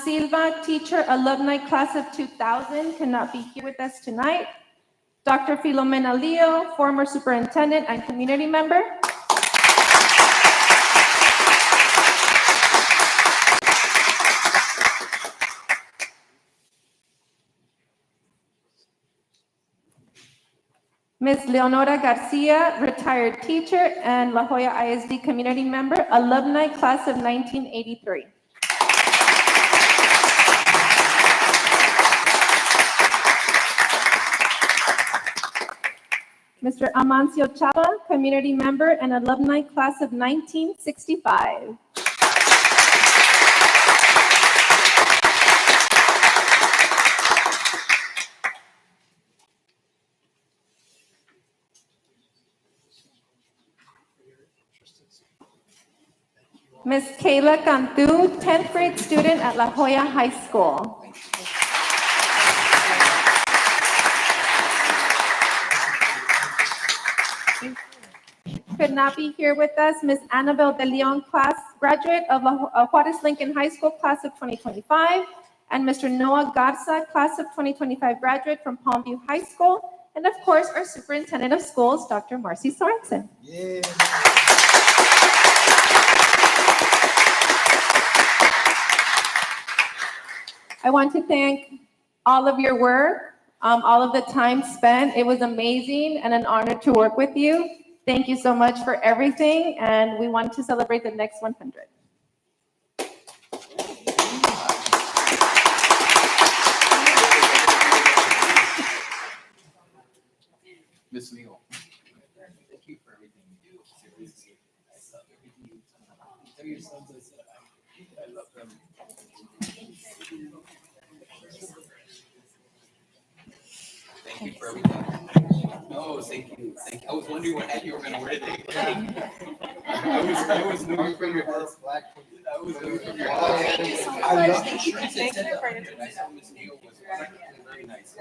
Silva, teacher, alumni class of 2000, cannot be here with us tonight. Dr. Filomena Leo, former superintendent and community member. Ms. Leonora Garcia, retired teacher and La Joya ISD community member, alumni class of 1983. Mr. Amancio Chava, community member and alumni class of 1965. Ms. Kayla Cantu, 10th grade student at La Joya High School. Could not be here with us, Ms. Annabelle De Leon, class graduate of Juarez Lincoln High School, class of 2025, and Mr. Noah Garza, class of 2025 graduate from Palmview High School, and of course, our superintendent of schools, Dr. Marcy Sorensen. Yeah. I want to thank all of your work, all of the time spent. It was amazing and an honor to work with you. Thank you so much for everything, and we want to celebrate the next 100. Miss Leo, thank you for everything you do. Seriously, I love everything you do. Tell your sons I said I love them. Thank you for everything. No, thank you. Thank you. I was wondering what hat you were going to wear today. I was looking for your hat. I was looking for your hat. Thank you so much. I love the shirt. Thank you for your I saw Miss Leo was very nice.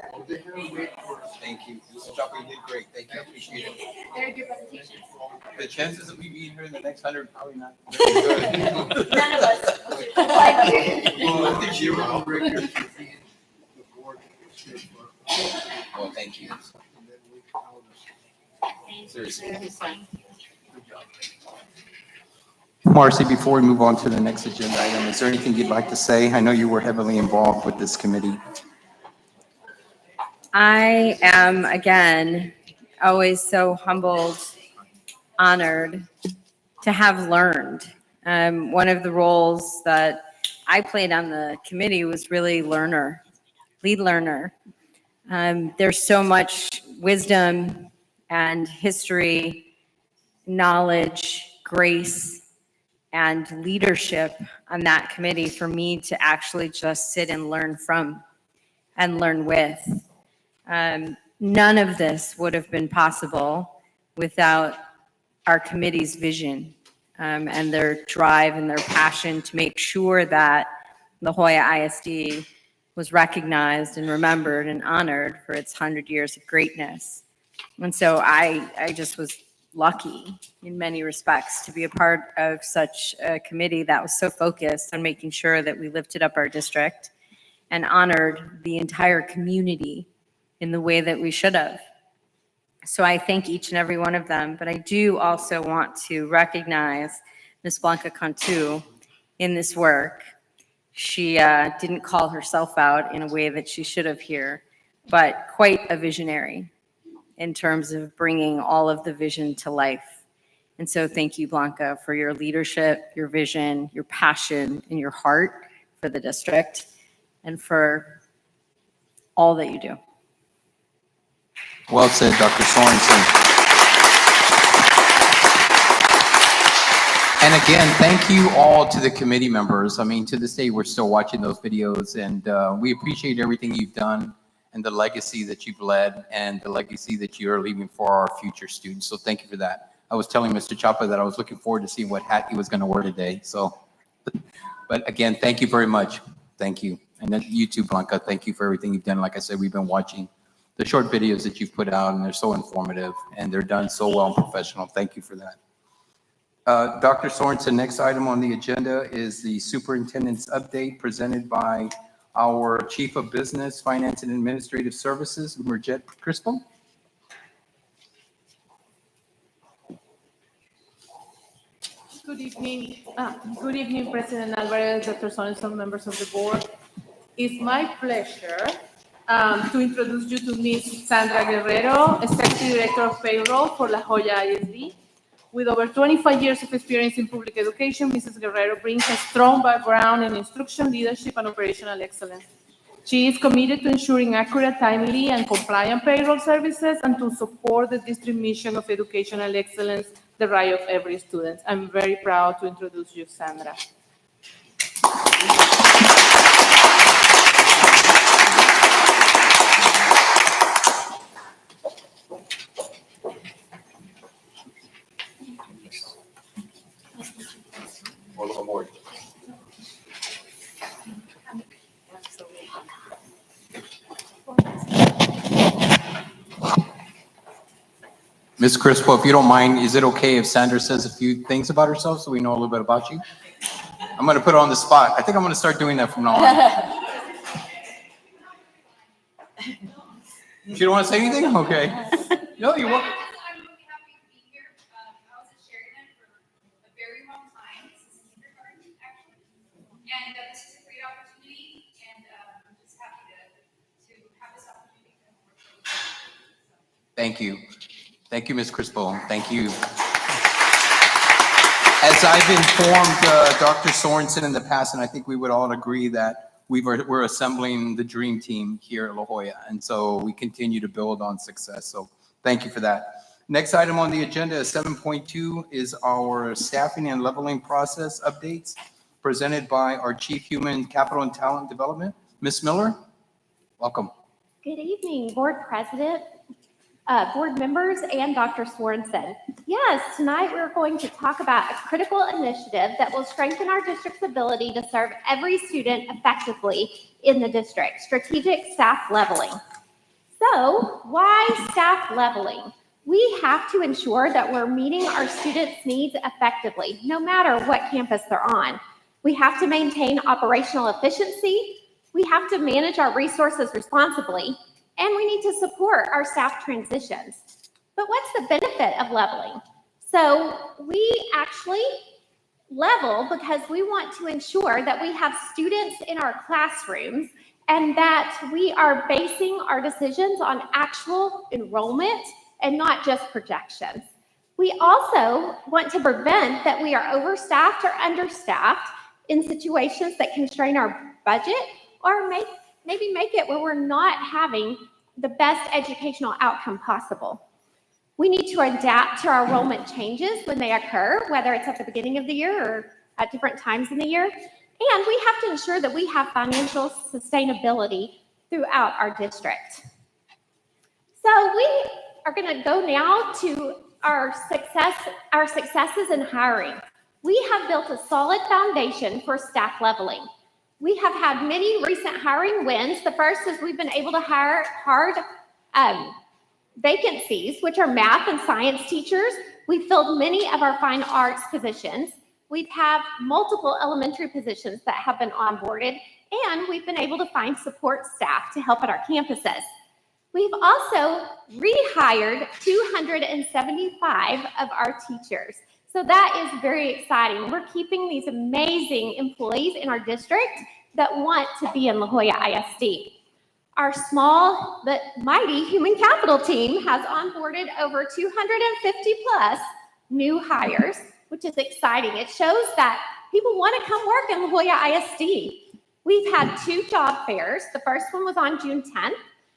Thank you. Mr. Chopper, you did great. Thank you. I appreciate it. Very good presentation. The chances of me being here in the next 100, probably not. None of us. Well, I think you were on record. Well, thank you. Seriously. Marcy, before we move on to the next agenda item, is there anything you'd like to say? I know you were heavily involved with this committee. I am, again, always so humbled, honored to have learned. One of the roles that I played on the committee was really lead learner. There's so much wisdom and history, knowledge, grace, and leadership on that committee for me to actually just sit and learn from and learn with. None of this would have been possible without our committee's vision and their drive and their passion to make sure that La Joya ISD was recognized and remembered and honored for its 100 years of greatness. And so I just was lucky in many respects to be a part of such a committee that was so focused on making sure that we lifted up our district and honored the entire community in the way that we should have. So I thank each and every one of them, but I do also want to recognize Ms. Blanca Cantu in this work. She didn't call herself out in a way that she should have here, but quite a visionary in terms of bringing all of the vision to life. And so thank you, Blanca, for your leadership, your vision, your passion, and your heart for the district and for all that you do. Well said, Dr. Sorensen. And again, thank you all to the committee members. I mean, to this day, we're still watching those videos, and we appreciate everything you've done and the legacy that you've led and the legacy that you're leaving for our future students. So thank you for that. I was telling Mr. Chapa that I was looking forward to seeing what hat he was going to wear today. So, but again, thank you very much. Thank you. And then you too, Blanca. Thank you for everything you've done. Like I said, we've been watching the short videos that you've put out, and they're so informative and they're done so well and professional. Thank you for that. Dr. Sorensen, next item on the agenda is the superintendent's update presented by our Chief of Business, Finance, and Administrative Services, Merjet Crispo. Good evening, President Alvarez, Dr. Sorensen, members of the board. It's my pleasure to introduce you to Ms. Sandra Guerrero, Executive Director of Payroll for La Jolla ISD. With over 25 years of experience in public education, Mrs. Guerrero brings a strong background in instruction, leadership, and operational excellence. She is committed to ensuring accurate, timely, and compliant payroll services and to support the district mission of educational excellence, the right of every student. I'm very proud to introduce you, Sandra. Welcome aboard. Ms. Crispo, if you don't mind, is it okay if Sandra says a few things about herself so we know a little bit about you? I'm going to put her on the spot. I think I'm going to start doing that from now on. You don't want to say anything? Okay. No, you're welcome. I'm really happy to be here. I was a chairman for a very long time, since kindergarten, actually. And this is a great opportunity, and I'm just happy to have this opportunity to work with you. Thank you. Thank you, Ms. Crispo. Thank you. As I've informed Dr. Sorensen in the past, and I think we would all agree that we're assembling the dream team here at La Jolla, and so we continue to build on success. So thank you for that. Next item on the agenda is 7.2 is our staffing and leveling process updates presented by our Chief Human Capital and Talent Development, Ms. Miller. Welcome. Good evening, Board President, board members, and Dr. Sorensen. Yes, tonight we're going to talk about a critical initiative that will strengthen our district's ability to serve every student effectively in the district, strategic staff leveling. So, why staff leveling? We have to ensure that we're meeting our students' needs effectively, no matter what campus they're on. We have to maintain operational efficiency. We have to manage our resources responsibly, and we need to support our staff transitions. But what's the benefit of leveling? So we actually level because we want to ensure that we have students in our classrooms and that we are basing our decisions on actual enrollment and not just projections. We also want to prevent that we are overstaffed or understaffed in situations that constrain our budget or maybe make it where we're not having the best educational outcome possible. We need to adapt to our enrollment changes when they occur, whether it's at the beginning of the year or at different times in the year. And we have to ensure that we have financial sustainability throughout our district. So we are going to go now to our successes in hiring. We have built a solid foundation for staff leveling. We have had many recent hiring wins. The first is we've been able to hire hard vacancies, which are math and science teachers. We've filled many of our fine arts positions. We have multiple elementary positions that have been onboarded, and we've been able to find support staff to help at our campuses. We've also rehired 275 of our teachers. So that is very exciting. We're keeping these amazing employees in our district that want to be in La Jolla ISD. Our small but mighty human capital team has onboarded over 250 plus new hires, which is exciting. It shows that people want to come work in La Jolla ISD. We've had 2 job fairs. The first one was on June 10th.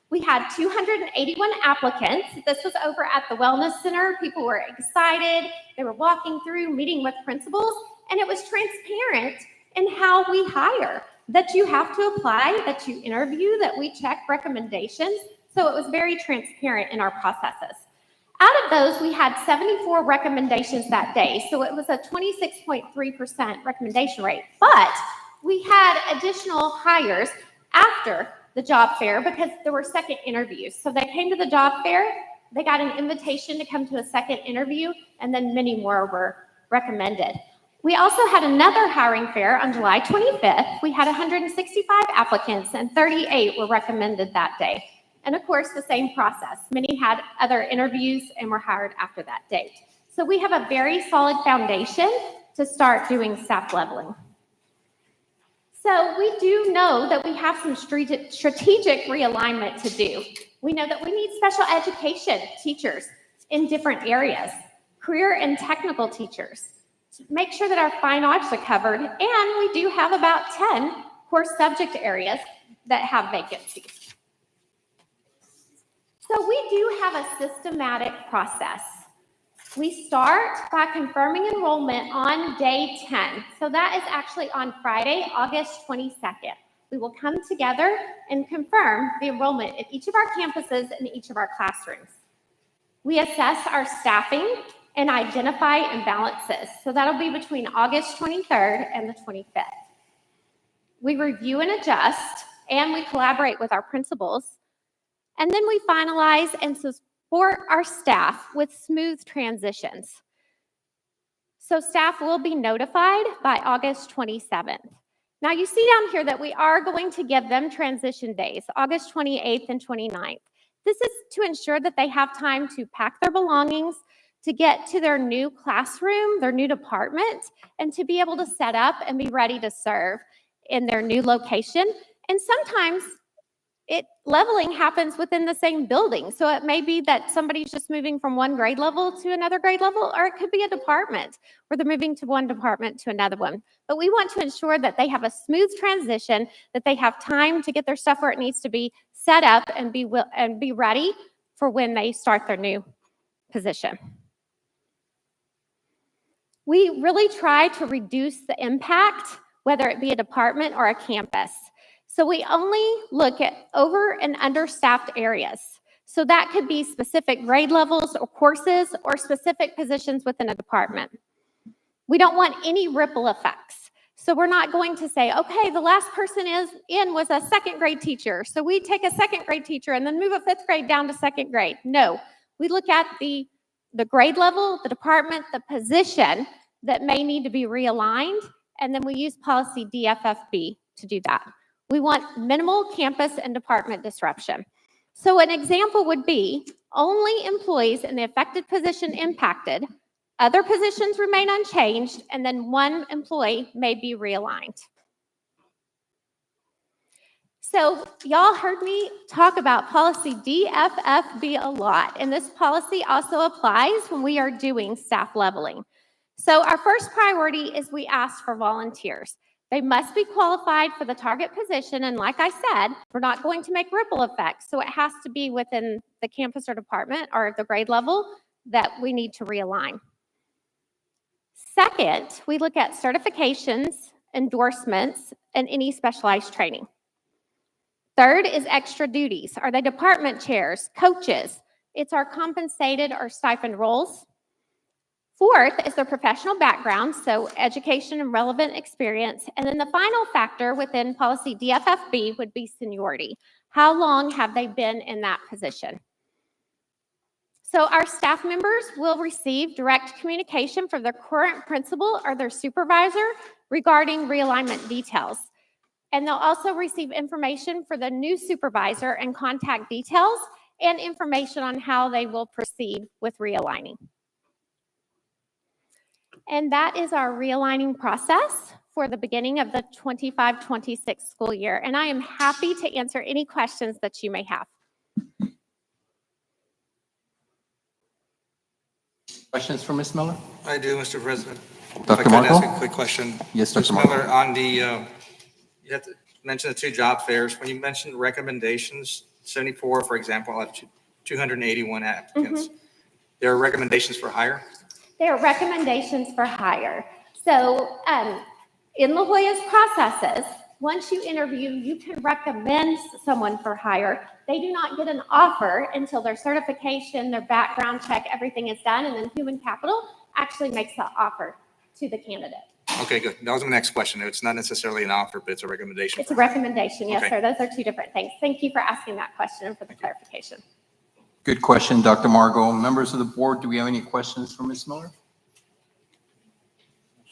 We had 281 applicants. This was over at the Wellness Center. People were excited. They were walking through, meeting with principals, and it was transparent in how we hire, that you have to apply, that you interview, that we check recommendations. So it was very transparent in our processes. Out of those, we had 74 recommendations that day. So it was a 26.3% recommendation rate. But we had additional hires after the job fair because there were second interviews. So they came to the job fair, they got an invitation to come to a second interview, and then many more were recommended. We also had another hiring fair on July 25th. We had 165 applicants and 38 were recommended that day. And of course, the same process. Many had other interviews and were hired after that date. So we have a very solid foundation to start doing staff leveling. So we do know that we have some strategic realignment to do. We know that we need special education teachers in different areas, career and technical teachers, to make sure that our fine arts are covered, and we do have about 10 core subject areas that have vacancies. So we do have a systematic process. We start by confirming enrollment on day 10. So that is actually on Friday, August 22nd. We will come together and confirm the enrollment at each of our campuses and each of our classrooms. We assess our staffing and identify imbalances. So that'll be between August 23rd and the 25th. We review and adjust, and we collaborate with our principals. And then we finalize and support our staff with smooth transitions. So staff will be notified by August 27th. Now you see down here that we are going to give them transition days, August 28th and 29th. This is to ensure that they have time to pack their belongings, to get to their new classroom, their new department, and to be able to set up and be ready to serve in their new location. And sometimes leveling happens within the same building. So it may be that somebody's just moving from one grade level to another grade level, or it could be a department where they're moving to one department to another one. But we want to ensure that they have a smooth transition, that they have time to get their stuff where it needs to be set up and be ready for when they start their new position. We really try to reduce the impact, whether it be a department or a campus. So we only look at over and understaffed areas. So that could be specific grade levels or courses or specific positions within a department. We don't want any ripple effects. So we're not going to say, okay, the last person was a second grade teacher. So we take a second grade teacher and then move a fifth grade down to second grade. No, we look at the grade level, the department, the position that may need to be realigned. And then we use policy DFFB to do that. We want minimal campus and department disruption. So an example would be only employees in the affected position impacted, other positions remain unchanged, and then one employee may be realigned. So y'all heard me talk about policy DFFB a lot, and this policy also applies when we are doing staff leveling. So our first priority is we ask for volunteers. They must be qualified for the target position, and like I said, we're not going to make ripple effects, so it has to be within the campus or department or the grade level that we need to realign. Second, we look at certifications, endorsements, and any specialized training. Third is extra duties. Are they department chairs, coaches? It's our compensated or stipend roles. Fourth is their professional background, so education and relevant experience. And then the final factor within policy DFFB would be seniority. How long have they been in that position? So our staff members will receive direct communication from their current principal or their supervisor regarding realignment details. And they'll also receive information for the new supervisor and contact details and information on how they will proceed with realigning. And that is our realigning process for the beginning of the 25-26 school year. And I am happy to answer any questions that you may have. Questions for Ms. Miller? I do, Mr. President. If Dr. I could Marco? ask a quick question. Yes, Ms. Dr. Marco. Miller, on the, you have to mention the two job fairs. When you mentioned recommendations, 74, for example, out of 281 applicants, there are recommendations for hire? There are recommendations for hire. So in La Jolla's processes, once you interview, you can recommend someone for hire. They do not get an offer until their certification, their background check, everything is done, and then human capital actually makes the offer to the candidate. Okay, good. That was my next question. It's not necessarily an offer, but it's a recommendation. It's a recommendation, yes, Okay. sir. Those are two different things. Thank you for asking that question and for the clarification. Good question, Dr. Margot. Members of the board, do we have any questions for Ms. Miller?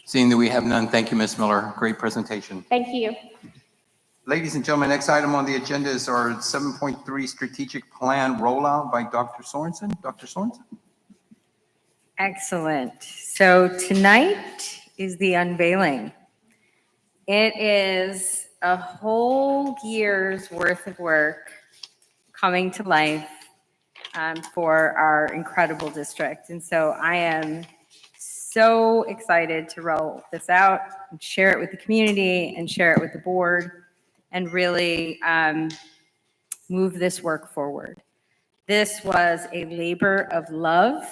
Seeing that we have none, thank you, Ms. Miller. Great presentation. Thank you. Ladies and gentlemen, next item on the agenda is our 7.3 strategic plan rollout by Dr. Sorensen. Dr. Sorensen? Excellent. So tonight is the unveiling. It is a whole year's worth of work coming to life for our incredible district. And so I am so excited to roll this out and share it with the community and share it with the board and really move this work forward. This was a labor of love,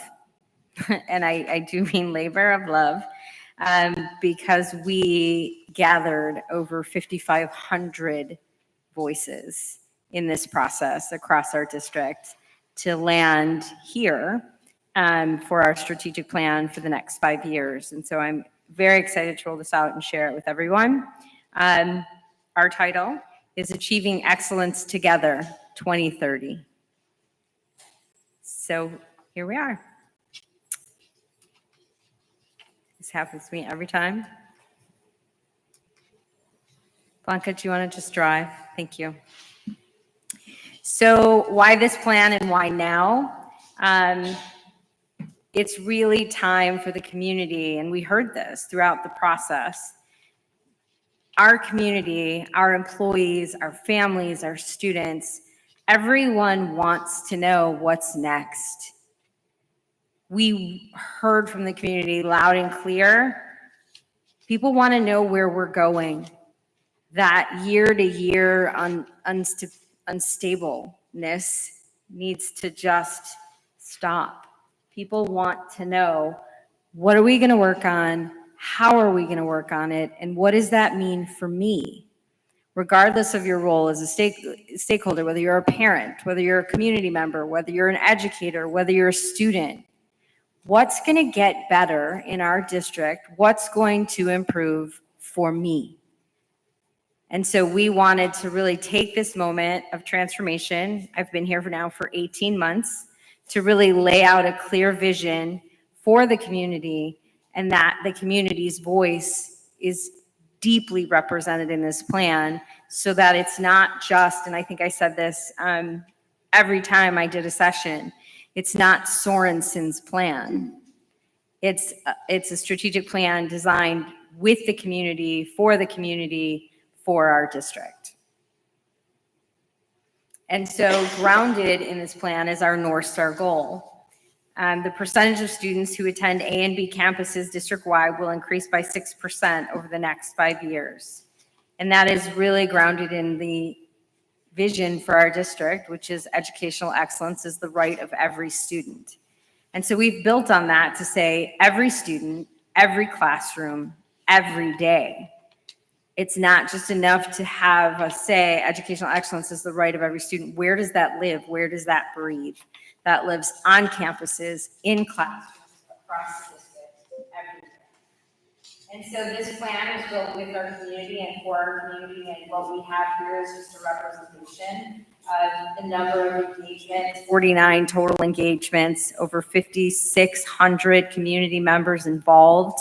and I do mean labor of love, because we gathered over 5,500 voices in this process across our district to land here for our strategic plan for the next 5 years. And so I'm very excited to roll this out and share it with everyone. Our title is Achieving Excellence Together 2030. So here we are. This happens to me every time. Blanca, do you want to just drive? Thank you. So why this plan and why now? It's really time for the community, and we heard this throughout the process. Our community, our employees, our families, our students, everyone wants to know what's next. We heard from the community loud and clear. People want to know where we're going. That year-to-year unstableness needs to just stop. People want to know, what are we going to work on? How are we going to work on it? And what does that mean for me? Regardless of your role as a stakeholder, whether you're a parent, whether you're a community member, whether you're an educator, whether you're a student, what's going to get better in our district? What's going to improve for me? And so we wanted to really take this moment of transformation. I've been here for 18 months to really lay out a clear vision for the community, and that the community's voice is deeply represented in this plan, so that it's not just, and I think I said this every time I did a session, it's not Sorensen's plan. It's a strategic plan designed with the community, for our district. And so grounded in this plan is our North Star goal. The percentage of students who attend A and B campuses district-wide will increase by 6% over the next 5 years. And that is really grounded in the vision for our district, which is educational excellence is the right of every student. And so we've built on that to say every student, every classroom, every day. It's not just enough to have us say educational excellence is the right of every student. Where does that live? Where does that breathe? That lives on campuses, in classrooms, across the district, everywhere. And so this plan is built with our community and for our community, and what we have here is just a representation of the number of engagements, 49 total engagements, over 5,600 community members involved.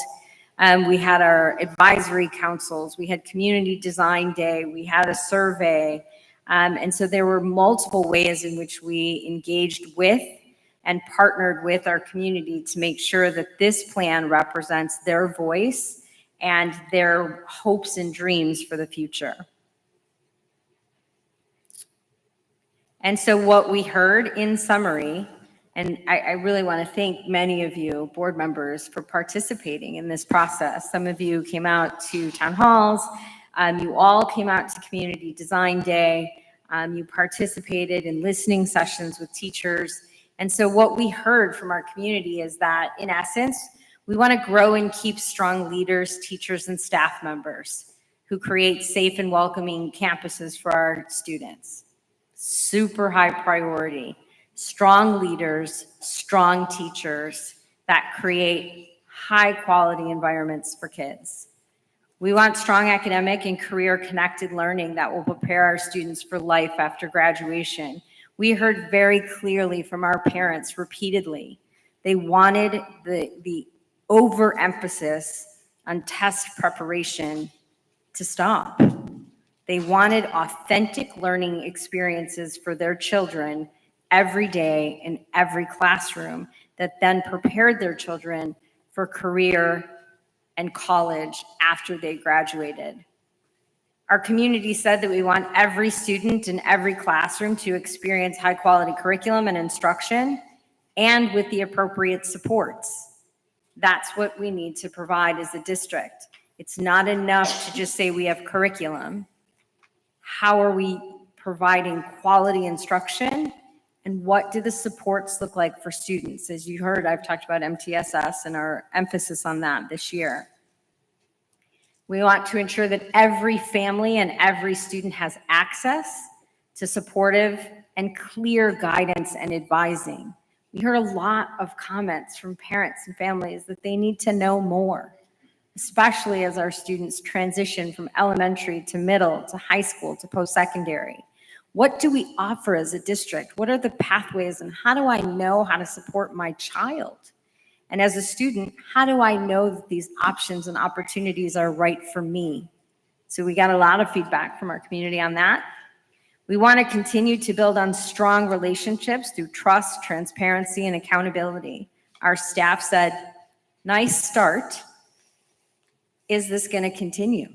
We had our advisory councils, we had community design day, we had a survey. And so there were multiple ways in which we engaged with and partnered with our community to make sure that this plan represents their voice and their hopes and dreams for the future. And so what we heard in summary, and I really want to thank many of you board members for participating in this process. Some of you came out to town halls. You all came out to Community Design Day. You participated in listening sessions with teachers. And so what we heard from our community is that, in essence, we want to grow and keep strong leaders, teachers, and staff members who create safe and welcoming campuses for our students. Super high priority. Strong leaders, strong teachers that create high quality environments for kids. We want strong academic and career connected learning that will prepare our students for life after graduation. We heard very clearly from our parents repeatedly. They wanted the overemphasis on test preparation to stop. They wanted authentic learning experiences for their children every day in every classroom that then prepared their children for career and college after they graduated. Our community said that we want every student in every classroom to experience high quality curriculum and instruction and with the appropriate supports. That's what we need to provide as a district. It's not enough to just say we have curriculum. How are we providing quality instruction? And what do the supports look like for students? As you heard, I've talked about MTSS and our emphasis on that this year. We want to ensure that every family and every student has access to supportive and clear guidance and advising. We heard a lot of comments from parents and families that they need to know more, especially as our students transition from elementary to middle to high school to post-secondary. What do we offer as a district? What are the pathways, and how do I know how to support my child? And as a student, how do I know that these options and opportunities are right for me? So we got a lot of feedback from our community on that. We want to continue to build on strong relationships through trust, transparency, and accountability. Our staff said, nice start. Is this going to continue?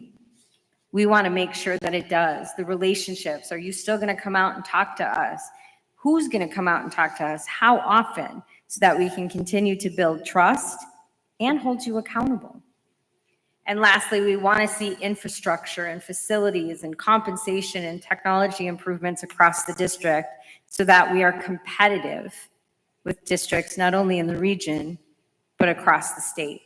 We want to make sure that it does. The relationships, are you still going to come out and talk to us? Who's going to come out and talk to us? How often? So that we can continue to build trust and hold you accountable. And lastly, we want to see infrastructure and facilities and compensation and technology improvements across the district so that we are competitive with districts not only in the region, but across the state.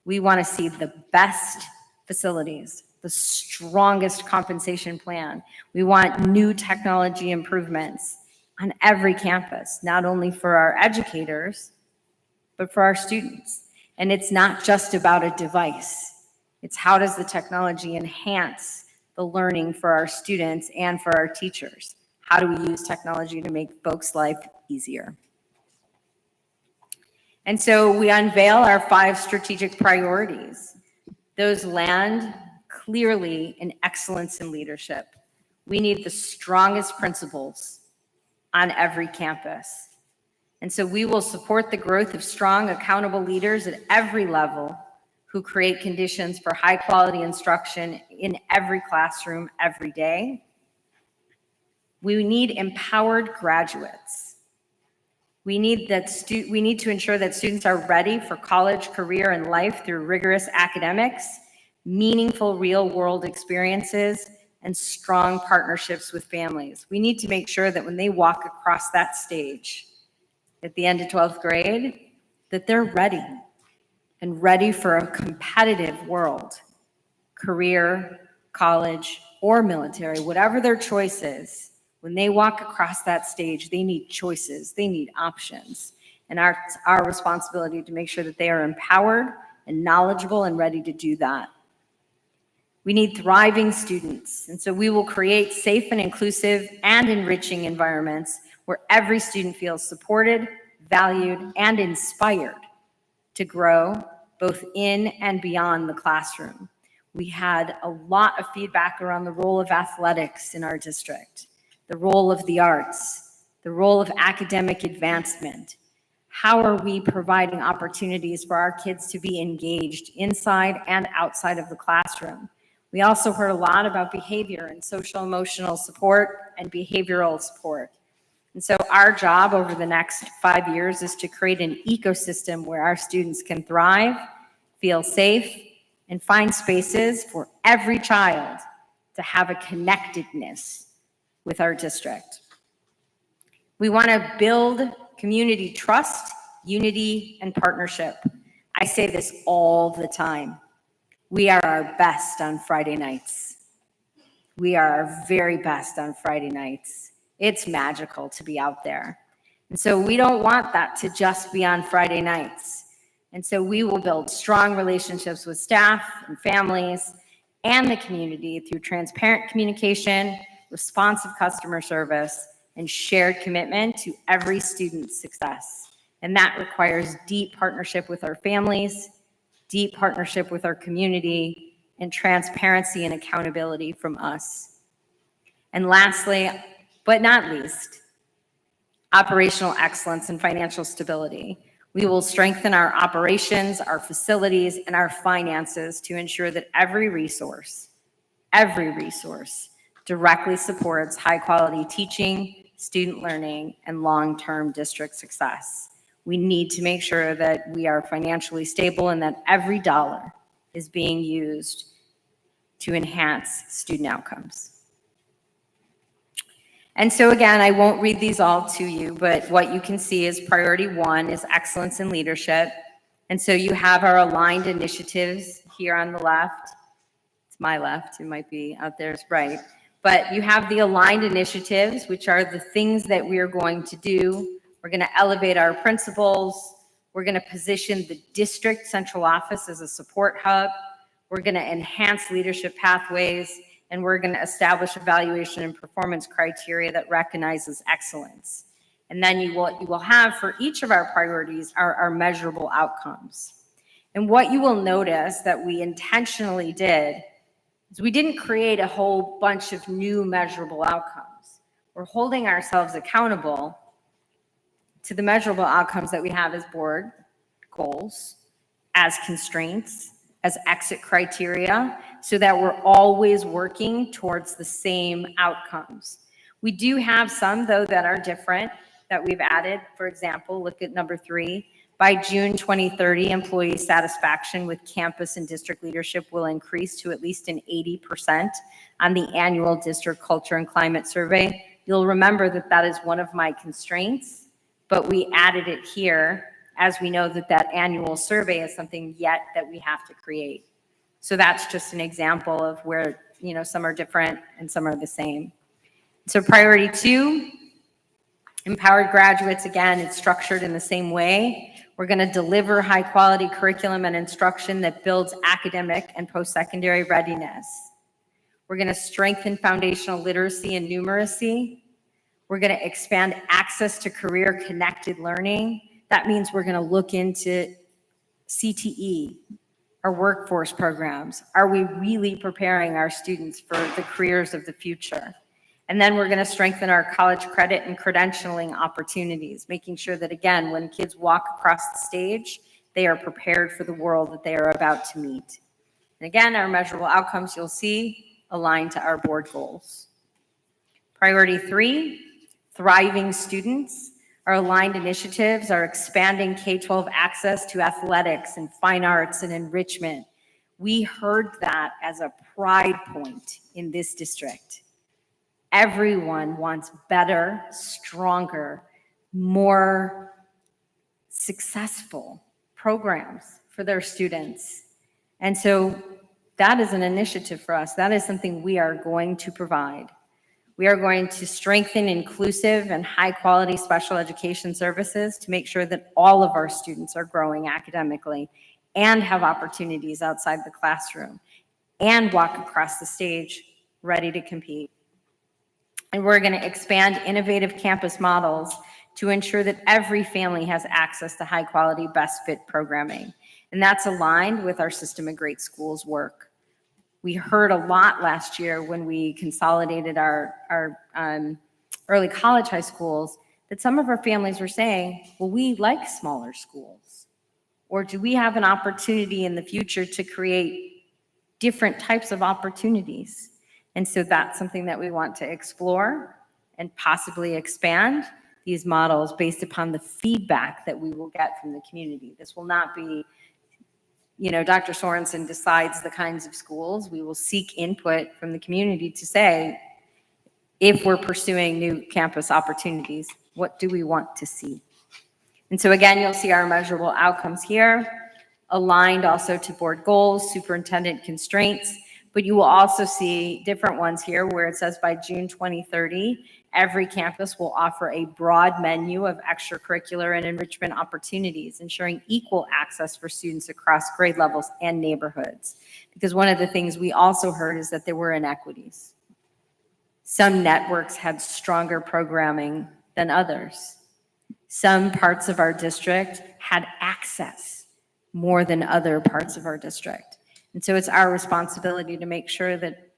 We want to see the best facilities, the strongest compensation plan. We want new technology improvements on every campus, not only for our educators, but for our students. And it's not just about a device. It's how does the technology enhance the learning for our students and for our teachers? How do we use technology to make folks' life easier? And so we unveil our 5 strategic priorities. Those land clearly in excellence in leadership. We need the strongest principals on every campus. And so we will support the growth of strong, accountable leaders at every level who create conditions for high quality instruction in every classroom every day. We need empowered graduates. We need to ensure that students are ready for college, career, and life through rigorous academics, meaningful real-world experiences, and strong partnerships with families. We need to make sure that when they walk across that stage at the end of 12th grade, that they're ready and ready for a competitive world, career, college, or military, whatever their choice is. When they walk across that stage, they need choices, they need options. And our responsibility to make sure that they are empowered and knowledgeable and ready to do that. We need thriving students, and so we will create safe and inclusive and enriching environments where every student feels supported, valued, and inspired to grow both in and beyond the classroom. We had a lot of feedback around the role of athletics in our district, the role of the arts, the role of academic advancement. How are we providing opportunities for our kids to be engaged inside and outside of the classroom? We also heard a lot about behavior and social emotional support and behavioral support. And so our job over the next 5 years is to create an ecosystem where our students can thrive, feel safe, and find spaces for every child to have a connectedness with our district. We want to build community trust, unity, and partnership. I say this all the time. We are our best on Friday nights. We are our very best on Friday nights. It's magical to be out there. And so we don't want that to just be on Friday nights. And so we will build strong relationships with staff and families and the community through transparent communication, responsive customer service, and shared commitment to every student's success. And that requires deep partnership with our families deep partnership with our community, and transparency and accountability from us. And lastly, but not least, operational excellence and financial stability. We will strengthen our operations, our facilities, and our finances to ensure that every resource directly supports high-quality teaching, student learning, and long-term district success. We need to make sure that we are financially stable and that every dollar is being used to enhance student outcomes. And so again, I won't read these all to you, but what you can see is priority 1 is excellence in leadership. And so you have our aligned initiatives here on the left. It's my left, it might be out there's right. But you have the aligned initiatives, which are the things that we are going to do. We're going to elevate our principals. We're going to position the district central office as a support hub. We're going to enhance leadership pathways, and we're going to establish evaluation and performance criteria that recognizes excellence. And then you will have for each of our priorities our measurable outcomes. And what you will notice that we intentionally did is we didn't create a whole bunch of new measurable outcomes. We're holding ourselves accountable to the measurable outcomes that we have as board goals, as constraints, as exit criteria, so that we're always working towards the same outcomes. We do have some, though, that are different that we've added. For example, look at number 3. By June 2030, employee satisfaction with campus and district leadership will increase to at least an 80% on the annual district culture and climate survey. You'll remember that that is one of my constraints, but we added it here as we know that that annual survey is something yet that we have to create. So that's just an example of where, some are different and some are the same. So priority 2, empowered graduates, again, it's structured in the same way. We're going to deliver high quality curriculum and instruction that builds academic and post-secondary readiness. We're going to strengthen foundational literacy and numeracy. We're going to expand access to career connected learning. That means we're going to look into CTE, our workforce programs. Are we really preparing our students for the careers of the future? And then we're going to strengthen our college credit and credentialing opportunities, making sure that, again, when kids walk across the stage, they are prepared for the world that they are about to meet. And again, our measurable outcomes, you'll see, align to our board goals. Priority 3, thriving students. Our aligned initiatives are expanding K-12 access to athletics and fine arts and enrichment. We heard that as a pride point in this district. Everyone wants better, stronger, more successful programs for their students. And so that is an initiative for us. That is something we are going to provide. We are going to strengthen inclusive and high quality special education services to make sure that all of our students are growing academically and have opportunities outside the classroom and walk across the stage ready to compete. And we're going to expand innovative campus models to ensure that every family has access to high quality, best fit programming. And that's aligned with our System of Great Schools work. We heard a lot last year when we consolidated our early college high schools that some of our families were saying, well, we like smaller schools. Or do we have an opportunity in the future to create different types of opportunities? And so that's something that we want to explore and possibly expand these models based upon the feedback that we will get from the community. This will not be, Dr. Sorensen decides the kinds of schools. We will seek input from the community to say, if we're pursuing new campus opportunities, what do we want to see? And so again, you'll see our measurable outcomes here, aligned also to board goals, superintendent constraints, but you will also see different ones here where it says by June 2030, every campus will offer a broad menu of extracurricular and enrichment opportunities, ensuring equal access for students across grade levels and neighborhoods. Because one of the things we also heard is that there were inequities. Some networks had stronger programming than others. Some parts of our district had access more than other parts of our district. And so it's our responsibility to make sure that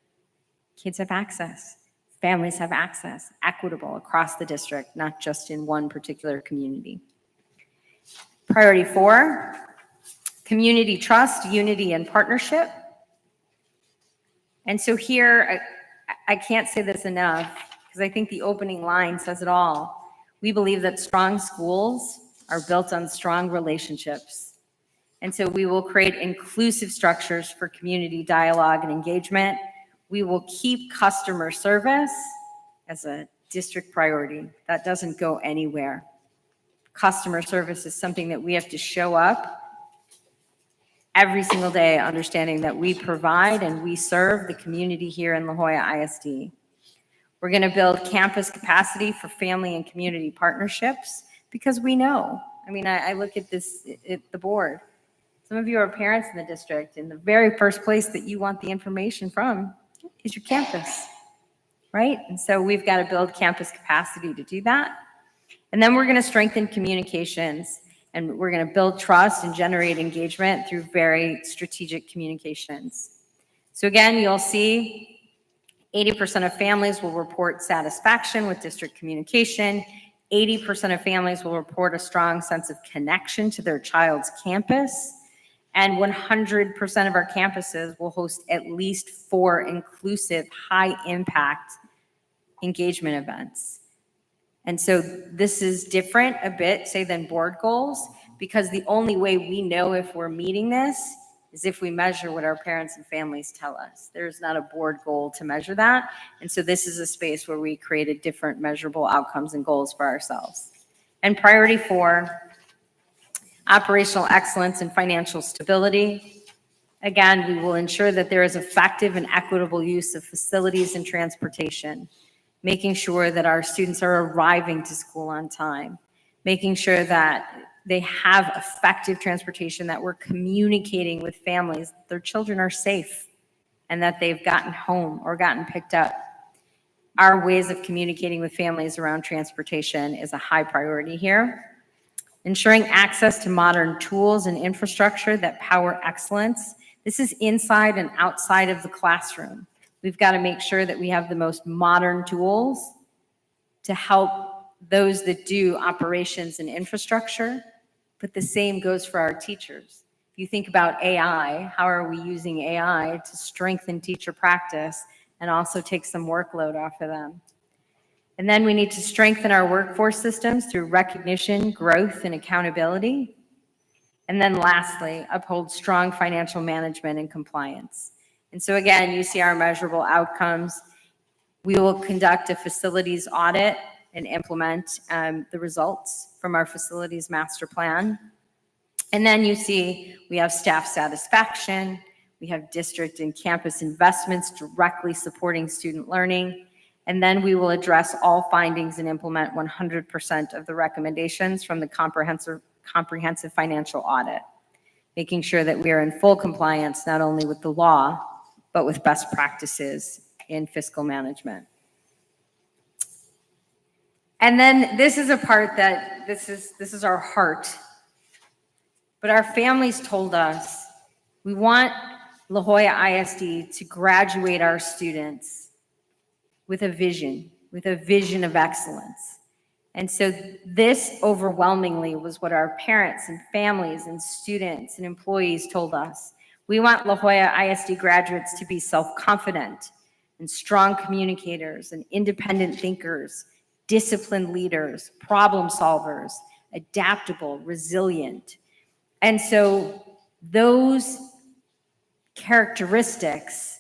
kids have access, families have access, equitable across the district, not just in one particular community. Priority 4, community trust, unity, and partnership. And so here, I can't say this enough, because I think the opening line says it all. We believe that strong schools are built on strong relationships. And so we will create inclusive structures for community dialogue and engagement. We will keep customer service as a district priority. That doesn't go anywhere. Customer service is something that we have to show up every single day, understanding that we provide and we serve the community here in La Jolla ISD. We're going to build campus capacity for family and community partnerships because we know. I mean, I look at this at the board. Some of you are parents in the district, and the very first place that you want the information from is your campus, right? And so we've got to build campus capacity to do that. And then we're going to strengthen communications, and we're going to build trust and generate engagement through very strategic communications. So again, you'll see 80% of families will report satisfaction with district communication. 80% of families will report a strong sense of connection to their child's campus. And 100% of our campuses will host at least 4 inclusive, high-impact engagement events. And so this is different a bit, say, than board goals, because the only way we know if we're meeting this is if we measure what our parents and families tell us. There's not a board goal to measure that. And so this is a space where we created different measurable outcomes and goals for ourselves. And priority 4, operational excellence and financial stability. Again, we will ensure that there is effective and equitable use of facilities and transportation, making sure that our students are arriving to school on time, making sure that they have effective transportation, that we're communicating with families, their children are safe, and that they've gotten home or gotten picked up. Our ways of communicating with families around transportation is a high priority here. Ensuring access to modern tools and infrastructure that power excellence. This is inside and outside of the classroom. We've got to make sure that we have the most modern tools to help those that do operations and infrastructure, but the same goes for our teachers. If you think about AI, how are we using AI to strengthen teacher practice and also take some workload off of them? And then we need to strengthen our workforce systems through recognition, growth, and accountability. And then lastly, uphold strong financial management and compliance. And so again, you see our measurable outcomes. We will conduct a facilities audit and implement the results from our facilities master plan. And then you see we have staff satisfaction, we have district and campus investments directly supporting student learning, and then we will address all findings and implement 100% of the recommendations from the comprehensive financial audit, making sure that we are in full compliance not only with the law, but with best practices in fiscal management. And then this is a part that this is our heart. But our families told us, we want La Jolla ISD to graduate our students with a vision of excellence. And so this overwhelmingly was what our parents and families and students and employees told us. We want La Jolla ISD graduates to be self-confident and strong communicators and independent thinkers, disciplined leaders, problem solvers, adaptable, resilient. And so those characteristics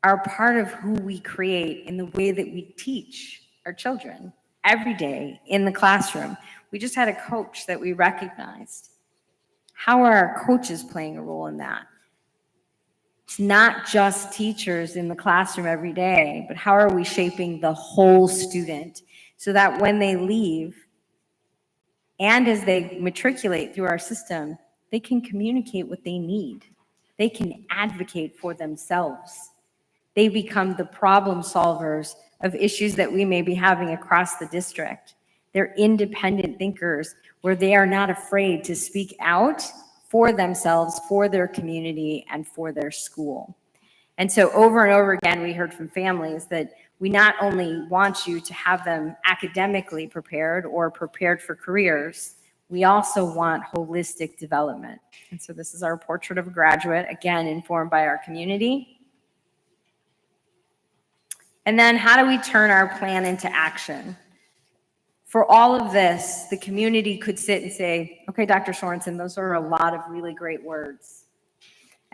are part of who we create in the way that we teach our children every day in the classroom. We just had a coach that we recognized. How are our coaches playing a role in that? It's not just teachers in the classroom every day, but how are we shaping the whole student so that when they leave and as they matriculate through our system, they can communicate what they need. They can advocate for themselves. They become the problem solvers of issues that we may be having across the district. They're independent thinkers where they are not afraid to speak out for themselves, for their community, and for their school. And so over and over again, we heard from families that we not only want you to have them academically prepared or prepared for careers, we also want holistic development. And so this is our portrait of a graduate, again, informed by our community. And then how do we turn our plan into action? For all of this, the community could sit and say, okay, Dr. Sorensen, those are a lot of really great words.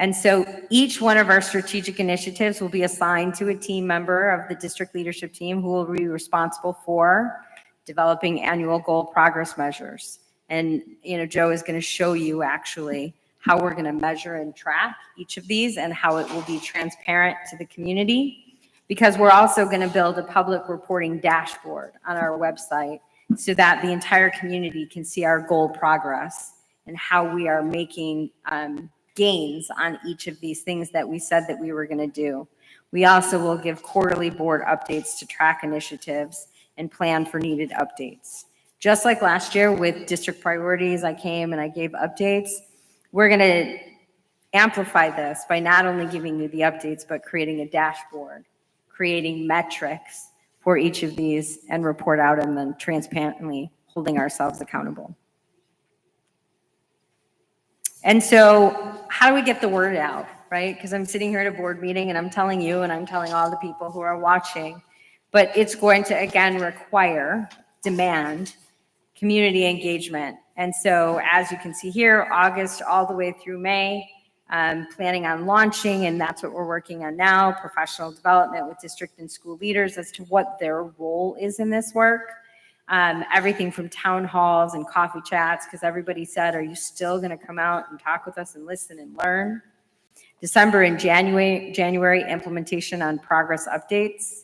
And so each one of our strategic initiatives will be assigned to a team member of the district leadership team who will be responsible for developing annual goal progress measures. And, Joe is going to show you actually how we're going to measure and track each of these and how it will be transparent to the community, because we're also going to build a public reporting dashboard on our website so that the entire community can see our goal progress and how we are making gains on each of these things that we said that we were going to do. We also will give quarterly board updates to track initiatives and plan for needed updates. Just like last year with district priorities, I came and I gave updates. We're going to amplify this by not only giving you the updates, but creating a dashboard, creating metrics for each of these and report out and then transparently holding ourselves accountable. And so how do we get the word out, right? Because I'm sitting here at a board meeting and I'm telling you and I'm telling all the people who are watching, but it's going to, again, require, demand, community engagement. And so as you can see here, August all the way through May, planning on launching, and that's what we're working on now, professional development with district and school leaders as to what their role is in this work. Everything from town halls and coffee chats, because everybody said, are you still going to come out and talk with us and listen and learn? December and January implementation on progress updates.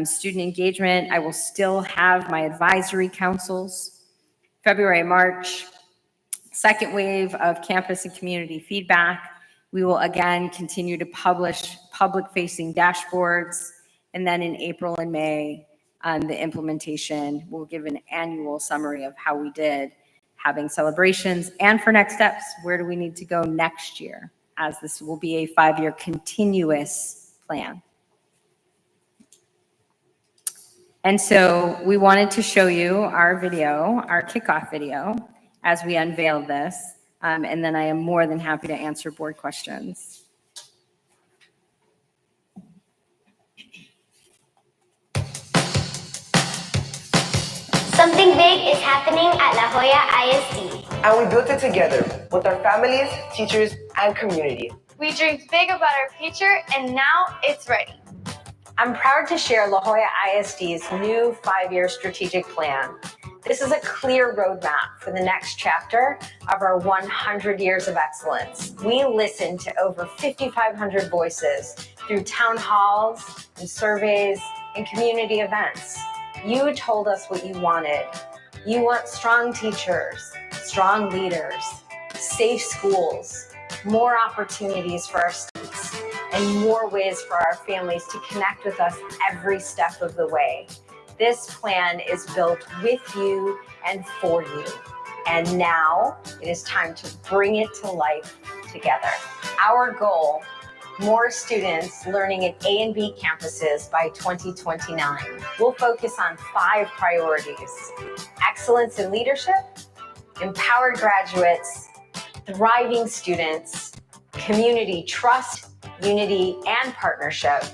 Student engagement, I will still have my advisory councils. February, March, second wave of campus and community feedback. We will again continue to publish public-facing dashboards. And then in April and May, the implementation, we'll give an annual summary of how we did, having celebrations, and for next steps, where do we need to go next year, as this will be a 5-year continuous plan. And so we wanted to show you our video, our kickoff video, as we unveil this, and then I am more than happy to answer board questions. Something big is happening at La Jolla ISD. And we built it together with our families, teachers, and community. We dreamed big about our future, and now it's ready. I'm proud to share La Jolla ISD's new 5-year strategic plan. This is a clear roadmap for the next chapter of our 100 years of excellence. We listened to over 5,500 voices through town halls and surveys and community events. You told us what you wanted. You want strong teachers, strong leaders, safe schools, more opportunities for our students, and more ways for our families to connect with us every step of the way. This plan is built with you and for you. And now it is time to bring it to life together. Our goal, more students learning at A and B campuses by 2029. We'll focus on 5 priorities: excellence in leadership, empowered graduates, thriving students, community trust, unity and partnership,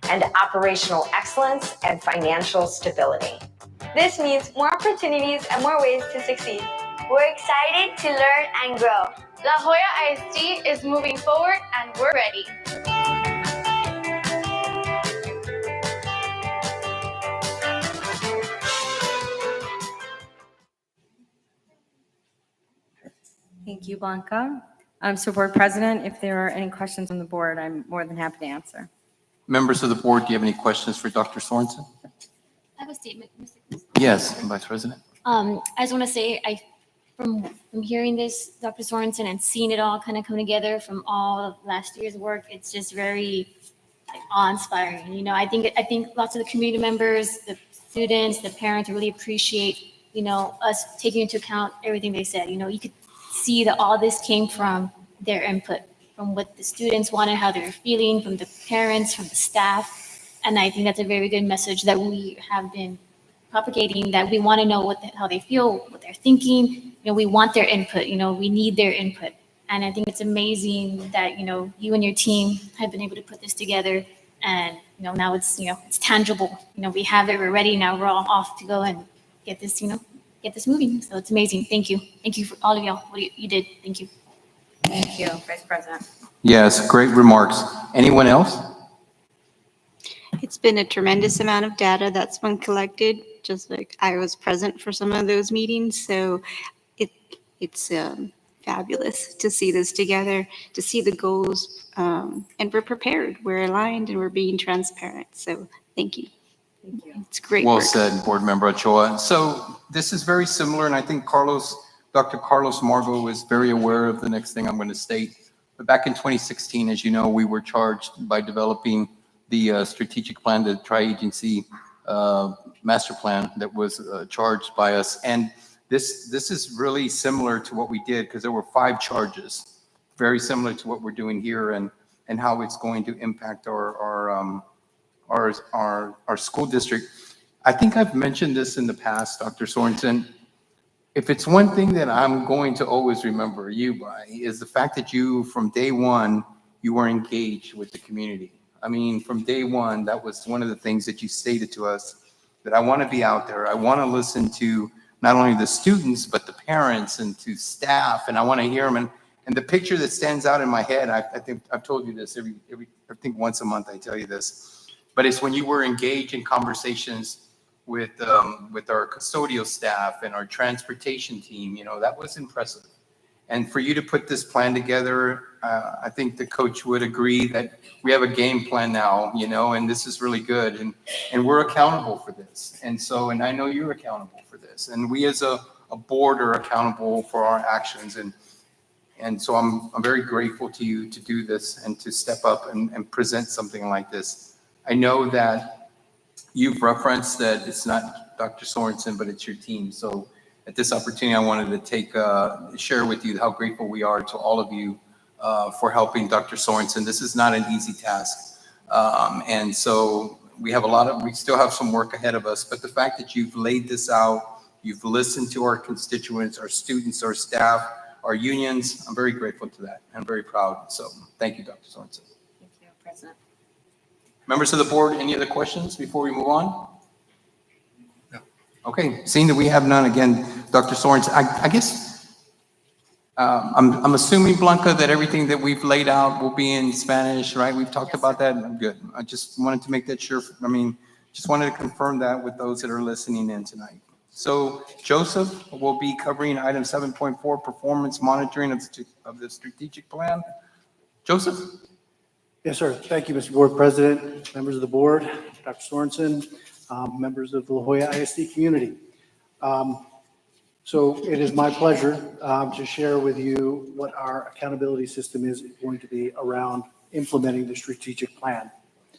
and operational excellence and financial stability. This means more opportunities and more ways to succeed. We're excited to learn and grow. La Jolla ISD is moving forward, and we're ready. Thank you, Blanca. So Board President, if there are any questions on the board, I'm more than happy to answer. Members of the board, do you have any questions for Dr. Sorensen? I have a statement, Mr. Cruz. Yes, Vice President. I just want to say, from hearing this, Dr. Sorensen, and seeing it all kind of come together from all of last year's work, it's just very awe-inspiring. I think lots of the community members, the students, the parents really appreciate, us taking into account everything they said. You could see that all this came from their input, from what the students wanted, how they were feeling, from the parents, from the staff. And I think that's a very good message that we have been propagating, that we want to know how they feel, what they're thinking. We want their input, we need their input. And I think it's amazing that, you and your team have been able to put this together. And, now it's tangible. We have it, we're ready now. We're all off to go and get this moving. So it's amazing. Thank you. Thank you for all of y'all, what you did. Thank you. Thank you, Vice President. Yes, great remarks. Anyone else? It's been a tremendous amount of data that's been collected, just like I was present for some of those meetings. So it's fabulous to see this together, to see the goals, and we're prepared, we're aligned, and we're being transparent. So thank you. Thank you. It's great Well work. said, Board Member Ochoa. So this is very similar, and I think Dr. Carlos Margo is very aware of the next thing I'm going to state. But back in 2016, as you know, we were charged by developing the strategic plan, the tri-agency master plan that was charged by us. And this is really similar to what we did, because there were 5 charges, very similar to what we're doing here, and how it's going to impact our school district. I think I've mentioned this in the past, Dr. Sorensen. If it's one thing that I'm going to always remember you by, is the fact that you, from day one, you were engaged with the community. I mean, from day one, that was one of the things that you stated to us, that I want to be out there. I want to listen to not only the students, but the parents and to staff, and I want to hear them. And the picture that stands out in my head, I think I've told you this I think once a month I tell you this, but it's when you were engaged in conversations with our custodial staff and our transportation team. That was impressive. And for you to put this plan together, I think the coach would agree that we have a game plan now, and this is really good. And we're accountable for this. And I know you're accountable for this. And we as a board are accountable for our actions. And so I'm very grateful to you to do this and to step up and present something like this. I know that you've referenced that it's not Dr. Sorensen, but it's your team. So at this opportunity, I wanted to share with you how grateful we are to all of you for helping Dr. Sorensen. This is not an easy task. And so we still have some work ahead of us, but the fact that you've laid this out, you've listened to our constituents, our students, our staff, our unions, I'm very grateful to that. I'm very proud. So thank you, Dr. Sorensen. Thank you, President. Members of the board, any other questions before we move on? No. Okay, seeing that we have none, again, Dr. Sorensen, I guess I'm assuming, Blanca, that everything that we've laid out will be in Spanish, right? We've talked about that. I'm good. I just wanted to make that sure. Just wanted to confirm that with those that are listening in tonight. So Joseph will be covering item 7.4, performance monitoring of the strategic plan. Joseph? Yes, sir. Thank you, Mr. Board President, members of the board, Dr. Sorensen, members of the La Jolla ISD community. So it is my pleasure to share with you what our accountability system is going to be around implementing the strategic plan.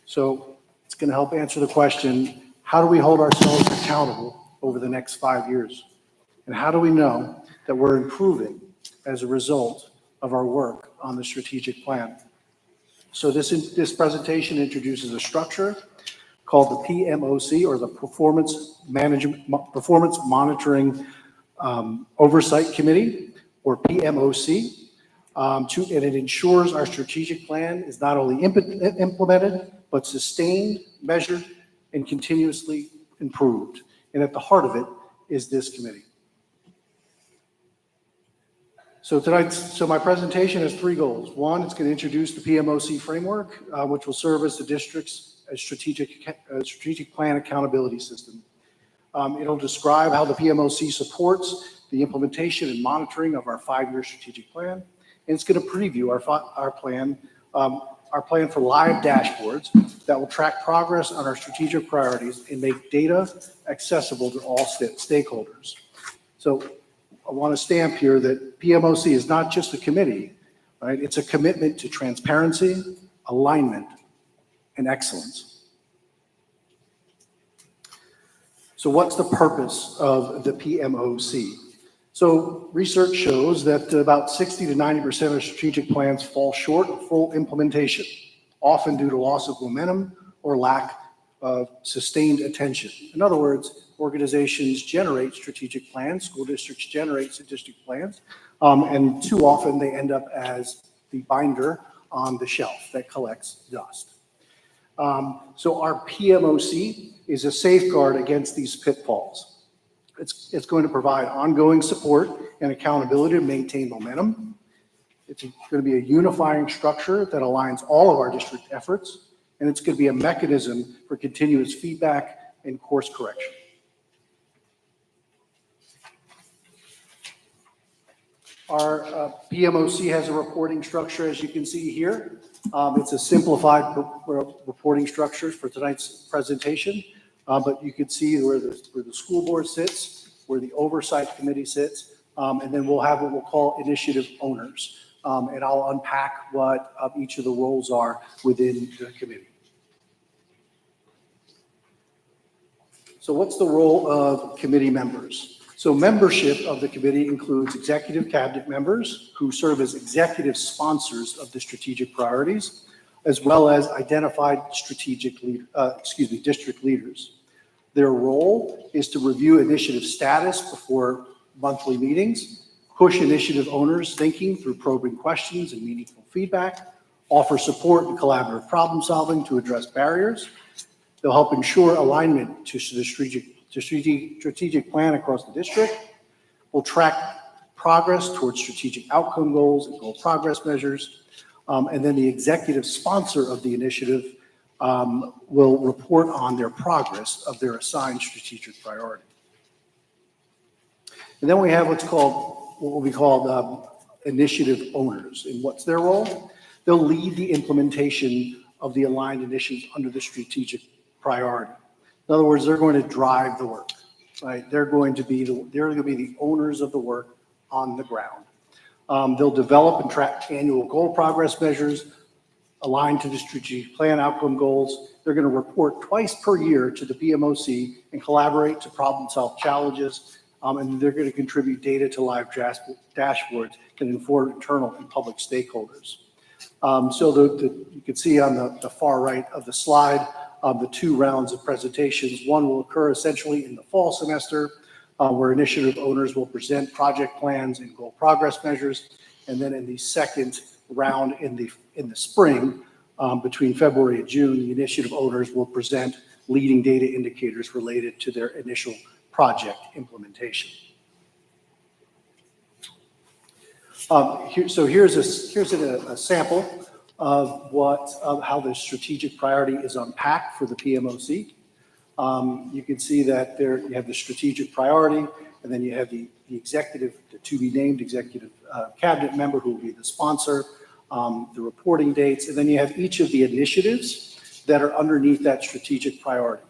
So it's going to help answer the question, how do we hold ourselves accountable over the next 5 years? And how do we know that we're improving as a result of our work on the strategic plan? So this presentation introduces a structure called the PMOC, or the Performance Monitoring Oversight Committee, or PMOC, and it ensures our strategic plan is not only implemented, but sustained, measured, and continuously improved. And at the heart of it is this committee. So my presentation has 3 goals. One, it's going to introduce the PMOC framework, which will serve as the district's strategic plan accountability system. It'll describe how the PMOC supports the implementation and monitoring of our 5-year strategic plan. And it's going to preview our plan for live dashboards that will track progress on our strategic priorities and make data accessible to all stakeholders. So I want to stamp here that PMOC is not just a committee, right? It's a commitment to transparency, alignment, and excellence. So what's the purpose of the PMOC? So research shows that about 60 to 90% of strategic plans fall short of full implementation, often due to loss of momentum or lack of sustained attention. In other words, organizations generate strategic plans, school districts generate strategic plans, and too often they end up as the binder on the shelf that collects dust. So our PMOC is a safeguard against these pitfalls. It's going to provide ongoing support and accountability to maintain momentum. It's going to be a unifying structure that aligns all of our district efforts, and it's going to be a mechanism for continuous feedback and course correction. Our PMOC has a reporting structure, as you can see here. It's a simplified reporting structure for tonight's presentation, but you can see where the school board sits, where the oversight committee sits, and then we'll have what we'll call initiative owners. And I'll unpack what each of the roles are within the committee. So what's the role of committee members? So membership of the committee includes executive cabinet members who serve as executive sponsors of the strategic priorities, as well as identified district leaders. Their role is to review initiative status before monthly meetings, push initiative owners' thinking through probing questions and meaningful feedback, offer support and collaborative problem solving to address barriers. They'll help ensure alignment to the strategic plan across the district. We'll track progress towards strategic outcome goals and goal progress measures. And then the executive sponsor of the initiative will report on their progress of their assigned strategic priority. And then we have what will be called initiative owners. And what's their role? They'll lead the implementation of the aligned initiatives under the strategic priority. In other words, they're going to drive the work, right? They're going to be the owners of the work on the ground. They'll develop and track annual goal progress measures aligned to the strategic plan outcome goals. They're going to report twice per year to the PMOC and collaborate to problem solve challenges. And they're going to contribute data to live dashboards that inform internal and public stakeholders. So you can see on the far right of the slide, the two rounds of presentations. One will occur essentially in the fall semester, where initiative owners will present project plans and goal progress measures. And then in the second round in the spring, between February and June, the initiative owners will present leading data indicators related to their initial project implementation. Here's a sample of how the strategic priority is unpacked for the PMOC. You can see that there you have the strategic priority, and then you have the executive, the to be named executive cabinet member who will be the sponsor, the reporting dates, and then you have each of the initiatives that are underneath that strategic priority.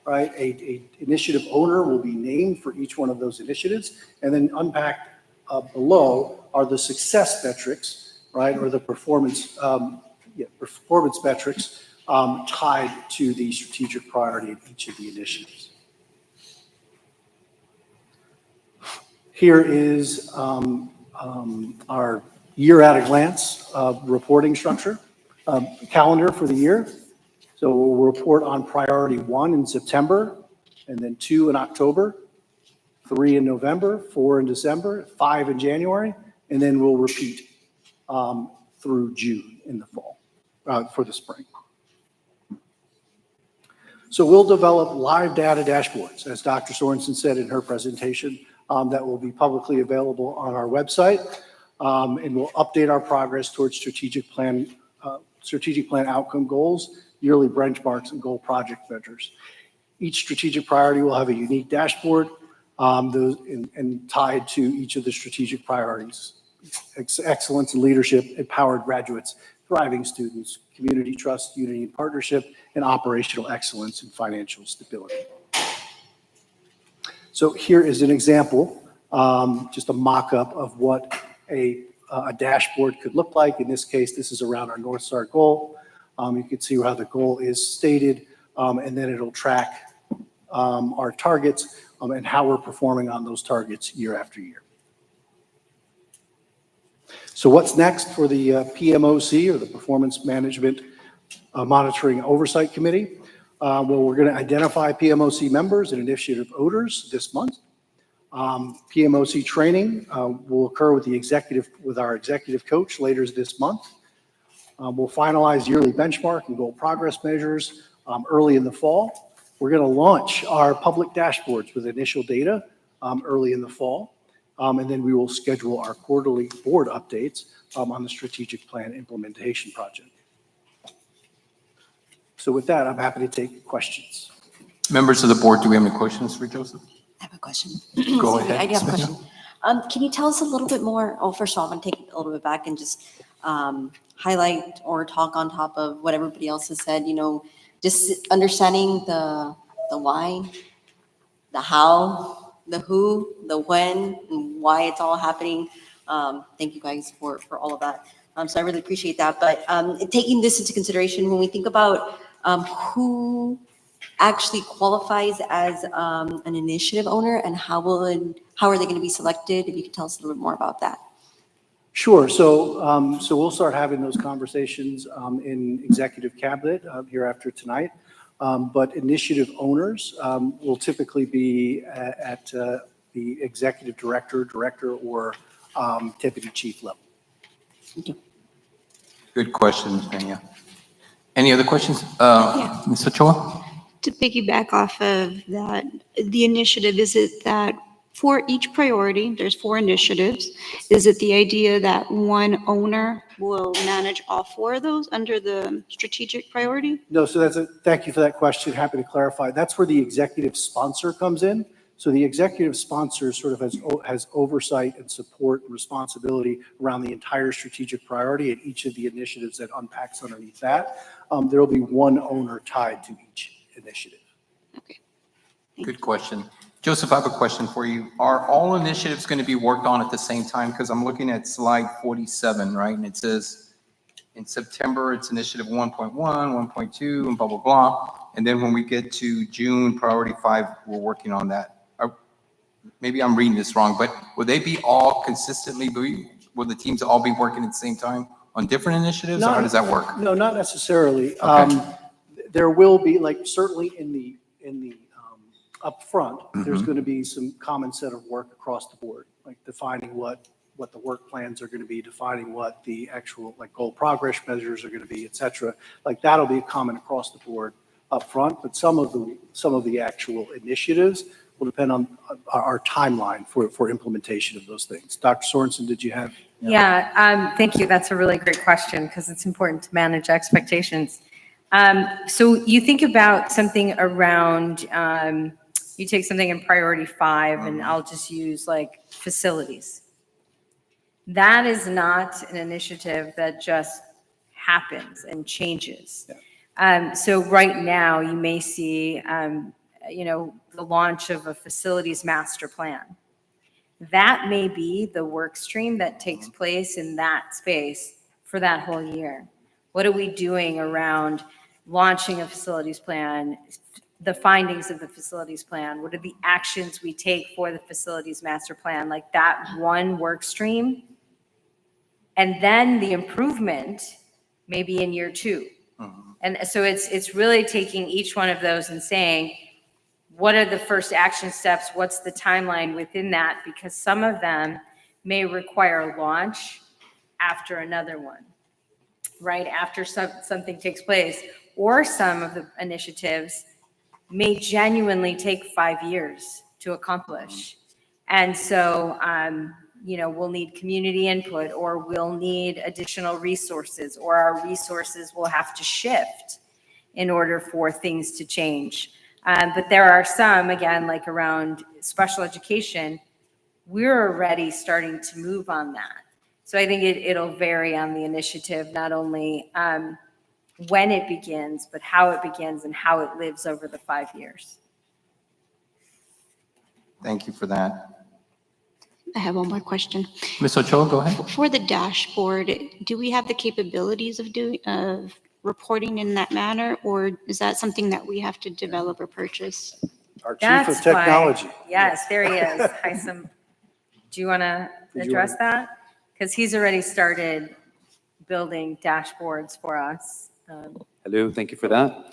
Right, a initiative owner will be named for each one of those initiatives, and then unpacked below are the success metrics, right, or the performance metrics tied to the strategic priority of each of the initiatives. Here is our year at a glance reporting structure, calendar for the year. So we'll report on priority 1 in September, and then 2 in October, 3 in November, 4 in December, 5 in January, and then we'll repeat through June in the fall, for the spring. So we'll develop live data dashboards, as Dr. Sorensen said in her presentation, that will be publicly available on our website, and we'll update our progress towards strategic plan outcome goals, yearly benchmarks, and goal project measures. Each strategic priority will have a unique dashboard and tied to each of the strategic priorities. Excellence in leadership, empowered graduates, thriving students, community trust, unity and partnership, and operational excellence and financial stability. So here is an example, just a mock-up of what a dashboard could look like. In this case, this is around our North Star goal. You can see how the goal is stated, and then it'll track our targets and how we're performing on those targets year after year. So what's next for the PMOC, or the Performance Management Monitoring Oversight Committee? Well, we're going to identify PMOC members and initiative owners this month. PMOC training will occur with our executive coach later this month. We'll finalize yearly benchmark and goal progress measures early in the fall. We're going to launch our public dashboards with initial data early in the fall. And then we will schedule our quarterly board updates on the strategic plan implementation project. So with that, I'm happy to take questions. Members of the board, do we have any questions for Joseph? I have a question. Go Excuse me, ahead. I do have a question. Can you tell us a little bit more? Oh, first of all, I'm going to take a little bit back and just highlight or talk on top of what everybody else has said, just understanding the why, the how, the who, the when, and why it's all happening. Thank you guys for all of that. So I really appreciate that. But taking this into consideration, when we think about who actually qualifies as an initiative owner and how are they going to be selected? If you could tell us a little bit more about that. Sure. So we'll start having those conversations in executive cabinet here after tonight. But initiative owners will typically be at the executive director, or deputy chief level. Good questions, Danielle. Any other questions? Ms. Ochoa? To piggyback off of that, the initiative, is it that for each priority, there's 4 initiatives, is it the idea that one owner will manage all 4 of those under the strategic priority? No, so thank you for that question. Happy to clarify. That's where the executive sponsor comes in. So the executive sponsor sort of has oversight and support and responsibility around the entire strategic priority and each of the initiatives that unpacks underneath that. There will be one owner tied to each initiative. Okay. Good question. Joseph, I have a question for you. Are all initiatives going to be worked on at the same time? Because I'm looking at slide 47, right? And it says in September, it's initiative 1.1, 1.2, and blah, blah, blah. And then when we get to June, priority 5, we're working on that. Maybe I'm reading this wrong, but will they be all consistently, will the teams all be working at the same time on different initiatives, or how does that work? No, not necessarily. Okay. There will be, like, certainly in the upfront, there's going to be some common set of work across the board, like defining what the work plans are going to be, defining what the actual goal progress measures are going to be, et cetera. Like that'll be common across the board upfront, but some of the actual initiatives will depend on our timeline for implementation of those things. Dr. Sorensen, did you have? Yeah, thank you. That's a really great question because it's important to manage expectations. So you think about something around, you take something in priority 5, and I'll just use like facilities. That is not an initiative that just happens and changes. Yeah. So right now you may see, the launch of a facilities master plan. That may be the work stream that takes place in that space for that whole year. What are we doing around launching a facilities plan, the findings of the facilities plan? What are the actions we take for the facilities master plan? Like that one work stream. And then the improvement maybe in year 2. And so it's really taking each one of those and saying, what are the first action steps? What's the timeline within that? Because some of them may require launch after another one, right? After something takes place, or some of the initiatives may genuinely take 5 years to accomplish. And so, we'll need community input, or we'll need additional resources, or our resources will have to shift in order for things to change. But there are some, again, like around special education, we're already starting to move on that. So I think it'll vary on the initiative, not only when it begins, but how it begins and how it lives over the 5 years. Thank you for that. I have one more question. Ms. Ochoa, go ahead. For the dashboard, do we have the capabilities of reporting in that manner, or is that something that we have to develop or purchase? Our chief of That's why- technology. Yes, there he is. Do you want to Did you address wanna- that? Because he's already started building dashboards for us. Hello, thank you for that.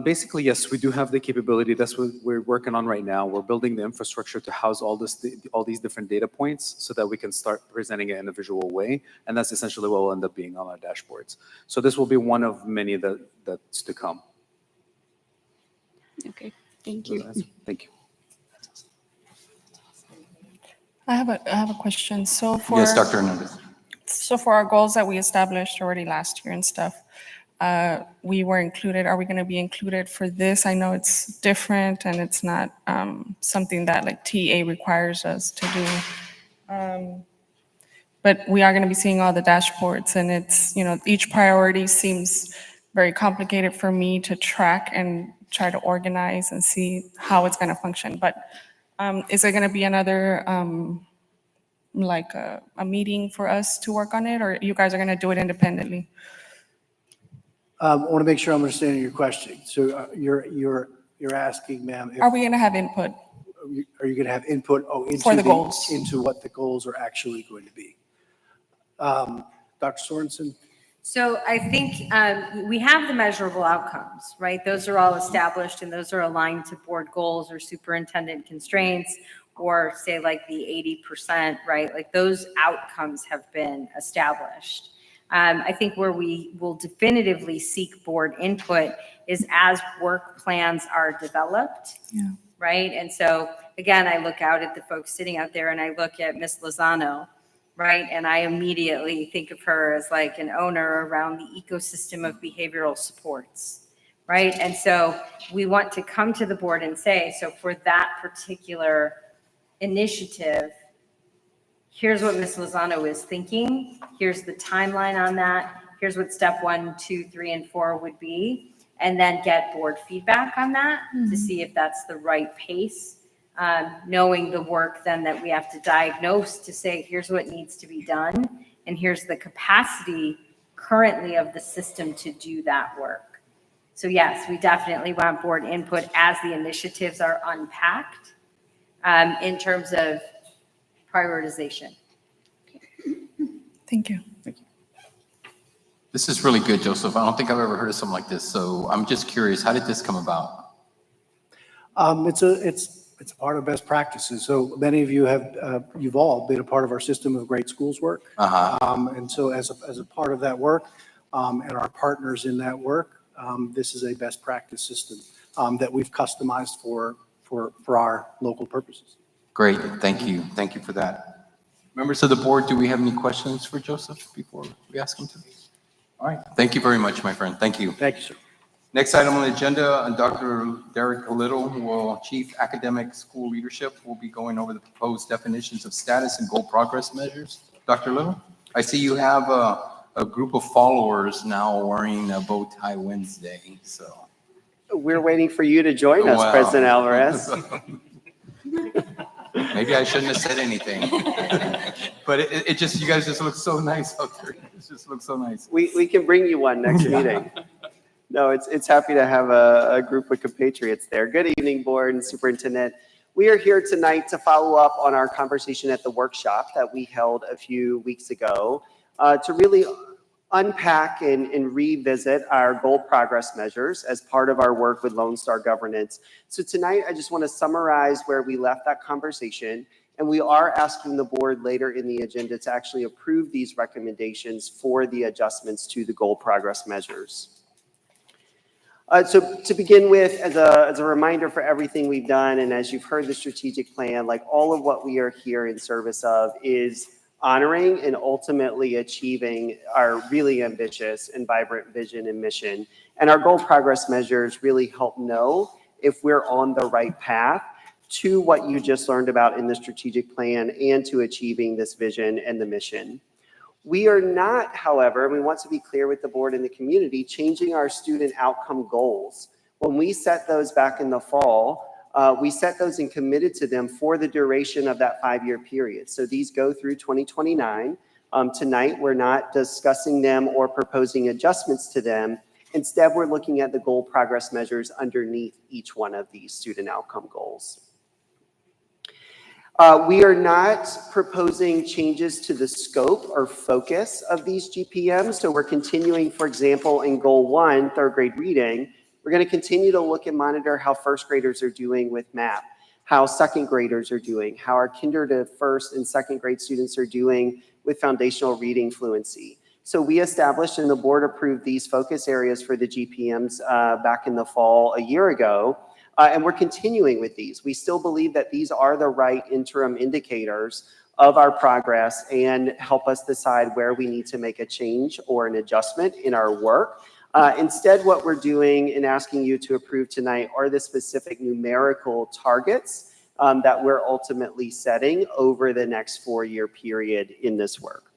Basically, yes, we do have the capability. That's what we're working on right now. We're building the infrastructure to house all these different data points so that we can start presenting it in a visual way. And that's essentially what will end up being on our dashboards. So this will be one of many that's to come. Okay, thank you. Thank you. I have a question. So for Yes, Dr. Hernandez. So for our goals that we established already last year and stuff, we were included. Are we going to be included for this? I know it's different and it's not something that like TA requires us to do. But we are going to be seeing all the dashboards, and it's, each priority seems very complicated for me to track and try to organize and see how it's going to function. But is there going to be another like a meeting for us to work on it, or you guys are going to do it independently? I want to make sure I'm understanding your question. So you're asking, ma'am, Are we going to have input? Are you going to have input into For the goals. into what the goals are actually going to be? Dr. Sorensen? So I think we have the measurable outcomes, right? Those are all established and those are aligned to board goals or superintendent constraints, or say like the 80%, right? Like those outcomes have been established. I think where we will definitively seek board input is as work plans are developed, right? And so again, I look out at the folks sitting out there and I look at Ms. Lozano, right? And I immediately think of her as like an owner around the ecosystem of behavioral supports, right? And so we want to come to the board and say, so for that particular initiative, here's what Ms. Lozano is thinking. Here's the timeline on that. Here's what step 1, 2, 3, and 4 would be. And then get board feedback on that to see if that's the right pace. Knowing the work then that we have to diagnose to say, here's what needs to be done. And here's the capacity currently of the system to do that work. So yes, we definitely want board input as the initiatives are unpacked in terms of prioritization. Thank you. This is really good, Joseph. I don't think I've ever heard of something like this. So I'm just curious, how did this come about? It's a part of best practices. So many of you you've all been a part of our system of great schools work. And so as a part of that work and our partners in that work, this is a best practice system that we've customized for our local purposes. Great, thank you. Thank you for that. Members of the board, do we have any questions for Joseph before we ask him to? All right, thank you very much, my friend. Thank you. Thank you, sir. Next item on the agenda, Dr. Derek Little, Chief Academic School Leadership, will be going over the proposed definitions of status and goal progress measures. Dr. Little, I see you have a group of followers now wearing a bow tie Wednesday, so. We're waiting for you to join us, Wow. President Alvarez. Maybe I shouldn't have said anything. But it just, you guys just look so nice out there. It just looks so nice. We can bring you one next meeting. No, it's happy to have a group of compatriots there. Good evening, board and superintendent. We are here tonight to follow up on our conversation at the workshop that we held a few weeks ago to really unpack and revisit our goal progress measures as part of our work with Lone Star Governance. So tonight, I just want to summarize where we left that conversation. And we are asking the board later in the agenda to actually approve these recommendations for the adjustments to the goal progress measures. So to begin with, as a reminder for everything we've done, and as you've heard the strategic plan, like all of what we are here in service of is honoring and ultimately achieving our really ambitious and vibrant vision and mission. And our goal progress measures really help know if we're on the right path to what you just learned about in the strategic plan and to achieving this vision and the mission. We are not, however, and we want to be clear with the board and the community, changing our student outcome goals. When we set those back in the fall, we set those and committed to them for the duration of that 5-year period. So these go through 2029. Tonight, we're not discussing them or proposing adjustments to them. Instead, we're looking at the goal progress measures underneath each one of these student outcome goals. We are not proposing changes to the scope or focus of these GPMs. So we're continuing, for example, in goal 1, third grade reading, we're going to continue to look and monitor how first graders are doing with MAP, how second graders are doing, how our kinder to first and second grade students are doing with foundational reading fluency. So we established and the board approved these focus areas for the GPMs back in the fall a year ago. And we're continuing with these. We still believe that these are the right interim indicators of our progress and help us decide where we need to make a change or an adjustment in our work. Instead, what we're doing and asking you to approve tonight are the specific numerical targets that we're ultimately setting over the next 4-year period in this work.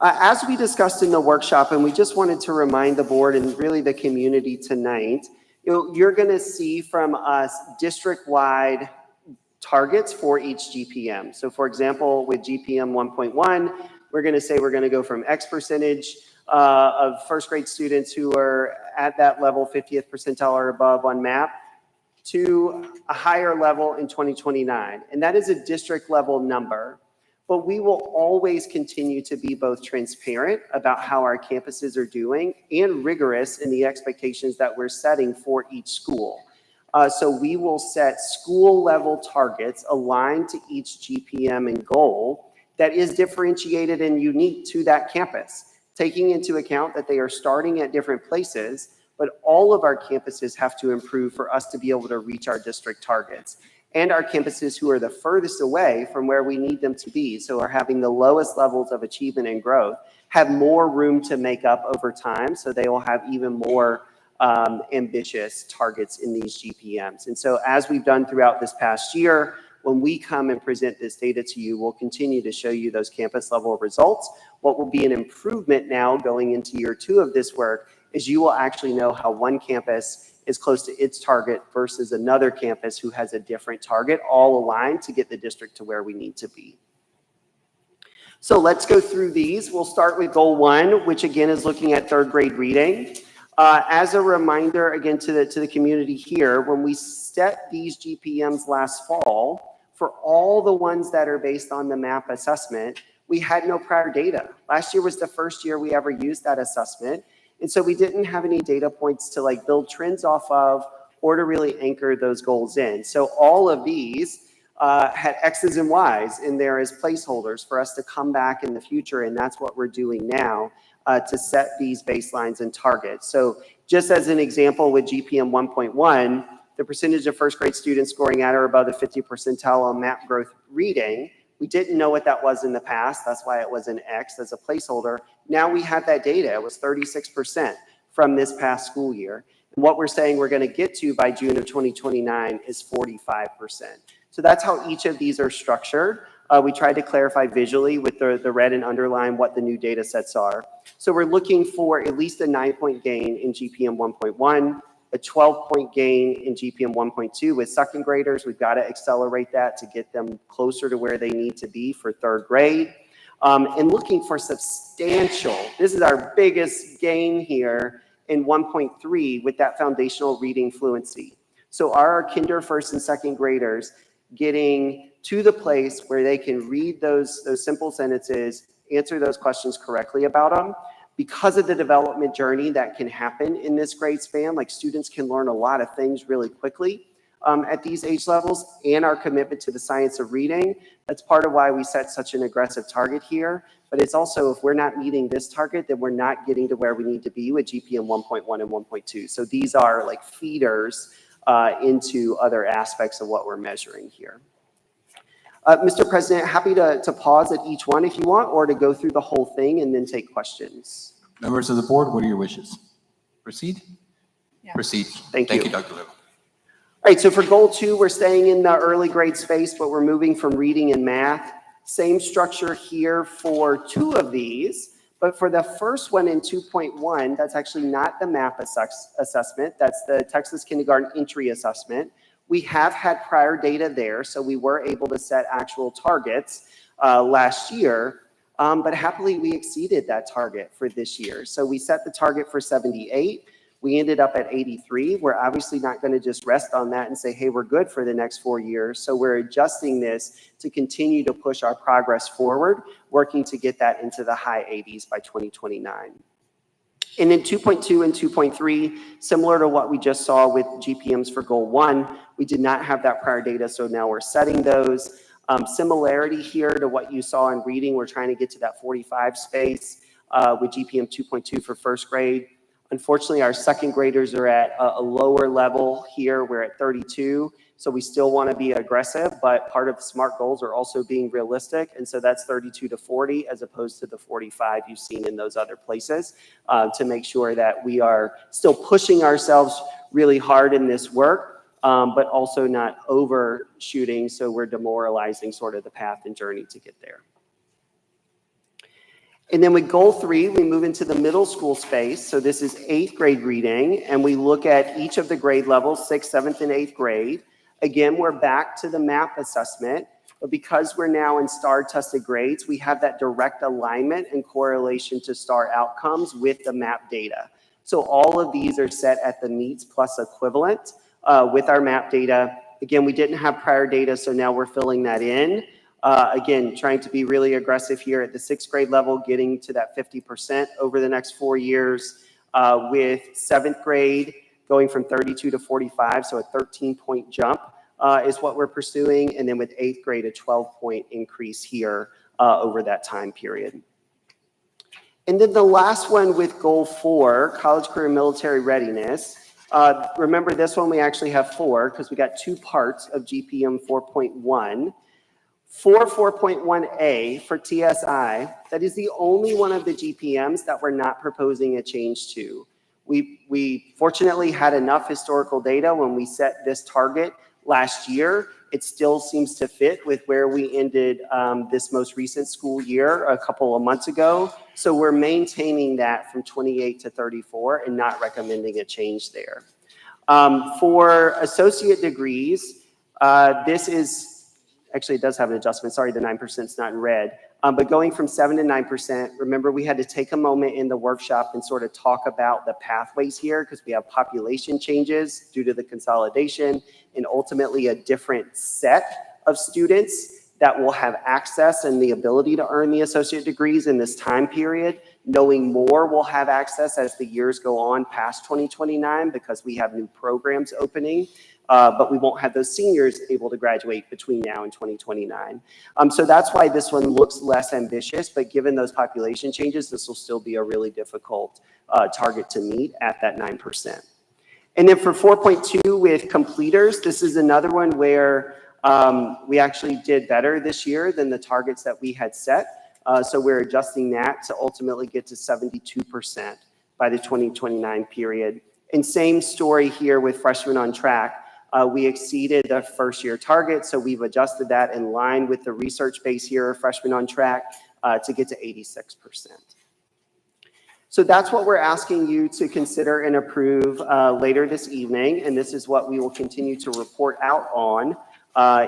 As we discussed in the workshop, and we just wanted to remind the board and really the community tonight, you're going to see from us district-wide targets for each GPM. So for example, with GPM 1.1, we're going to say we're going to go from X percentage of first grade students who are at that level, 50th percentile or above on MAP, to a higher level in 2029. And that is a district level number. But we will always continue to be both transparent about how our campuses are doing and rigorous in the expectations that we're setting for each school. So we will set school level targets aligned to each GPM and goal that is differentiated and unique to that campus, taking into account that they are starting at different places, but all of our campuses have to improve for us to be able to reach our district targets. And our campuses who are the furthest away from where we need them to be, so are having the lowest levels of achievement and growth, have more room to make up over time, so they will have even more ambitious targets in these GPMs. And so as we've done throughout this past year, when we come and present this data to you, we'll continue to show you those campus level results. What will be an improvement now going into year 2 of this work is you will actually know how one campus is close to its target versus another campus who has a different target, all aligned to get the district to where we need to be. So let's go through these. We'll start with goal 1, which again is looking at third grade reading. As a reminder, again, to the community here, when we set these GPMs last fall, for all the ones that are based on the MAP assessment, we had no prior data. Last year was the first year we ever used that assessment. And so we didn't have any data points to like build trends off of or to really anchor those goals in. So all of these had X's and Y's in there as placeholders for us to come back in the future. And that's what we're doing now to set these baselines and targets. So just as an example with GPM 1.1, the percentage of first grade students scoring at or above the 50th percentile on MAP growth reading, we didn't know what that was in the past. That's why it was an X as a placeholder. Now we have that data. It was 36% from this past school year. And what we're saying we're going to get to by June of 2029 is 45%. So that's how each of these are structured. We tried to clarify visually with the red and underline what the new data sets are. So we're looking for at least a 9-point gain in GPM 1.1, a 12-point gain in GPM 1.2 with second graders. We've got to accelerate that to get them closer to where they need to be for third grade. And looking for substantial, this is our biggest gain here in 1.3 with that foundational reading fluency. So are our kinder, first, and second graders getting to the place where they can read those simple sentences, answer those questions correctly about them? Because of the development journey that can happen in this grade span, like students can learn a lot of things really quickly at these age levels, and our commitment to the science of reading. That's part of why we set such an aggressive target here. But it's also, if we're not meeting this target, then we're not getting to where we need to be with GPM 1.1 and 1.2. So these are like feeders into other aspects of what we're measuring here. Mr. President, happy to pause at each one if you want, or to go through the whole thing and then take questions. Members of the board, what are your wishes? Proceed? Yeah. Proceed. Thank you. Dr. Little. All right, so for goal 2, we're staying in the early grade space, but we're moving from reading and math. Same structure here for 2 of these, but for the first one in 2.1, that's actually not the MAP assessment. That's the Texas Kindergarten Entry Assessment. We have had prior data there, so we were able to set actual targets last year. But happily, we exceeded that target for this year. So we set the target for 78. We ended up at 83. We're obviously not going to just rest on that and say, hey, we're good for the next 4 years. So we're adjusting this to continue to push our progress forward, working to get that into the high 80s by 2029. And in 2.2 and 2.3, similar to what we just saw with GPMs for goal 1, we did not have that prior data, so now we're setting those. Similarity here to what you saw in reading, we're trying to get to that 45 space with GPM 2.2 for first grade. Unfortunately, our second graders are at a lower level here. We're at 32, so we still want to be aggressive, but part of the SMART goals are also being realistic, and so that's 32 to 40 as opposed to the 45 you've seen in those other places to make sure that we are still pushing ourselves really hard in this work, but also not overshooting, so we're demoralizing sort of the path and journey to get there. And then with goal 3, we move into the middle school space. So this is 8th grade reading, and we look at each of the grade levels, 6th, 7th, and 8th grade. Again, we're back to the MAP assessment, but because we're now in STAR tested grades, we have that direct alignment and correlation to STAR outcomes with the MAP data. So all of these are set at the meets plus equivalent with our MAP data. Again, we didn't have prior data, so now we're filling that in. Again, trying to be really aggressive here at the 6th grade level, getting to that 50% over the next 4 years, with 7th grade going from 32 to 45, so a 13-point jump is what we're pursuing, and then with 8th grade, a 12-point increase here over that time period. And then the last one with goal 4, college, career, military readiness. Remember this one, we actually have 4 because we got 2 parts of GPM 4.1. For 4.1a for TSI, that is the only one of the GPMs that we're not proposing a change to. We fortunately had enough historical data when we set this target last year. It still seems to fit with where we ended this most recent school year a couple of months ago. So we're maintaining that from 28 to 34 and not recommending a change there. For associate degrees, this is, actually, it does have an adjustment. Sorry, the 9% is not in red. But going from 7 to 9%, remember we had to take a moment in the workshop and sort of talk about the pathways here because we have population changes due to the consolidation and ultimately a different set of students that will have access and the ability to earn the associate degrees in this time period. Knowing more will have access as the years go on past 2029 because we have new programs opening. But we won't have those seniors able to graduate between now and 2029. So that's why this one looks less ambitious, but given those population changes, this will still be a really difficult target to meet at that 9%. And then for 4.2 with completers, this is another one where we actually did better this year than the targets that we had set. So we're adjusting that to ultimately get to 72% by the 2029 period. And same story here with freshmen on track. We exceeded the first year target, so we've adjusted that in line with the research base here, freshmen on track, to get to 86%. So that's what we're asking you to consider and approve later this evening, and this is what we will continue to report out on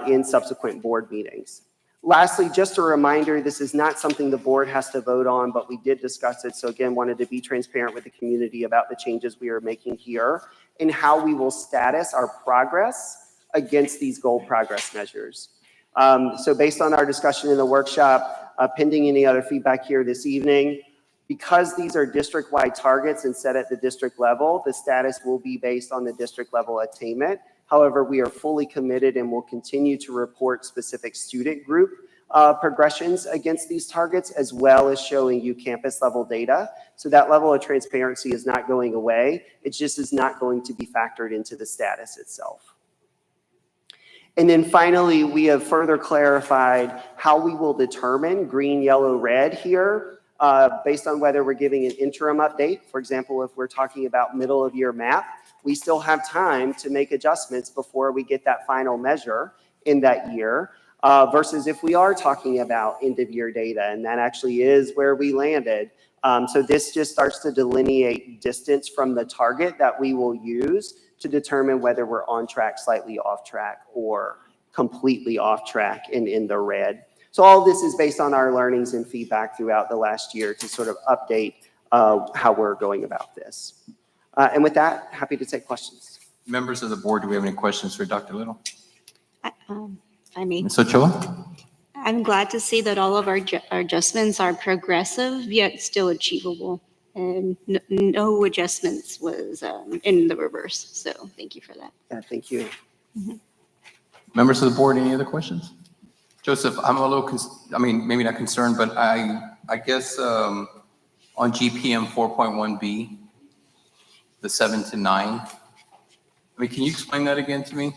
in subsequent board meetings. Lastly, just a reminder, this is not something the board has to vote on, but we did discuss it. So again, wanted to be transparent with the community about the changes we are making here and how we will status our progress against these goal progress measures. So based on our discussion in the workshop, pending any other feedback here this evening, because these are district-wide targets and set at the district level, the status will be based on the district level attainment. However, we are fully committed and will continue to report specific student group progressions against these targets, as well as showing you campus level data. So that level of transparency is not going away. It just is not going to be factored into the status itself. And then finally, we have further clarified how we will determine green, yellow, red here based on whether we're giving an interim update. For example, if we're talking about middle of year map, we still have time to make adjustments before we get that final measure in that year. Versus if we are talking about end of year data, and that actually is where we landed. So this just starts to delineate distance from the target that we will use to determine whether we're on track, slightly off track, or completely off track and in the red. So all this is based on our learnings and feedback throughout the last year to sort of update how we're going about this. And with that, happy to take questions. Members of the board, do we have any questions for Dr. Little? I mean, Ms. Ochoa? I'm glad to see that all of our adjustments are progressive yet still achievable. And no adjustments was in the reverse. So thank you for that. Yeah, thank you. Members of the board, any other questions? Joseph, I'm a little, maybe not concerned, but I guess on GPM 4.1B, the 7 to 9, can you explain that again to me?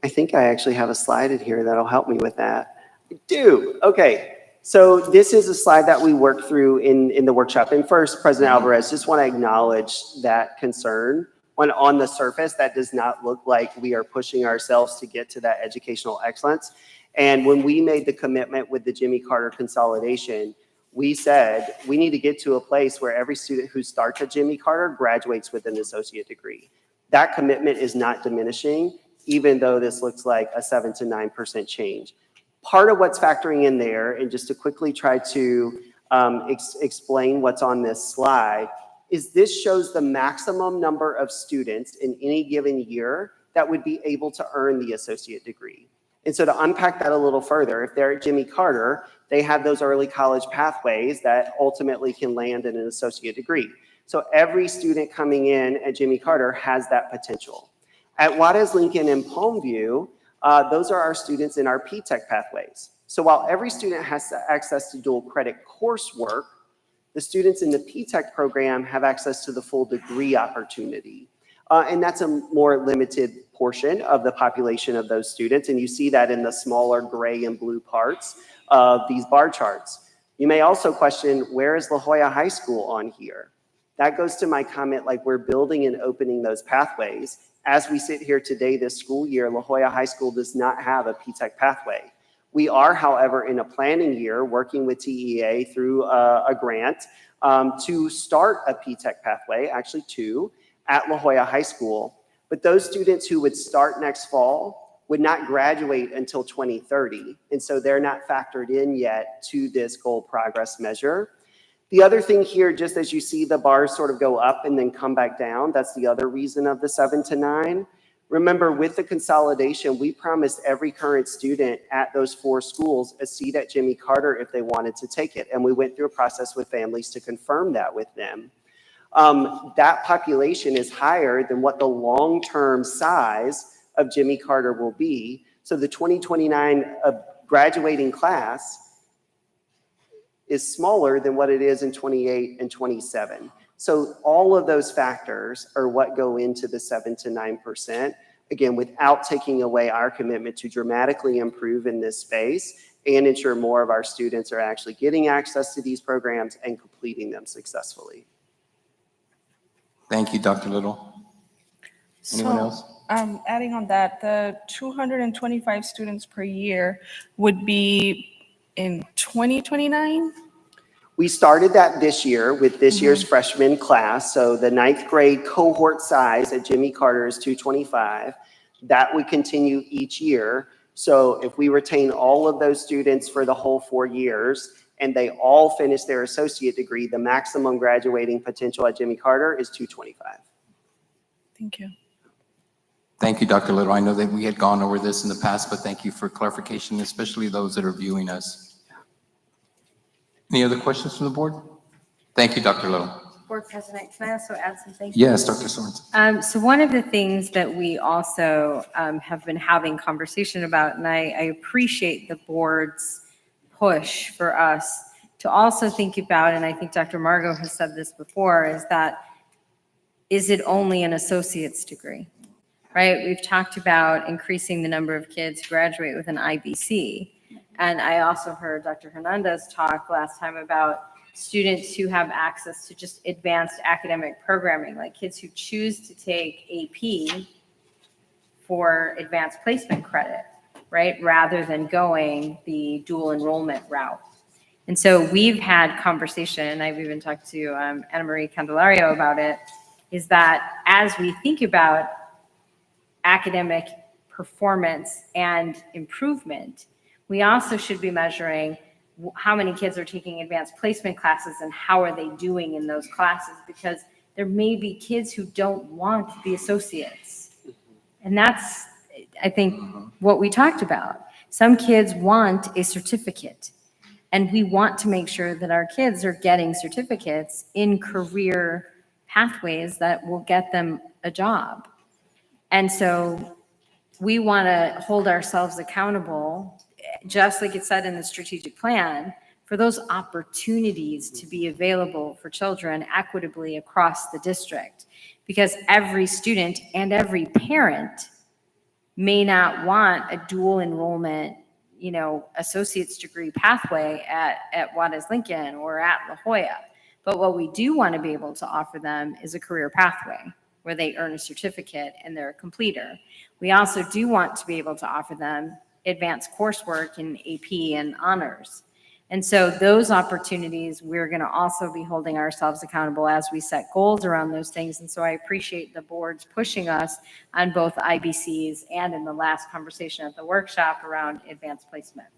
I think I actually have a slide in here that'll help me with that. I do. Okay. So this is a slide that we worked through in the workshop. And first, President Alvarez, just want to acknowledge that concern. When on the surface, that does not look like we are pushing ourselves to get to that educational excellence. And when we made the commitment with the Jimmy Carter consolidation, we said we need to get to a place where every student who starts at Jimmy Carter graduates with an associate degree. That commitment is not diminishing, even though this looks like a 7 to 9% change. Part of what's factoring in there, and just to quickly try to explain what's on this slide, is this shows the maximum number of students in any given year that would be able to earn the associate degree. And so to unpack that a little further, if they're at Jimmy Carter, they have those early college pathways that ultimately can land in an associate degree. So every student coming in at Jimmy Carter has that potential. At Juarez, Lincoln, and Palmview, those are our students in our P-Tech pathways. So while every student has access to dual credit coursework, the students in the P-Tech program have access to the full degree opportunity. And that's a more limited portion of the population of those students. And you see that in the smaller gray and blue parts of these bar charts. You may also question, where is La Jolla High School on here? That goes to my comment, like we're building and opening those pathways. As we sit here today, this school year, La Jolla High School does not have a P-Tech pathway. We are, however, in a planning year working with TEA through a grant to start a P-Tech pathway, actually 2, at La Jolla High School. But those students who would start next fall would not graduate until 2030. And so they're not factored in yet to this goal progress measure. The other thing here, just as you see the bars sort of go up and then come back down, that's the other reason of the 7 to 9. Remember, with the consolidation, we promised every current student at those 4 schools a seat at Jimmy Carter if they wanted to take it. And we went through a process with families to confirm that with them. That population is higher than what the long-term size of Jimmy Carter will be. So the 2029 graduating class is smaller than what it is in 28 and 27. So all of those factors are what go into the 7 to 9%, again, without taking away our commitment to dramatically improve in this space and ensure more of our students are actually getting access to these programs and completing them successfully. Thank you, Dr. Little. Anyone else? Adding on that, the 225 students per year would be in 2029? We started that this year with this year's freshman class. So the 9th grade cohort size at Jimmy Carter is 225. That would continue each year. So if we retain all of those students for the whole 4 years and they all finish their associate degree, the maximum graduating potential at Jimmy Carter is 225. Thank you. Thank you, Dr. Little. I know that we had gone over this in the past, but thank you for clarification, especially those that are viewing us. Any other questions from the board? Thank you, Dr. Little. Board President, can I also add something? Yes, Dr. Sorensen. So one of the things that we also have been having conversation about, and I appreciate the board's push for us to also think about, and I think Dr. Margot has said this before, is it only an associate's degree, right? We've talked about increasing the number of kids who graduate with an IBC. And I also heard Dr. Hernandez talk last time about students who have access to just advanced academic programming, like kids who choose to take AP for advanced placement credit, right? Rather than going the dual enrollment route. And so we've had conversation, I've even talked to Ana Marie Candelario about it, is that as we think about academic performance and improvement, We also should be measuring how many kids are taking advanced placement classes and how are they doing in those classes, because there may be kids who don't want the associates. And that's, I think, what we talked about. Some kids want a certificate, and we want to make sure that our kids are getting certificates in career pathways that will get them a job. And so we want to hold ourselves accountable, just like it said in the strategic plan, for those opportunities to be available for children equitably across the district. Because every student and every parent may not want a dual enrollment, associate's degree pathway at Juarez Lincoln or at La Jolla. But what we do want to be able to offer them is a career pathway where they earn a certificate and they're a completer. We also do want to be able to offer them advanced coursework in AP and honors. And so those opportunities, we're going to also be holding ourselves accountable as we set goals around those things. And so I appreciate the board's pushing us on both IBCs and in the last conversation at the workshop around advanced placement.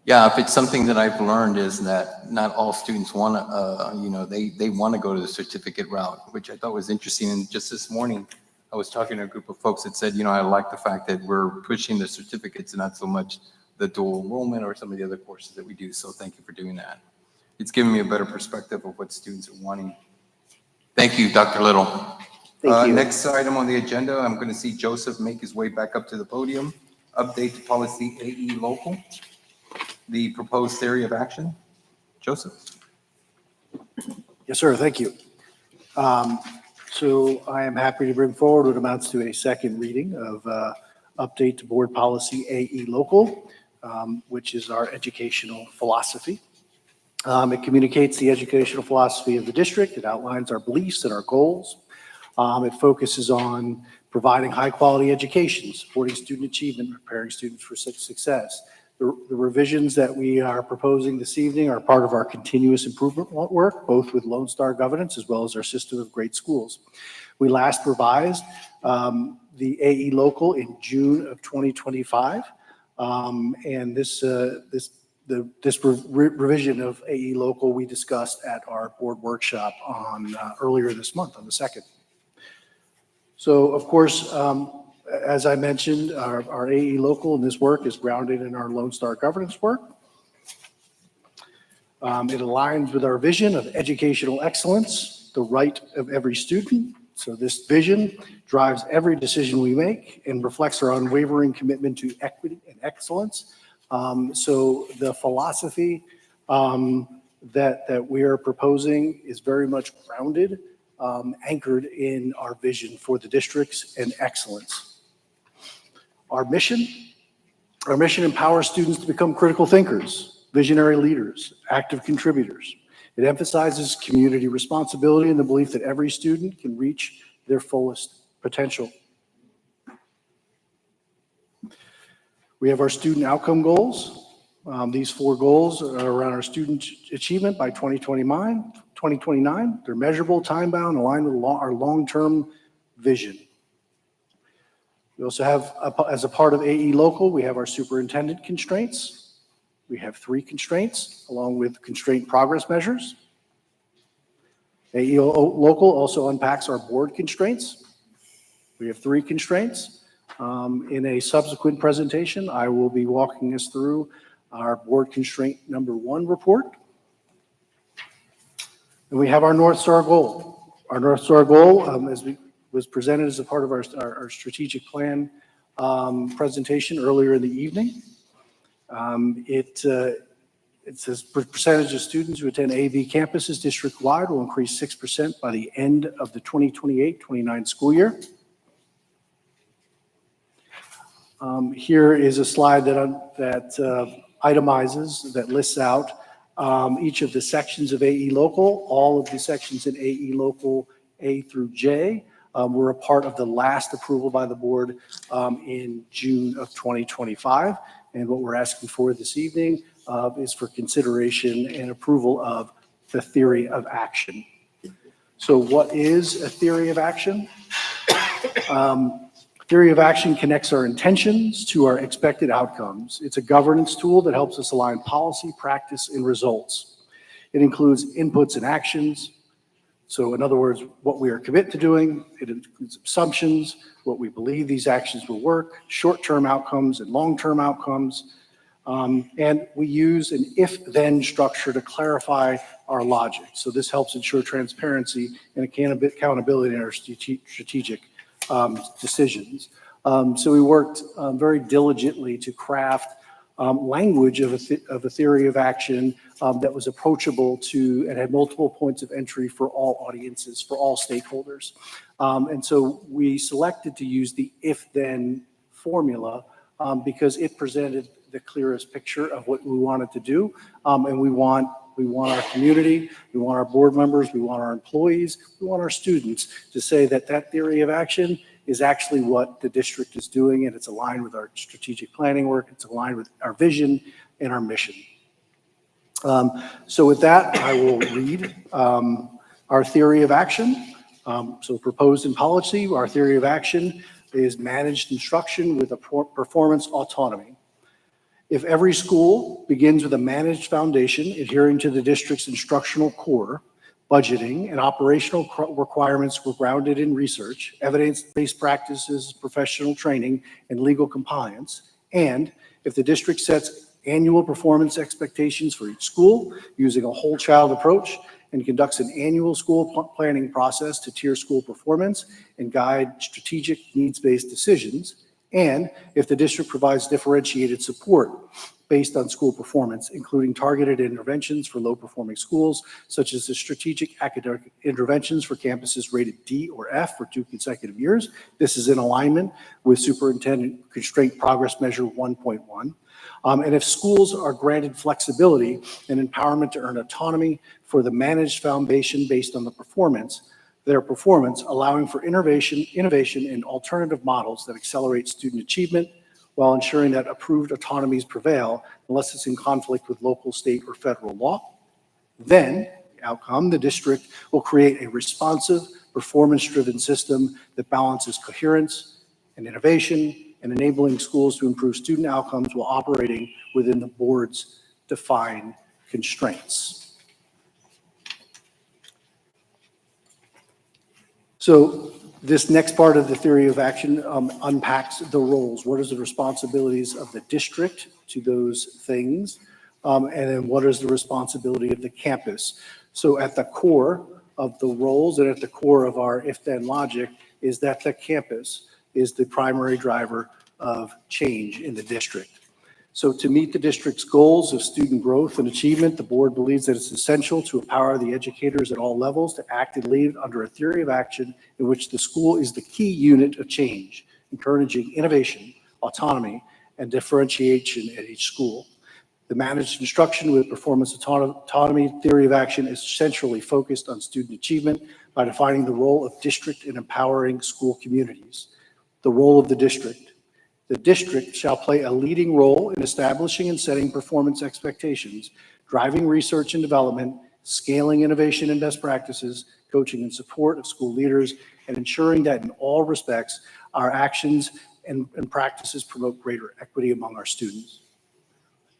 Yeah, if it's something that I've learned is that not all students want to, they want to go to the certificate route, which I thought was interesting. And just this morning, I was talking to a group of folks that said, I like the fact that we're pushing the certificates and not so much the dual enrollment or some of the other courses that we do. So thank you for doing that. It's given me a better perspective of what students are wanting. Thank you, Dr. Little. Thank you. Next item on the agenda, I'm going to see Joseph make his way back up to the podium. Update to policy AE local, the proposed theory of action. Joseph. Yes, sir. Thank you. So I am happy to bring forward what amounts to a second reading of update to board policy AE local, which is our educational philosophy. It communicates the educational philosophy of the district. It outlines our beliefs and our goals. It focuses on providing high-quality education, supporting student achievement, preparing students for success. The revisions that we are proposing this evening are part of our continuous improvement work, both with Lone Star governance as well as our system of great schools. We last revised the AE local in June of 2025, and this revision of AE local we discussed at our board workshop on earlier this month on the 2nd. So, of course, as I mentioned, our AE local in this work is grounded in our Lone Star governance work. It aligns with our vision of educational excellence, the right of every student. So this vision drives every decision we make and reflects our unwavering commitment to equity and excellence. So the philosophy that we are proposing is very much grounded, anchored in our vision for the districts and excellence. Our mission empowers students to become critical thinkers, visionary leaders, active contributors. It emphasizes community responsibility and the belief that every student can reach their fullest potential. We have our student outcome goals. These 4 goals are around our student achievement by 2029. They're measurable, time-bound, aligned with our long-term vision. We also have, as a part of AE local, we have our superintendent constraints. We have 3 constraints along with constraint progress measures. AE local also unpacks our board constraints. We have 3 constraints. In a subsequent presentation, I will be walking us through our board constraint number 1 report. And we have our North Star goal. Our North Star goal, was presented as a part of our strategic plan presentation earlier in the evening. It says percentage of students who attend AV campuses district-wide will increase 6% by the end of the 2028-29 school year. Here is a slide that itemizes, that lists out each of the sections of AE local. All of the sections in AE local A through J were a part of the last approval by the board in June of 2025. And what we're asking for this evening is for consideration and approval of the theory of action. So what is a theory of action? Theory of action connects our intentions to our expected outcomes. It's a governance tool that helps us align policy, practice, and results. It includes inputs and actions. So in other words, what we are committed to doing. It includes assumptions, what we believe these actions will work, short-term outcomes and long-term outcomes. And we use an if-then structure to clarify our logic. So this helps ensure transparency and accountability in our strategic decisions. So we worked very diligently to craft language of a theory of action that was approachable to and had multiple points of entry for all audiences, for all stakeholders. And so we selected to use the if-then formula because it presented the clearest picture of what we wanted to do. And we want our community, we want our board members, we want our employees, we want our students to say that that theory of action is actually what the district is doing, and it's aligned with our strategic planning work, it's aligned with our vision and our mission. So with that, I will read our theory of action. So proposed in policy, our theory of action is managed instruction with a performance autonomy. If every school begins with a managed foundation adhering to the district's instructional core, budgeting and operational requirements were grounded in research, evidence-based practices, professional training, and legal compliance, and if the district sets annual performance expectations for each school using a whole child approach and conducts an annual school planning process to tier school performance and guide strategic needs-based decisions, and if the district provides differentiated support based on school performance, including targeted interventions for low-performing schools, such as the strategic academic interventions for campuses rated D or F for 2 consecutive years. This is in alignment with Superintendent Constraint Progress Measure 1.1. And if schools are granted flexibility and empowerment to earn autonomy for the managed foundation based on their performance, allowing for innovation and alternative models that accelerate student achievement while ensuring that approved autonomies prevail unless it's in conflict with local, state, or federal law. Then, the outcome, the district will create a responsive, performance-driven system that balances coherence and innovation and enabling schools to improve student outcomes while operating within the board's defined constraints. So this next part of the theory of action unpacks the roles. What is the responsibilities of the district to those things? And then what is the responsibility of the campus? So at the core of the roles and at the core of our if-then logic is that the campus is the primary driver of change in the district. So to meet the district's goals of student growth and achievement, the board believes that it's essential to empower the educators at all levels to act and lead under a theory of action in which the school is the key unit of change, encouraging innovation, autonomy, and differentiation at each school. The managed instruction with performance autonomy theory of action is centrally focused on student achievement by defining the role of district in empowering school communities. The role of the district. The district shall play a leading role in establishing and setting performance expectations, driving research and development, scaling innovation and best practices, coaching and support of school leaders, and ensuring that in all respects, our actions and practices promote greater equity among our students.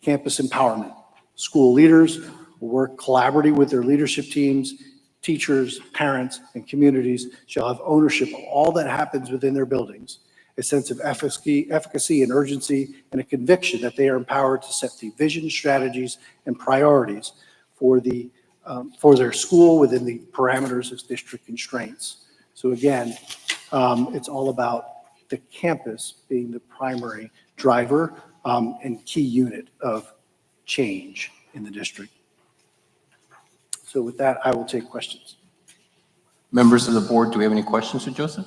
Campus empowerment. School leaders will work collaboratively with their leadership teams, teachers, parents, and communities shall have ownership of all that happens within their buildings, a sense of efficacy and urgency, and a conviction that they are empowered to set the vision, strategies, and priorities for their school within the parameters of district constraints. So again, it's all about the campus being the primary driver and key unit of change in the district. So with that, I will take questions. Members of the board, do we have any questions for Joseph?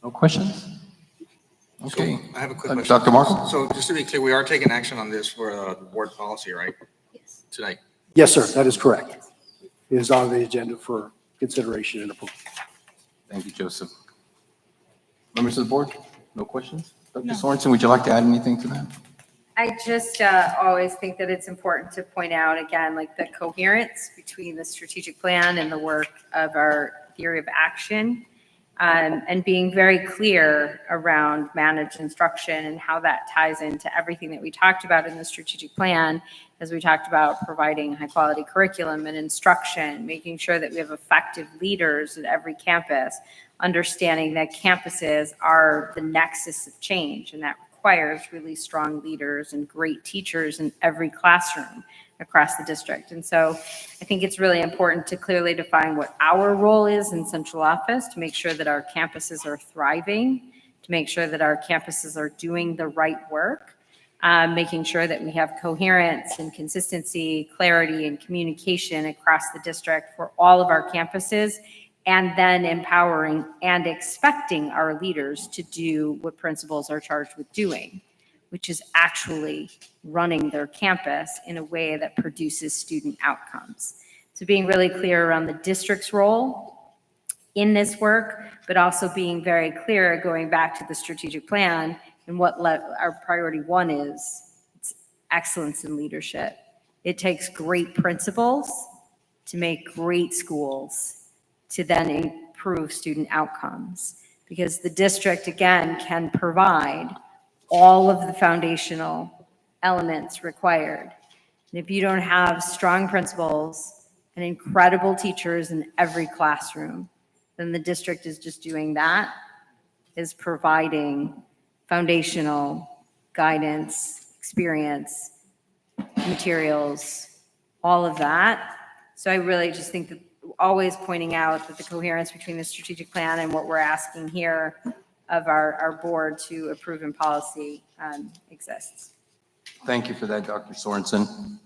No questions? Okay. So I have a quick question. Dr. Marco? So just to be clear, we are taking action on this for the board policy, right? Yes. Tonight. Yes, sir, that is correct. It is on the agenda for consideration and approval. Thank you, Joseph. Members of the board, no questions? Dr. Sorensen, would you like to add anything to that? I just always think that it's important to point out again, like the coherence between the strategic plan and the work of our theory of action. and being very clear around managed instruction and how that ties into everything that we talked about in the strategic plan, as we talked about providing high quality curriculum and instruction, making sure that we have effective leaders at every campus, understanding that campuses are the nexus of change, and that requires really strong leaders and great teachers in every classroom across the district. And so I think it's really important to clearly define what our role is in central office to make sure that our campuses are thriving, to make sure that our campuses are doing the right work, making sure that we have coherence and consistency, clarity and communication across the district for all of our campuses, and then empowering and expecting our leaders to do what principals are charged with doing, which is actually running their campus in a way that produces student outcomes. So being really clear around the district's role in this work, but also being very clear going back to the strategic plan and what our priority one is. It's excellence in leadership. It takes great principals to make great schools to then improve student outcomes, because the district, again, can provide all of the foundational elements required. And if you don't have strong principals and incredible teachers in every classroom, then the district is just doing that, is providing foundational guidance, experience, materials, all of that. So I really just think that always pointing out that the coherence between the strategic plan and what we're asking here of our board to approve in policy exists. Thank you for that, Dr. Sorensen.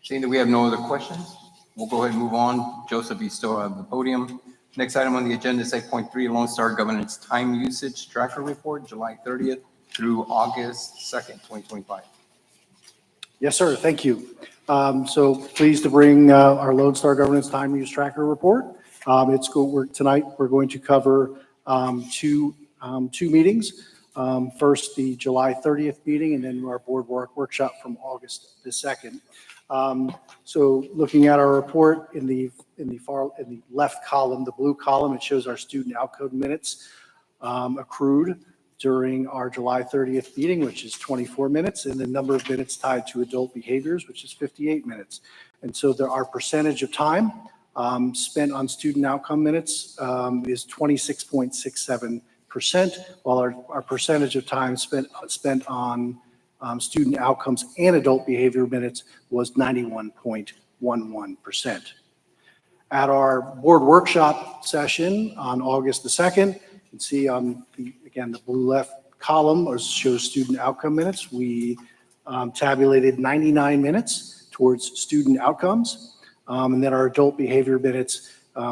Seeing that we have no other questions, we'll go ahead and move on. Joseph, you still have the podium. Next item on the agenda is 8.3, Lone Star Governance Time Usage Tracker Report, July 30th through August 2nd, 2025. Yes, sir. Thank you. So pleased to bring our Lone Star Governance Time Use Tracker Report. Tonight we're going to cover two meetings. First, the July 30th meeting, and then our board workshop from August the 2nd. So looking at our report in the left column, the blue column, it shows our student outcome minutes accrued during our July 30th meeting, which is 24 minutes, and the number of minutes tied to adult behaviors, which is 58 minutes. And so our percentage of time spent on student outcome minutes is 26.67%, while our percentage of time spent on student outcomes and adult behavior minutes was 91.11%. At our board workshop session on August the 2nd, you can see on the blue left column shows student outcome minutes. We tabulated 99 minutes towards student outcomes, and then our adult behavior minutes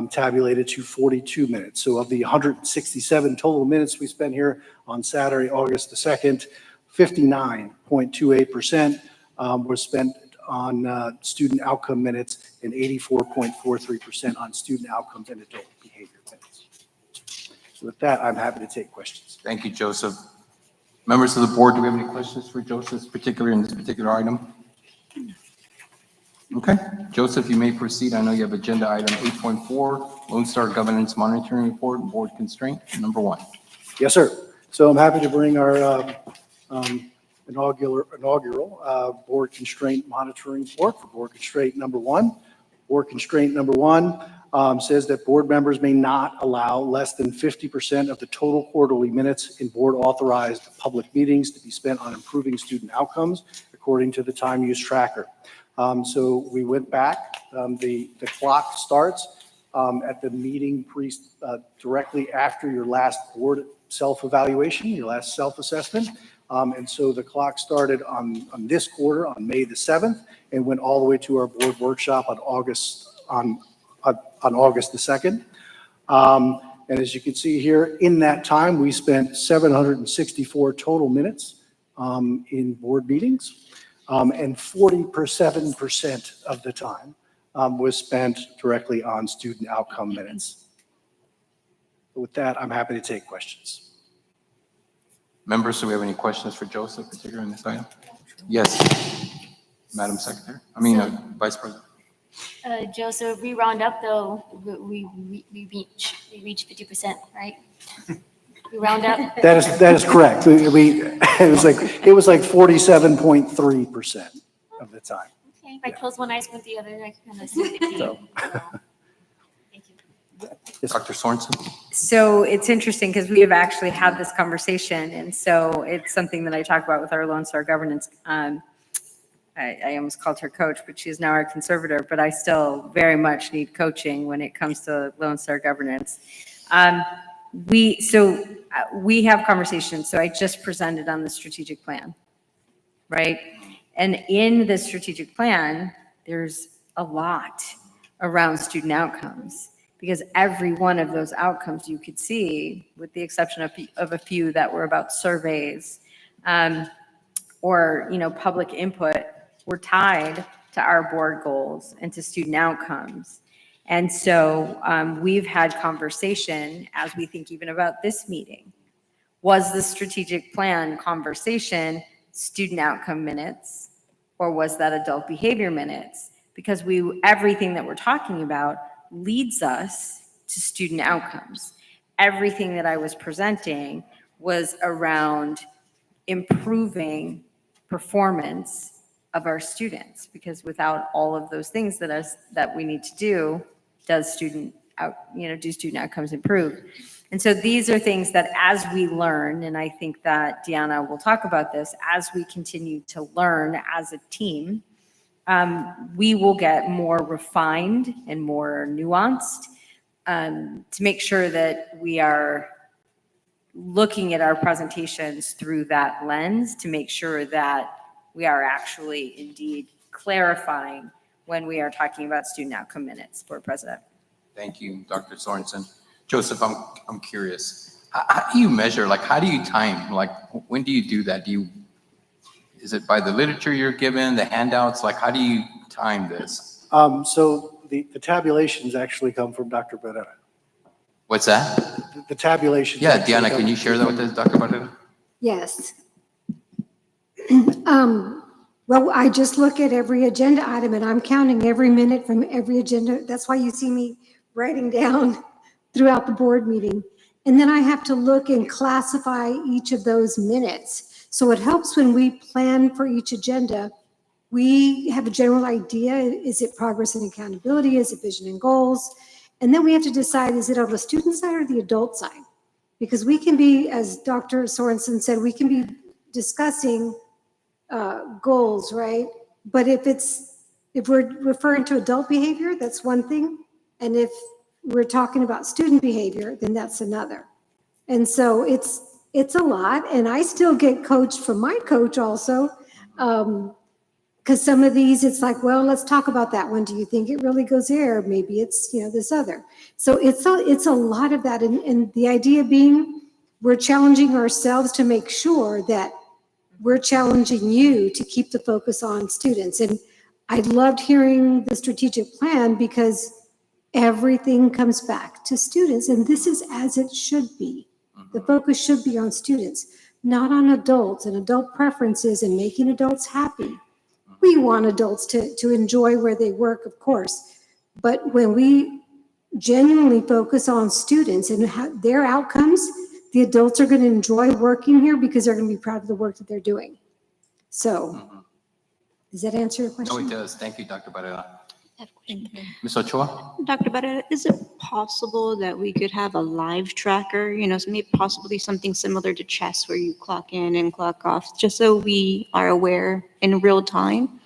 tabulated to 42 minutes. So of the 167 total minutes we spent here on Saturday, August the 2nd, 59.28% were spent on student outcome minutes and 84.43% on student outcomes and adult behavior minutes. So with that, I'm happy to take questions. Thank you, Joseph. Members of the board, do we have any questions for Joseph, particularly in this particular item? Okay, Joseph, you may proceed. I know you have agenda item 8.4, Lone Star Governance Monitoring Report, Board Constraint, number 1. Yes, sir. So I'm happy to bring our inaugural Board Constraint Monitoring Report for Board Constraint number 1. Board Constraint number 1 says that board members may not allow less than 50% of the total quarterly minutes in board authorized public meetings to be spent on improving student outcomes according to the time use tracker. So we went back, the clock starts at the meeting directly after your last board self-evaluation, your last self-assessment. And so the clock started on this quarter on May the 7th and went all the way to our board workshop on August the 2nd. And as you can see here, in that time, we spent 764 total minutes in board meetings, and 47% of the time was spent directly on student outcome minutes. With that, I'm happy to take questions. Members, do we have any questions for Joseph, particularly in this item? Yes, Madam Secretary. Vice President. Joseph, we round up though, we reach 50%, right? We round up. That is correct. It was like 47.3% of the time. Okay, if I close one eye, squint the other, I kind of see the So. Dr. Sorensen? So it's interesting because we have actually had this conversation, and so it's something that I talk about with our Lone Star governance. I almost called her coach, but she's now our conservator, but I still very much need coaching when it comes to Lone Star governance. We have conversations. So I just presented on the strategic plan, right? And in the strategic plan, there's a lot around student outcomes, because every one of those outcomes you could see, with the exception of a few that were about surveys or public input, were tied to our board goals and to student outcomes. And so we've had conversation as we think even about this meeting. Was the strategic plan conversation student outcome minutes, or was that adult behavior minutes? Because everything that we're talking about leads us to student outcomes. Everything that I was presenting was around improving performance of our students, because without all of those things that we need to do, do student outcomes improve? And so these are things that as we learn, and I think that Deanna will talk about this, as we continue to learn as a team, we will get more refined and more nuanced to make sure that we are looking at our presentations through that lens, to make sure that we are actually indeed clarifying when we are talking about student outcome minutes, Board President. Thank you, Dr. Sorensen. Joseph, I'm curious. How do you measure? Like, how do you time? Like, when do you do that? Is it by the literature you're given, the handouts? Like, how do you time this? So the tabulations actually come from Dr. Barrera. What's that? The tabulations. Yeah, Deanna, can you share that with us, Dr. Barrera? Yes. Well, I just look at every agenda item and I'm counting every minute from every agenda. That's why you see me writing down throughout the board meeting. And then I have to look and classify each of those minutes. So it helps when we plan for each agenda. We have a general idea. Is it progress and accountability? Is it vision and goals? And then we have to decide, is it on the student side or the adult side? Because we can be, as Dr. Sorensen said, we can be discussing goals, right? But if we're referring to adult behavior, that's one thing. And if we're talking about student behavior, then that's another. And so it's a lot. And I still get coached from my coach also. Because some of these, it's like, well, let's talk about that one. Do you think it really goes there? Maybe it's, this other. So it's a lot of that. And the idea being, we're challenging ourselves to make sure that we're challenging you to keep the focus on students. And I loved hearing the strategic plan, because everything comes back to students. And this is as it should be. The focus should be on students, not on adults and adult preferences and making adults happy. We want adults to enjoy where they work, of course. But when we genuinely focus on students and their outcomes, the adults are going to enjoy working here because they're going to be proud of the work that they're doing. So, does that answer your question? No, it does. Thank you, Dr. Barrera. Ms. Ochoa? Dr. Barrera, is it possible that we could have a live tracker, so maybe possibly something similar to chess where you clock in and clock off, just so we are aware in real time?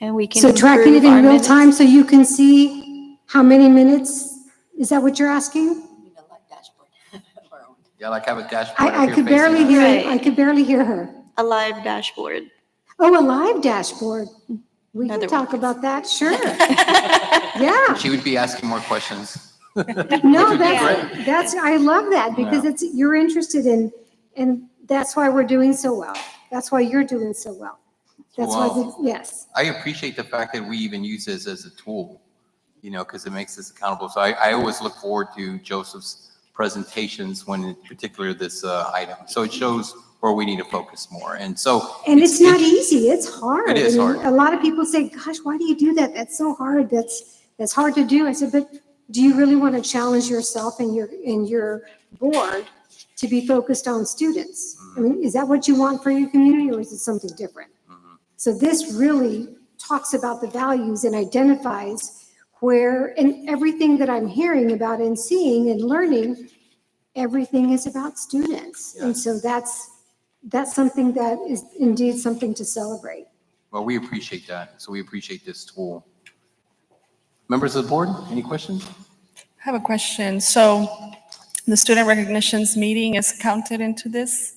And we can So tracking it in real time so you can see how many minutes, is that what you're asking? Yeah, like have a dashboard. I could barely hear, I could barely hear her. A live dashboard. Oh, a live dashboard. We can talk about that, sure. Yeah. She would be asking more questions. No, that's, I love that, because you're interested in, and that's why we're doing so well. That's why you're doing so well. That's why, yes. I appreciate the fact that we even use this as a tool, because it makes us accountable. So I always look forward to Joseph's presentations when in particular this item. So it shows where we need to focus more. And so. And it's not easy. It's hard. It is And hard. a lot of people say, gosh, why do you do that? That's so hard. That's hard to do. I said, but do you really want to challenge yourself and your board to be focused on students? I mean, is that what you want for your community, or is it something different? So this really talks about the values and identifies where, and everything that I'm hearing about and seeing and learning, everything is about students. And so that's something that is indeed something to celebrate. Well, we appreciate that. So we appreciate this tool. Members of the board, any questions? I have a question. So the student recognitions meeting is counted into this?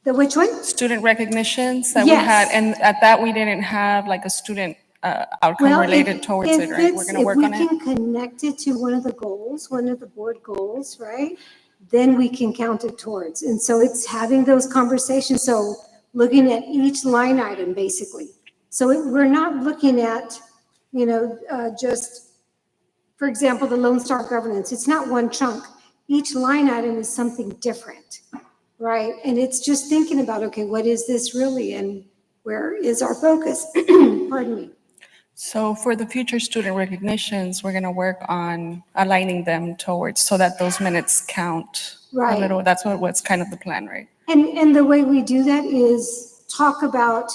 The which one? Student recognitions that we had, Yes. and at that, we didn't have like a student outcome Well, related towards it, right? We're gonna work on If we it. can connect it to one of the goals, one of the board goals, right? Then we can count it towards. And so it's having those conversations. So looking at each line item, basically. So we're not looking at, just, for example, the Lone Star governance. It's not one chunk. Each line item is something different, right? And it's just thinking about, okay, what is this really? And where is our focus? Pardon me. So for the future student recognitions, we're gonna work on aligning them towards, so that those minutes count a Right. little. That's what's kind of the plan, right? And the way we do that is talk about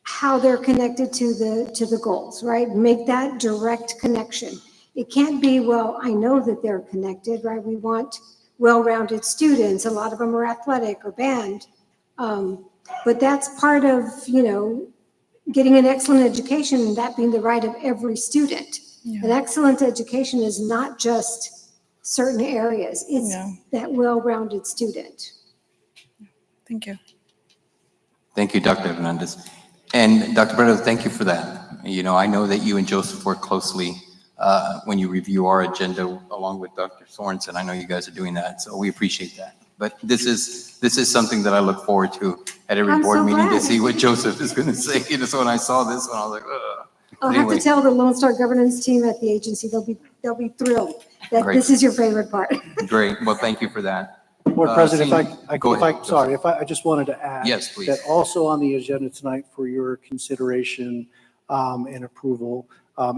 how they're connected to the goals, right? Make that direct connection. It can't be, well, I know that they're connected, right? We want well-rounded students. A lot of them are athletic or band. But that's part of, getting an excellent education, and that being the right of every student. Yeah. An excellent education is not just certain areas. It's that well-rounded student. Thank you. Thank you, Dr. Hernandez. And Dr. Brito, thank you for that. I know that you and Joseph work closely when you review our agenda along with Dr. Sorensen. I know you guys are doing that, so we appreciate that. But this is something that I look forward to at every I'm board so meeting to glad. see what Joseph is going to say. So when I saw this one, I was like, ugh. I'll have to tell the Lone Star governance team at the agency, they'll be thrilled that Great. this is your favorite part. Great. Well, thank you for that. Board President, Go ahead, I just wanted to add. Yes, please. That also on the agenda tonight for your consideration and approval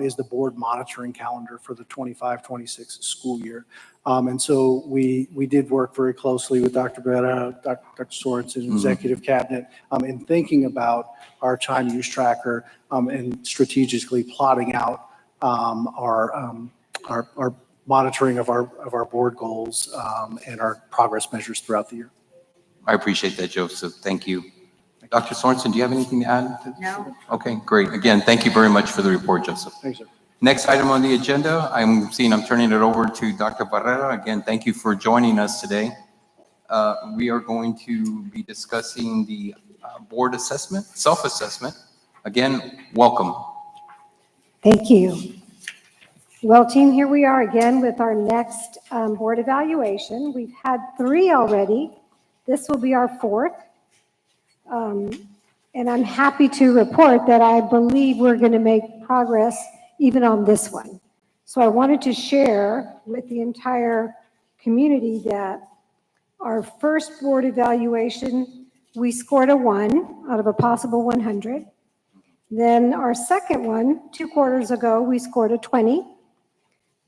is the board monitoring calendar for the 25-26 school year. And so we did work very closely with Dr. Berra, Dr. Sorensen, Executive Cabinet, in thinking about our time use tracker and strategically plotting out our monitoring of our board goals and our progress measures throughout the year. I appreciate that, Joseph. Thank you. Dr. Sorensen, do you have anything to add? No. Okay, great. Again, thank you very much for the report, Joseph. Thanks, sir. Next item on the agenda, I'm turning it over to Dr. Barrera. Again, thank you for joining us today. We are going to be discussing the board assessment, self-assessment. Again, welcome. Thank you. Well, team, here we are again with our next board evaluation. We've had 3 already. This will be our 4th. And I'm happy to report that I believe we're going to make progress even on this one. So I wanted to share with the entire community that our first board evaluation, we scored a 1 out of a possible 100. Then our second one, 2 quarters ago, we scored a 20.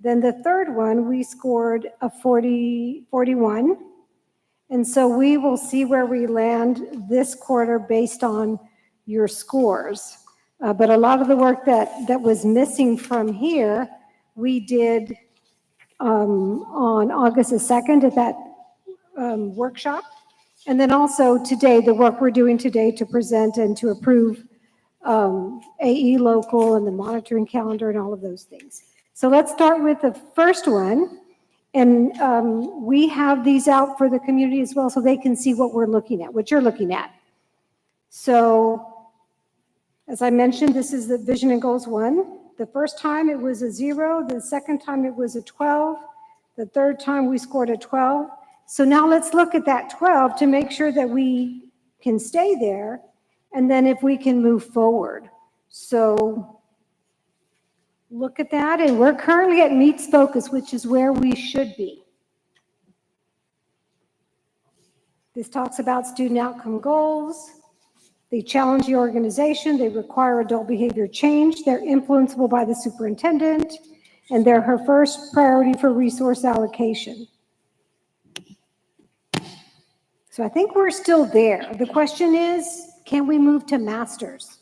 Then the third one, we scored a 41. And so we will see where we land this quarter based on your scores. But a lot of the work that was missing from here, we did on August the 2nd at that workshop. And then also today, the work we're doing today to present and to approve AE local and the monitoring calendar and all of those things. So let's start with the first one. And we have these out for the community as well so they can see what we're looking at, what you're looking at. So as I mentioned, this is the Vision and Goals 1. The first time it was a 0. The second time it was a 12. The third time we scored a 12. So now let's look at that 12 to make sure that we can stay there. And then if we can move forward. So look at that. And we're currently at meets focus, which is where we should be. This talks about student outcome goals. They challenge the organization. They require adult behavior change. They're influenceable by the superintendent, and they're her first priority for resource allocation. So I think we're still there. The question is, can we move to masters?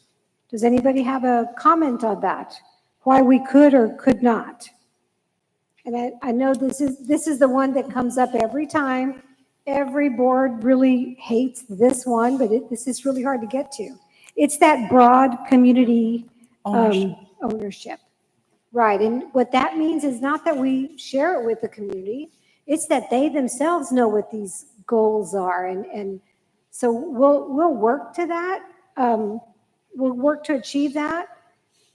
Does anybody have a comment on that? Why we could or could not? And I know this is the one that comes up every time. Every board really hates this one, but this is really hard to get to. It's that broad community ownership. Right, and what that means is not that we share it with the community, it's that they themselves know what these goals are, and so we'll work to that. We'll work to achieve that,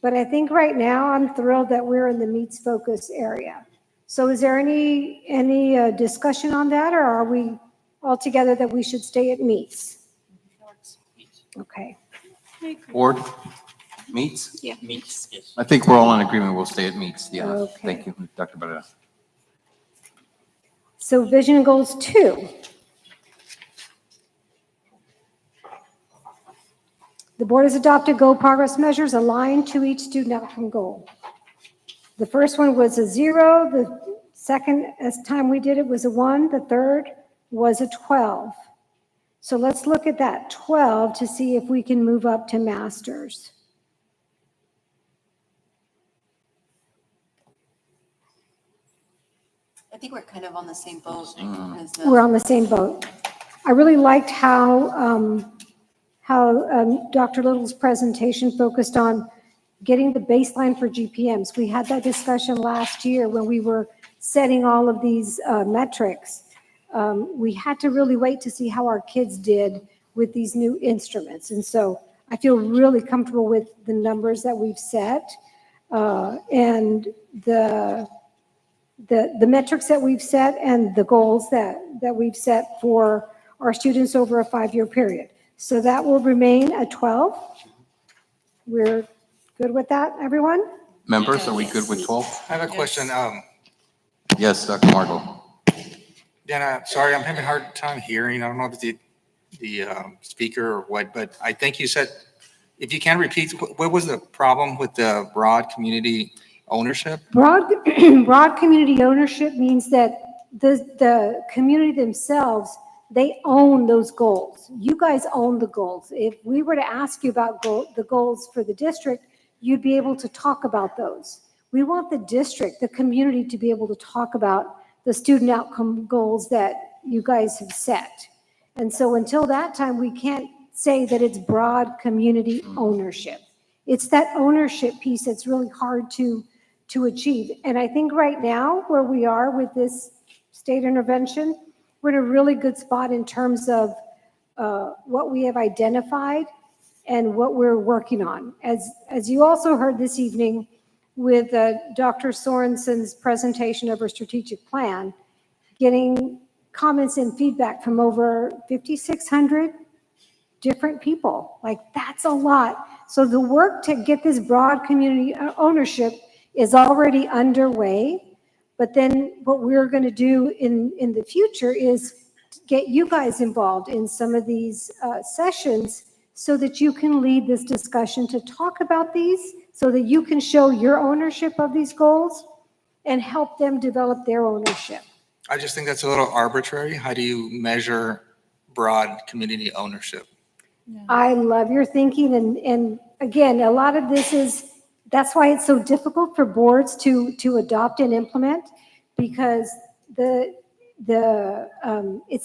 but I think right now I'm thrilled that we're in the meets focus area. So is there any discussion on that, or are we all together that we should stay at meets? Okay. Board, meets? Yeah, meets. I think we're all in agreement, we'll stay at meets, yeah. Okay. Thank you, Dr. Barrera. So vision and goals 2. The board has adopted goal progress measures aligned to each student outcome goal. The first one was a 0. The second time we did it was a 1. The third was a 12. So let's look at that 12 to see if we can move up to masters. I think we're kind of on the same boat. As We're on the same boat. I really liked how Dr. Little's presentation focused on getting the baseline for GPMs. We had that discussion last year when we were setting all of these metrics. We had to really wait to see how our kids did with these new instruments. And so I feel really comfortable with the numbers that we've set and the metrics that we've set and the goals that we've set for our students over a 5-year period. So that will remain at 12. We're good with that, everyone? Members, are we good with 12? I have a question. Yes, Dr. Margot. Dana, sorry, I'm having a hard time hearing. I don't know if it's the speaker or what, but I think you said, if you can repeat, what was the problem with the broad community ownership? Broad community ownership means that the community themselves, they own those goals. You guys own the goals. If we were to ask you about the goals for the district, you'd be able to talk about those. We want the district, the community, to be able to talk about the student outcome goals that you guys have set. And so until that time, we can't say that it's broad community ownership. It's that ownership piece that's really hard to achieve. And I think right now, where we are with this state intervention, we're in a really good spot in terms of what we have identified and what we're working on. As you also heard this evening with Dr. Sorensen's presentation of her strategic plan, getting comments and feedback from over 5,600 different people. Like, that's a lot. So the work to get this broad community ownership is already underway. But then what we're going to do in the future is get you guys involved in some of these sessions so that you can lead this discussion to talk about these, so that you can show your ownership of these goals and help them develop their ownership. I just think that's a little arbitrary. How do you measure broad community ownership? I love your thinking. And again, a lot of this that's why it's so difficult for boards to adopt and implement, because it's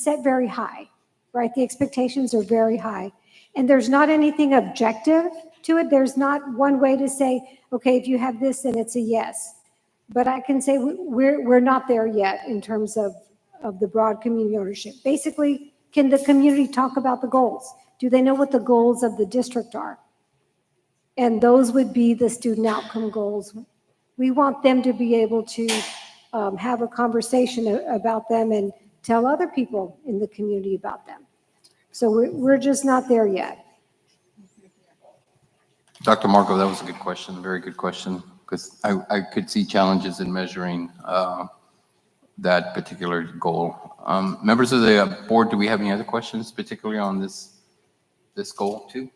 set very high, right? The expectations are very high. And there's not anything objective to it. There's not one way to say, okay, if you have this, then it's a yes. But I can say we're not there yet in terms of the broad community ownership. Basically, can the community talk about the goals? Do they know what the goals of the district are? And those would be the student outcome goals. We want them to be able to have a conversation about them and tell other people in the community about them. So we're just not there yet. Dr. Marco, that was a good question, very good question, because I could see challenges in measuring that particular goal. Members of the board, do we have any other questions, particularly on this goal too?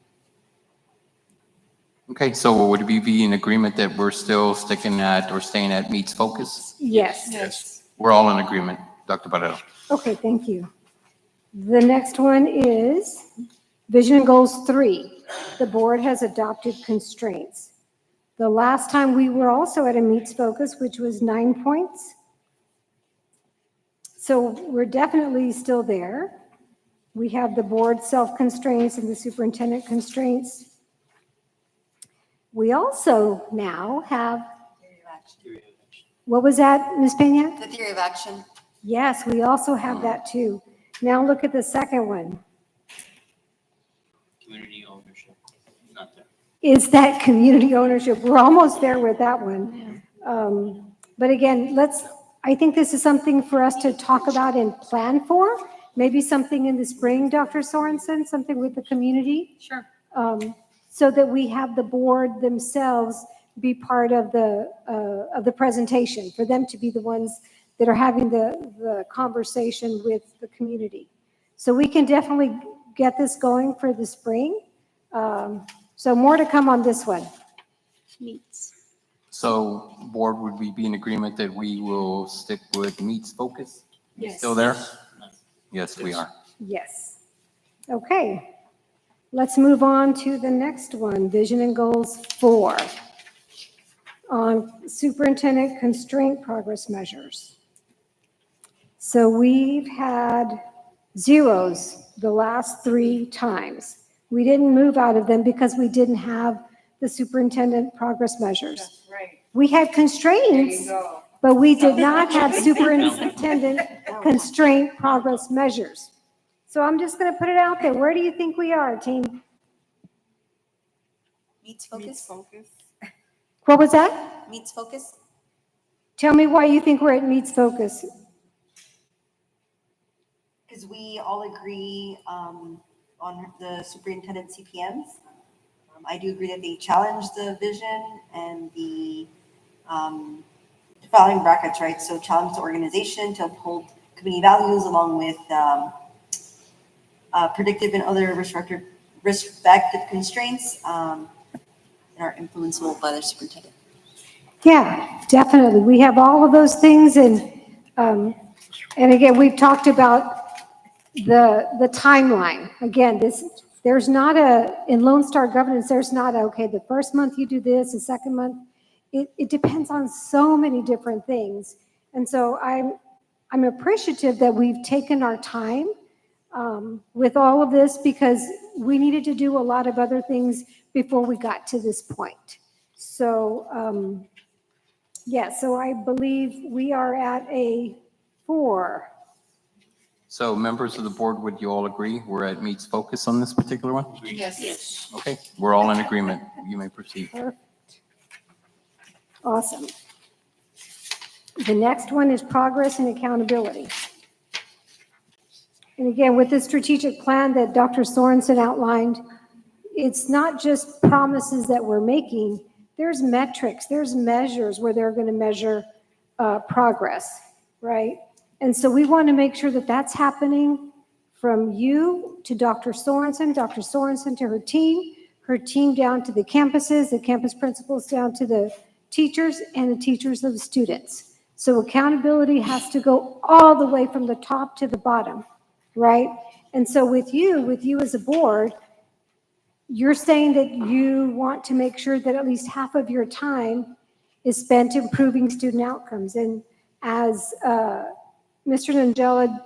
Okay, so would we be in agreement that we're still sticking at or staying at meets focus? Yes. Yes. We're all in agreement, Dr. Barrero. Okay, thank you. The next one is Vision and Goals 3. The board has adopted constraints. The last time we were also at a meets focus, which was 9 points. So we're definitely still there. We have the board self-constraints and the superintendent constraints. We also now have, what was that, Ms. Peña? The theory of action. Yes, we also have that too. Now look at the second one. Community ownership, not there. Is that community ownership? We're almost there with that one. But again, I think this is something for us to talk about and plan for. Maybe something in the spring, Dr. Sorensen, something with the community. Sure. So that we have the board themselves be part of the presentation, for them to be the ones that are having the conversation with the community. So we can definitely get this going for the spring. So more to come on this one. Meets. So board, would we be in agreement that we will stick with meets focus? Yes. Still there? Yes, we are. Yes. Okay. Let's move on to the next one, Vision and Goals 4. On superintendent constraint progress measures. So we've had zeros the last 3 times. We didn't move out of them because we didn't have the superintendent progress measures. That's right. We had constraints, but we did not have superintendent constraint progress measures. So I'm just going to put it out there. Where do you think we are, team? Meets focus. What was that? Meets focus. Tell me why you think we're at meets focus. Because we all agree on the superintendent CPMs. I do agree that they challenge the vision and the following brackets, right? So challenge the organization to uphold community values along with predictive and other respective constraints and are influenceable by the superintendent. Yeah, definitely. We have all of those things, and again, we've talked about the timeline. Again, there's not in Lone Star governance, there's not okay, the first month you do this, the second month. It depends on so many different things. And so I'm appreciative that we've taken our time with all of this, because we needed to do a lot of other things before we got to this point. So, yeah, so I believe we are at a 4. So members of the board, would you all agree we're at meets focus on this particular one? Yes. Okay, we're all in agreement. You may proceed. Perfect. Awesome. The next one is progress and accountability. And again, with the strategic plan that Dr. Sorensen outlined, it's not just promises that we're making. There's metrics, there's measures where they're going to measure progress, right? And so we want to make sure that that's happening from you to Dr. Sorensen to her team down to the campuses, the campus principals down to the teachers, and the teachers of the students. So accountability has to go all the way from the top to the bottom, right? And so with you as a board, you're saying that you want to make sure that at least half of your time is spent improving student outcomes. And as Mr. Nangela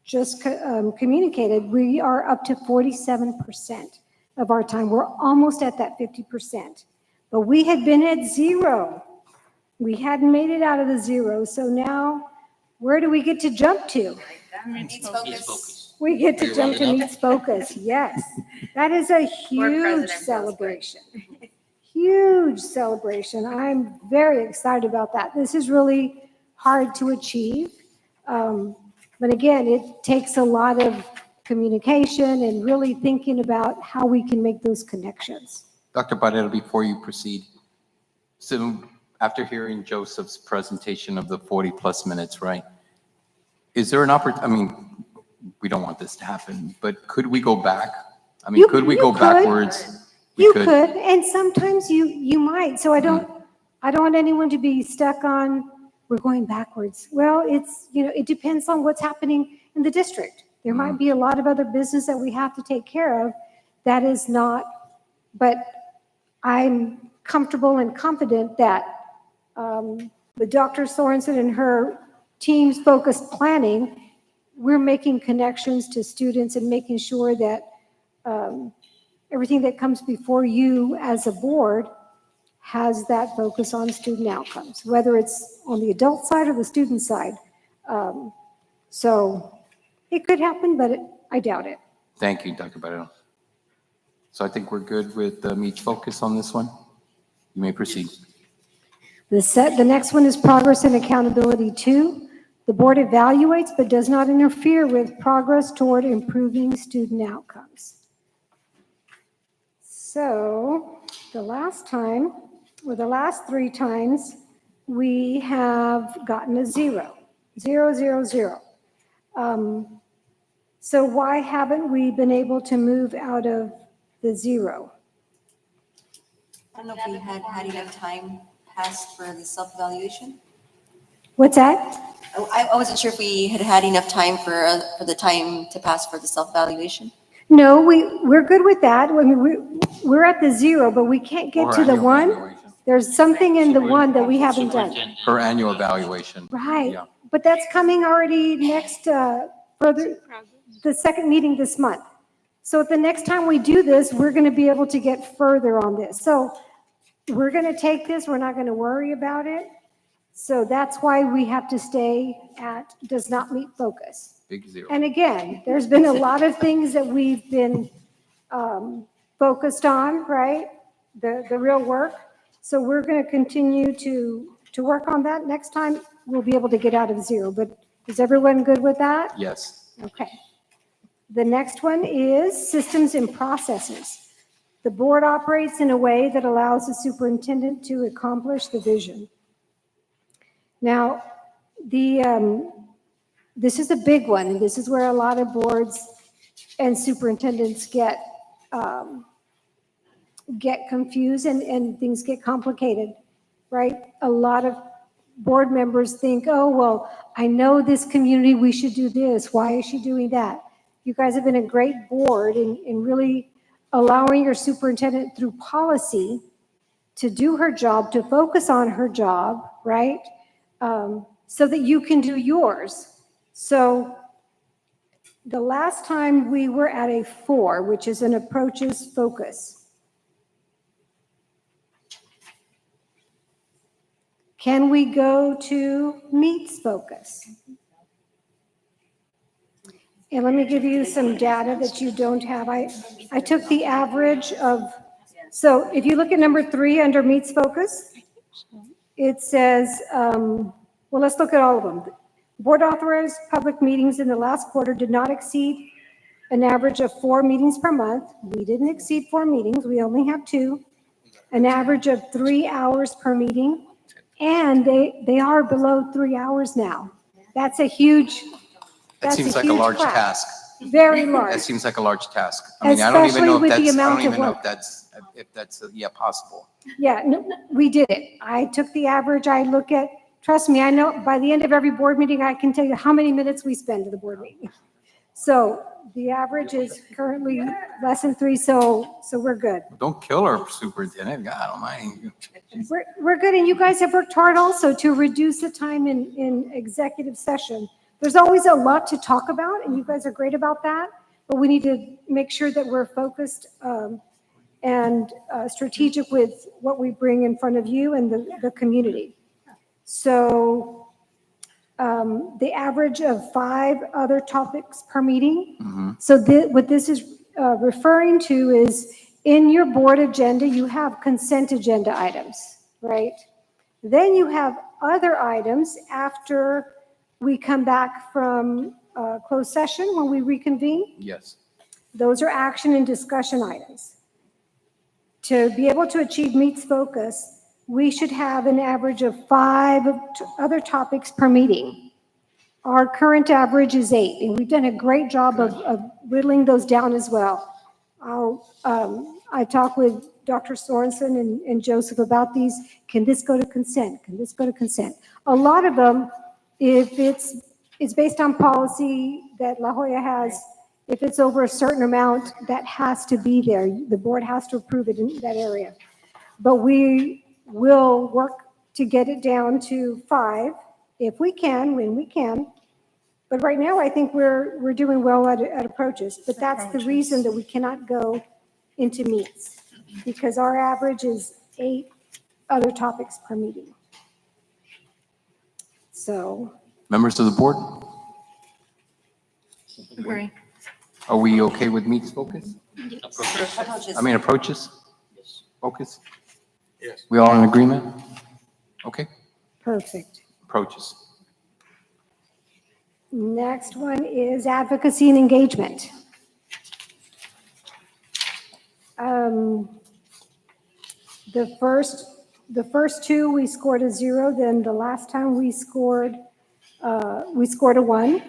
just communicated, we are up to 47% of our time. We're almost at that 50%. But we had been at 0. We hadn't made it out of the 0. So now, where do we get to jump to? Meets focus. We get to jump to meets focus, yes. That is a huge celebration. Huge celebration. I'm very excited about that. This is really hard to achieve. But again, it takes a lot of communication and really thinking about how we can make those connections. Dr. Barrero, before you proceed, so after hearing Joseph's presentation of the 40-plus minutes, right? Is there an opportunity, I mean, we don't want this to happen, but could we go back? I mean, could we go backwards? We You could, and sometimes you might. So I don't want anyone to be stuck on, we're going backwards. Well, it depends on what's happening in the district. There might be a lot of other business that we have to take care of that is not, but I'm comfortable and confident that with Dr. Sorensen and her team's focused planning, we're making connections to students and making sure that everything that comes before you as a board has that focus on student outcomes, whether it's on the adult side or the student side. So it could happen, but I doubt it. Thank you, Dr. Barrero. So I think we're good with Meets Focus on this one. You may proceed. The next one is Progress and Accountability 2. The board evaluates but does not interfere with progress toward improving student outcomes. So the last 3 times, we have gotten a 0, 0, 0, 0. So why haven't we been able to move out of the 0? I don't know if we had enough time passed for the self-evaluation. What's that? I wasn't sure if we had enough time for the time to pass for the self-evaluation. No, we're good with that. I mean, we're at the 0, but we can't get to the 1. There's something in the 1 that we haven't done. Her annual evaluation. Right, Yeah. but that's coming already next, the second meeting this month. So the next time we do this, we're going to be able to get further on this. So we're going to take this, we're not going to worry about it. So that's why we have to stay at does not meet focus. Big 0. And again, there's been a lot of things that we've been focused on, right? The real work. So we're going to continue to work on that. Next time, we'll be able to get out of 0. But is everyone good with that? Yes. Okay. The next one is systems and processes. The board operates in a way that allows the superintendent to accomplish the vision. Now, this is a big one, and this is where a lot of boards and superintendents get confused and things get complicated, right? A lot of board members think, oh, well, I know this community, we should do this. Why is she doing that? You guys have been a great board in really allowing your superintendent through policy to do her job, to focus on her job, right? So that you can do yours. So the last time we were at a 4, which is an approaches focus. Can we go to meets focus? And let me give you some data that you don't have. I took the average of, so if you look at number 3 under meets focus, it says, well, let's look at all of them. Board authorized public meetings in the last quarter did not exceed an average of 4 meetings per month. We didn't exceed 4 meetings. We only have 2. An average of 3 hours per meeting. And they are below 3 hours now. That's a huge, That seems like a large task. Very large. That seems like a large task. I mean, I don't even know if that's possible. Yeah, no, we did it. I took the average. I look at, trust me, I know by the end of every board meeting, I can tell you how many minutes we spend at the board meeting. So the average is currently less than 3, so we're good. Don't kill her, Superintendent. God almighty. We're good, and you guys have worked hard also to reduce the time in executive session. There's always a lot to talk about, and you guys are great about that, but we need to make sure that we're focused and strategic with what we bring in front of you and the community. So the average of 5 other topics per meeting. Mm-hmm. So what this is referring to is in your board agenda, you have consent agenda items, right? Then you have other items after we come back from closed session when we reconvene. Yes. Those are action and discussion items. To be able to achieve meets focus, we should have an average of 5 other topics per meeting. Our current average is 8, and we've done a great job of whittling those down as well. I talked with Dr. Sorensen and Joseph about these. Can this go to consent? Can this go to consent? A lot of them, if it's based on policy that La Jolla has, if it's over a certain amount, that has to be there. The board has to approve it in that area. But we will work to get it down to 5 if we can, when we can. But right now, I think we're doing well at approaches. But that's the reason that we cannot go into meets, because our average is 8 other topics per meeting. So. Members of the board, Agree. are we okay with meets focus? Approaches. I mean, approaches? Focus? Yes. We all in agreement? Okay, Perfect. approaches. Next one is advocacy and engagement. The first 2, we scored a 0. Then the last time we scored a 1.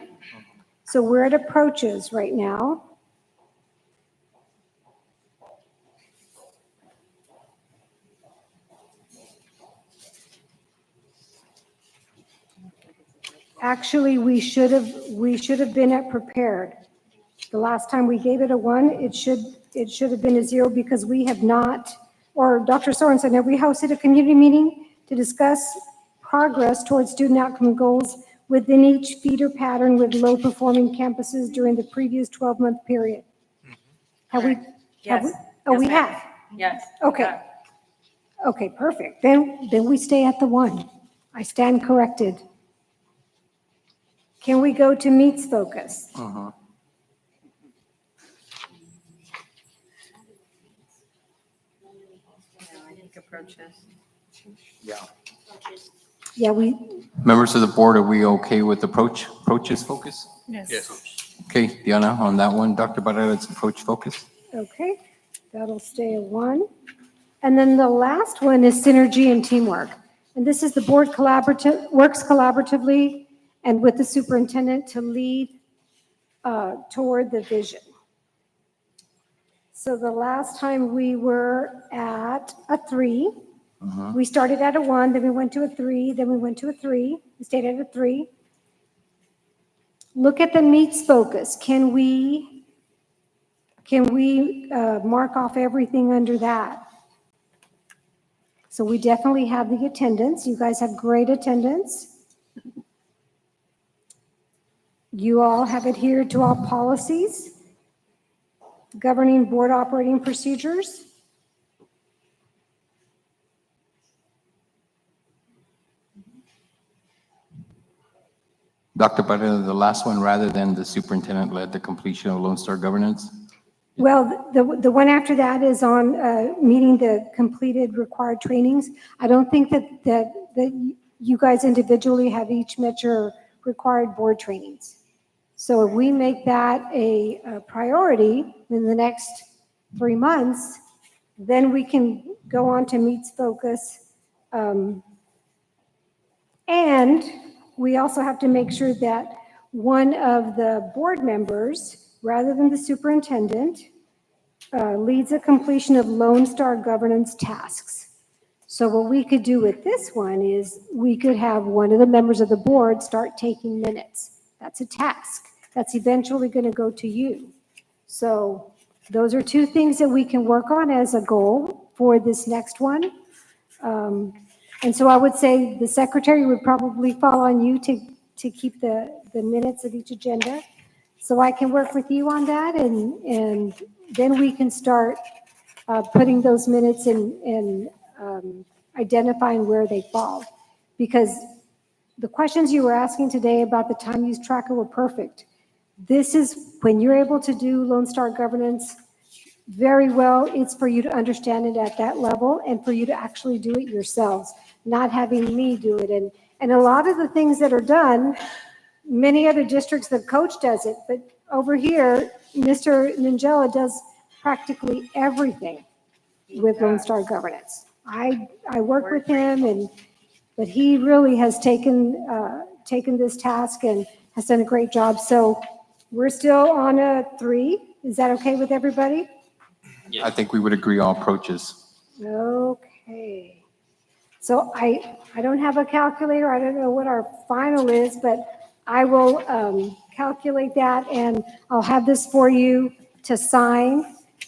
So we're at approaches right now. Actually, we should have been at prepared. The last time we gave it a 1, it should have been a 0, because we have not, or Dr. Sorensen, have we hosted a community meeting to discuss progress towards student outcome goals within each feeder pattern with low performing campuses during the previous 12-month period? Have we? Yes. Oh, Yes, we ma'am. have? Yes. Okay. Okay, perfect. Then we stay at the 1. I stand corrected. Can we go to meets focus? Uh-huh. I think approaches. Yeah. Yeah, Members of the board, are we okay with approaches focus? Yes. Okay, Diana, on that one, Dr. Barrera, it's approach focus. okay, that'll stay a 1. And then the last one is synergy and teamwork. And this is the board works collaboratively and with the superintendent to lead toward the vision. So the last time we were at a 3. We started at a 1, then we went to a 3, then we went to a 3. We stayed at a 3. Look at the meets focus. Can we mark off everything under that? So we definitely have the attendance. You guys have great attendance. You all have adhered to all policies, governing board operating procedures. Dr. Barrera, the last one, rather than the superintendent led the completion of Lone Star governance? Well, the one after that is on meeting the completed required trainings. I don't think that you guys individually have each met your required board trainings. So if we make that a priority in the next 3 months, then we can go on to meets focus. And we also have to make sure that one of the board members, rather than the superintendent, leads a completion of Lone Star governance tasks. So what we could do with this one is we could have one of the members of the board start taking minutes. That's a task. That's eventually going to go to you. So those are 2 things that we can work on as a goal for this next one. And so I would say the secretary would probably fall on you to keep the minutes of each agenda. So I can work with you on that, and then we can start putting those minutes in identifying where they fall. Because the questions you were asking today about the time use tracker were perfect. This is when you're able to do Lone Star governance very well, it's for you to understand it at that level and for you to actually do it yourselves, not having me do it. And a lot of the things that are done, many other districts, the coach does it, but over here, Mr. Ningela does practically everything with Lone Star governance. I work with him but he really has taken this task and has done a great job. So we're still on a 3. Is that okay with everybody? I think we would agree on approaches. Okay. So I don't have a calculator. I don't know what our final is, but I will calculate that and I'll have this for you to sign.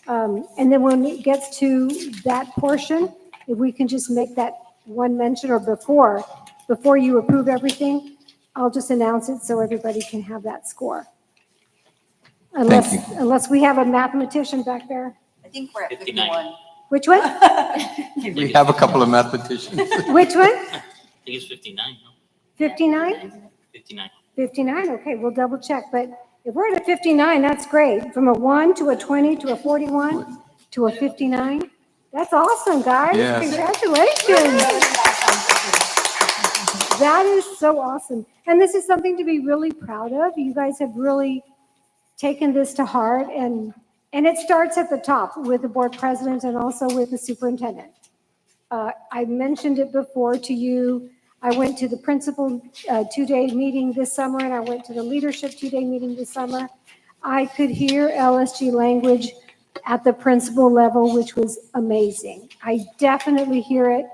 And then when it gets to that portion, if we can just make that one mention or before you approve everything, I'll just announce it so everybody can have that score. Unless we have a mathematician back there. I think we're at 51. Which one? We have a couple of mathematicians. Which one? I think it's 59, no? 59? 59. 59, okay, we'll double check. But if we're at a 59, that's great. From a 1 to a 20 to a 41 to a 59. That's awesome, guys. Yes. Congratulations. That is so awesome. And this is something to be really proud of. You guys have really taken this to heart, and it starts at the top with the board president and also with the superintendent. I mentioned it before to you. I went to the principal 2-day meeting this summer, and I went to the leadership 2-day meeting this summer. I could hear LSG language at the principal level, which was amazing. I definitely hear it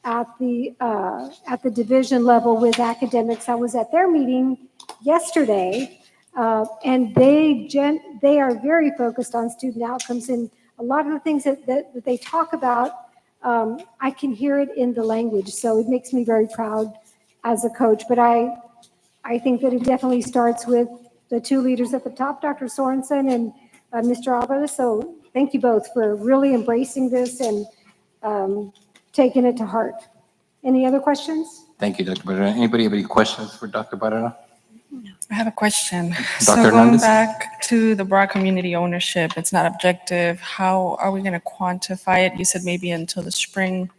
at the division level with academics. I was at their meeting yesterday, and they are very focused on student outcomes, and a lot of the things that they talk about, I can hear it in the language, so it makes me very proud as a coach. But I think that it definitely starts with the 2 leaders at the top, Dr. Sorensen and Mr. Alvarez. So thank you both for really embracing this and taking it to heart. Any other questions? Thank you, Dr. Barrera. Anybody have any questions for Dr. Barrera? I have a question. So Dr. going Hernandez? back to the broad community ownership, it's not objective. How are we going to quantify it? You said maybe until the spring.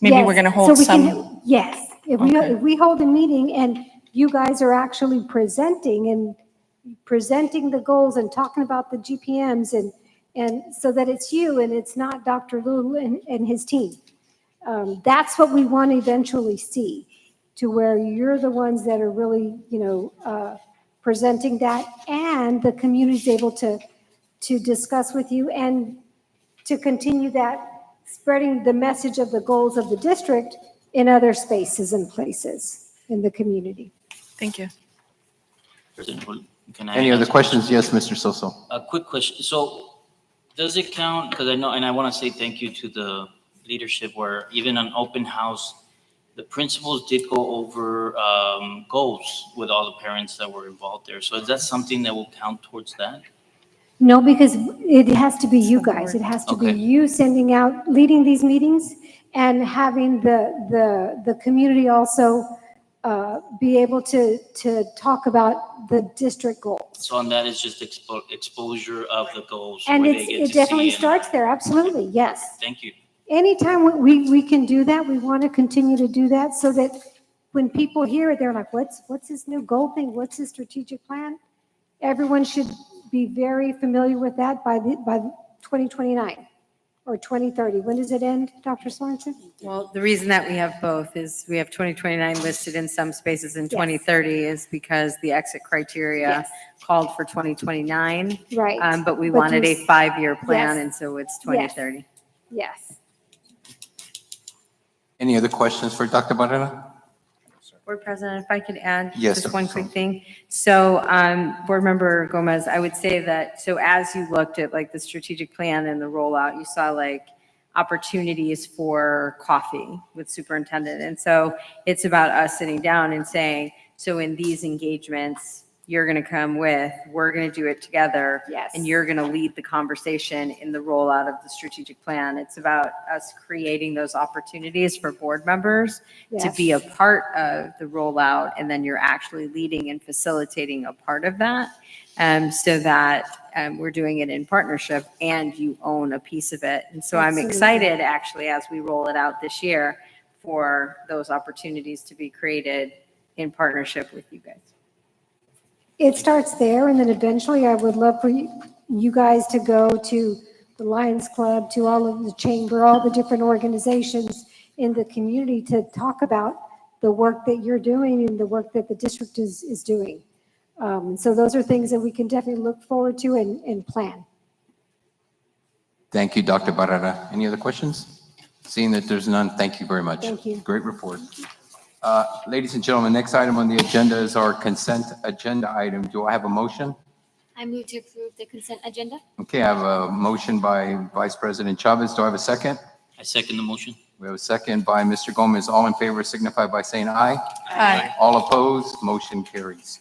Maybe Yes, we're going to so hold we some. can, yes, if Okay. we hold a meeting and you guys are actually presenting the goals and talking about the GPMs and so that it's you and it's not Dr. Lou and his team. That's what we want to eventually see, to where you're the ones that are really, presenting that, and the community's able to discuss with you and to continue that, spreading the message of the goals of the district in other spaces and places in the community. Thank you. President, can I Any other ask a questions? question? Yes, Mr. Soso. A quick question. So does it count, because I know, and I want to say thank you to the leadership, where even on open house, the principals did go over goals with all the parents that were involved there. So is that something that will count towards that? No, because it has to be you guys. It has to be Okay. you sending out, leading these meetings and having the community also be able to talk about the district goals. So on that is just exposure of the goals. And where they get it to definitely see and- starts there, absolutely, yes. Thank you. Anytime we can do that, we want to continue to do that so that when people hear it, they're like, what's this new goal thing? What's this strategic plan? Everyone should be very familiar with that by 2029 or 2030. When does it end, Dr. Sorensen? Well, the reason that we have both is we have 2029 listed in some spaces and 2030 is because the exit criteria Yes. called for 2029. Right. But we But wanted you a 5-year plan, Yes. and so it's 2030. Yes. Any other questions for Dr. Barrera? Board President, if I could add Yes, just one Dr. quick thing. So, Board Member Gomez, I would say that, so as you looked at like the strategic plan and the rollout, you saw like opportunities for coffee with superintendent. And so it's about us sitting down and saying, so in these engagements, you're going to come with, we're going to do it together. Yes. And you're going to lead the conversation in the rollout of the strategic plan. It's about us creating those opportunities for board members to Yes. be a part of the rollout, and then you're actually leading and facilitating a part of that, so that we're doing it in partnership and you own a piece of it. And so I'm Absolutely. excited, actually, as we roll it out this year, for those opportunities to be created in partnership with you guys. It starts there, and then eventually I would love for you guys to go to the Lions Club, to all of the chamber, all the different organizations in the community to talk about the work that you're doing and the work that the district is doing. So those are things that we can definitely look forward to and plan. Thank you, Dr. Barrera. Any other questions? Seeing that there's none, thank you very much. Thank you. Great report. Ladies and gentlemen, next item on the agenda is our consent agenda item. Do I have a motion? I move to approve the consent agenda. Okay, I have a motion by Vice President Chavez. Do I have a second? I second the motion. We have a second by Mr. Gomez. All in favor signify by saying aye. Aye. All opposed, motion carries.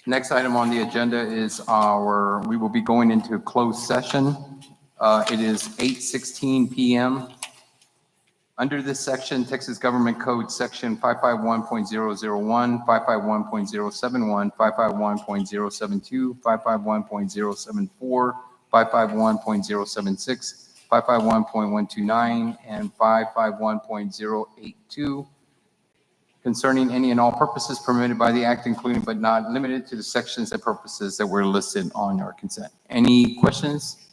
Next item on the agenda is we will be going into closed session. It is 8:16 PM. Under this section, Texas Government Code Section 551.001, 551.071, 551.072, 551.074, 551.076, 551.129, and 551.082 concerning any and all purposes permitted by the act, including but not limited to the sections and purposes that were listed on our consent. Any questions?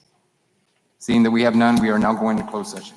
Seeing that we have none, we are now going to closed session.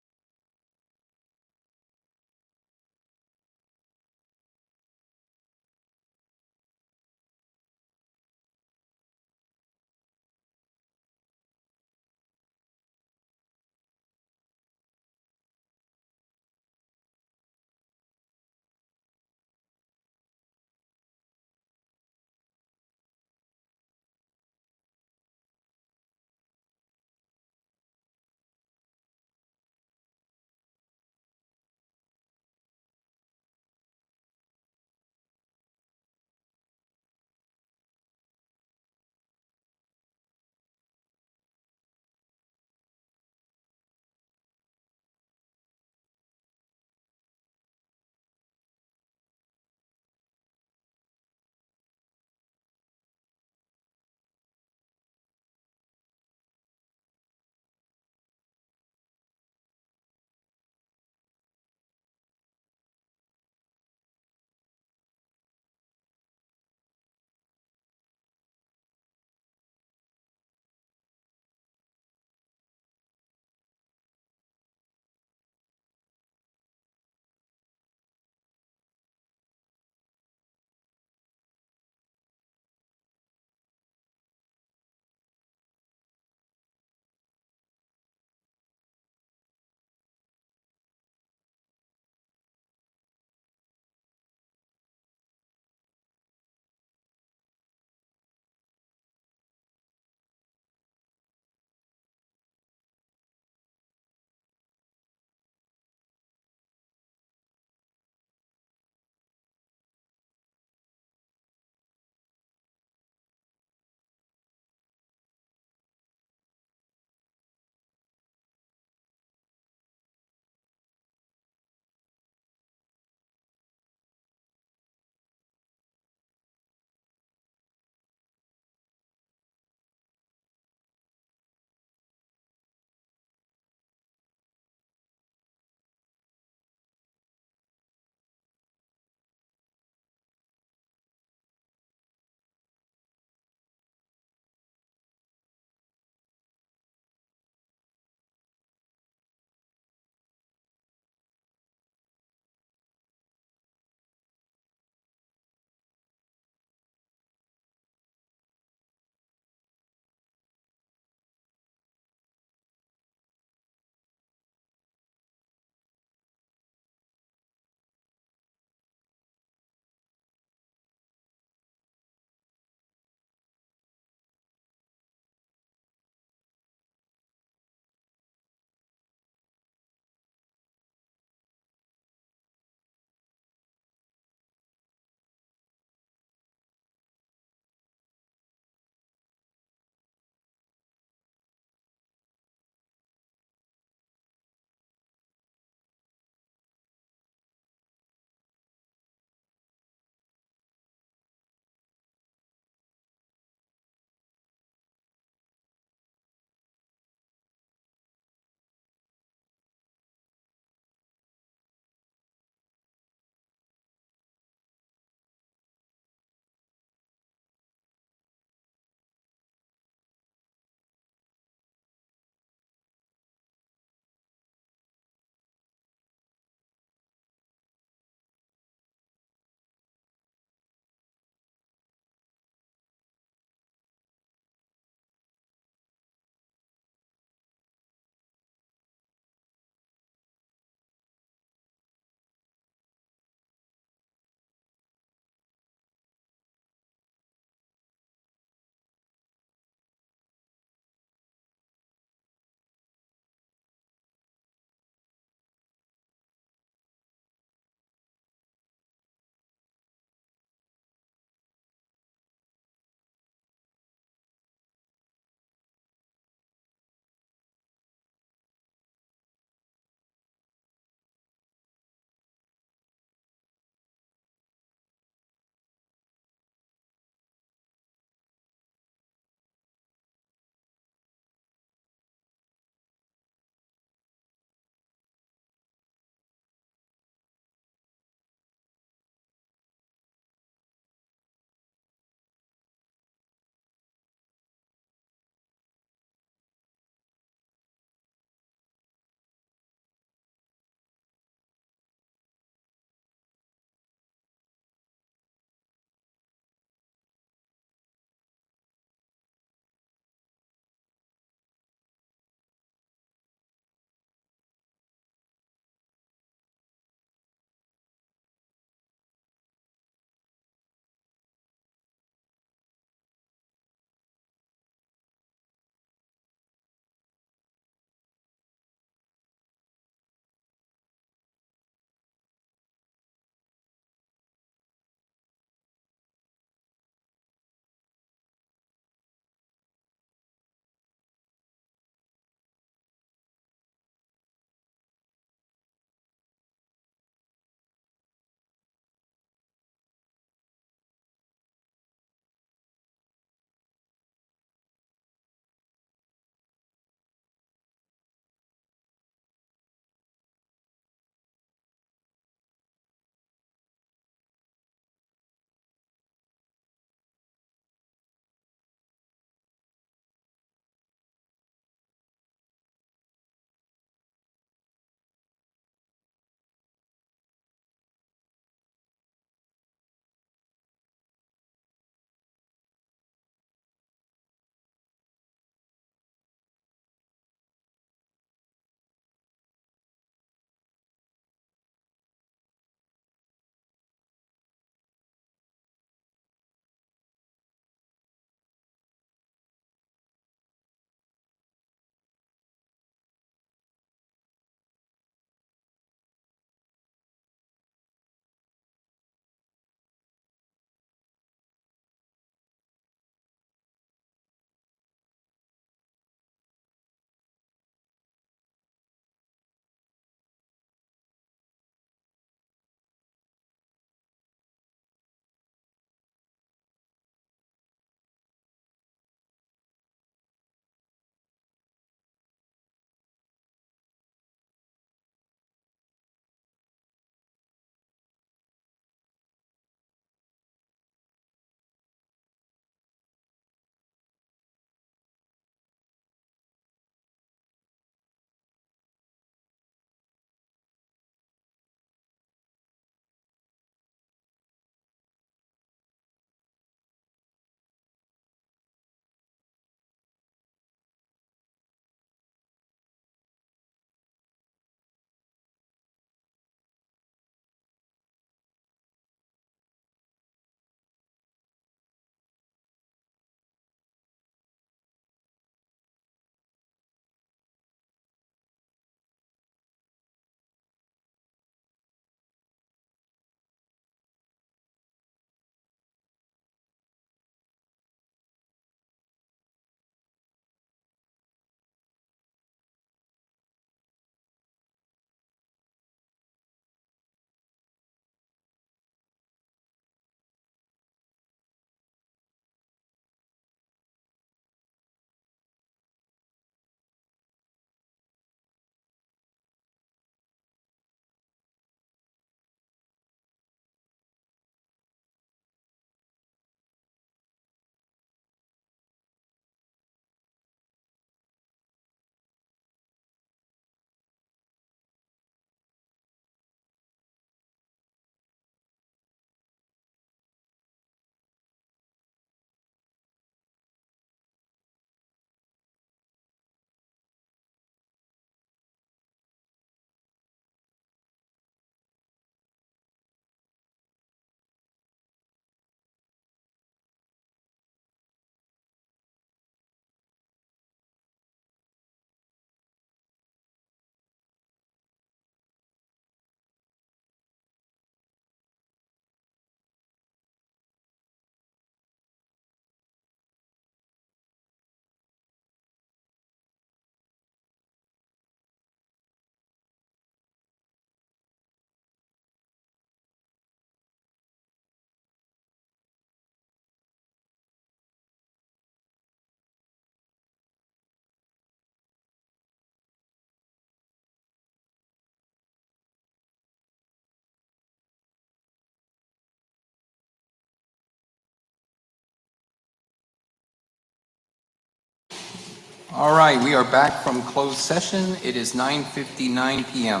All right, we are back from closed session. It is 9:59 p.m.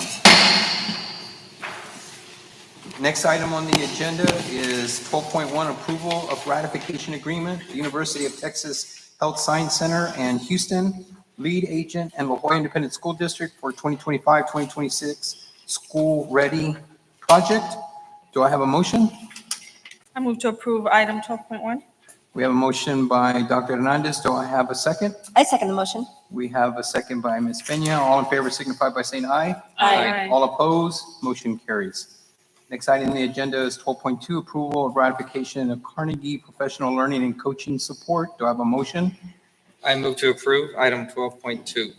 Next item on the agenda is 12.1, approval of ratification agreement, University of Texas Health Science Center and Houston, lead agent and La Jolla Independent School District for 2025-2026 School Ready Project. Do I have a motion? I move to approve item 12.1. We have a motion by Dr. Hernandez. Do I have a second? I second the motion. We have a second by Ms. Peña. All in favor signify by saying aye. Aye. All opposed, motion carries. Next item on the agenda is 12.2, approval of ratification of Carnegie Professional Learning and Coaching Support. Do I have a motion? I move to approve item 12.2.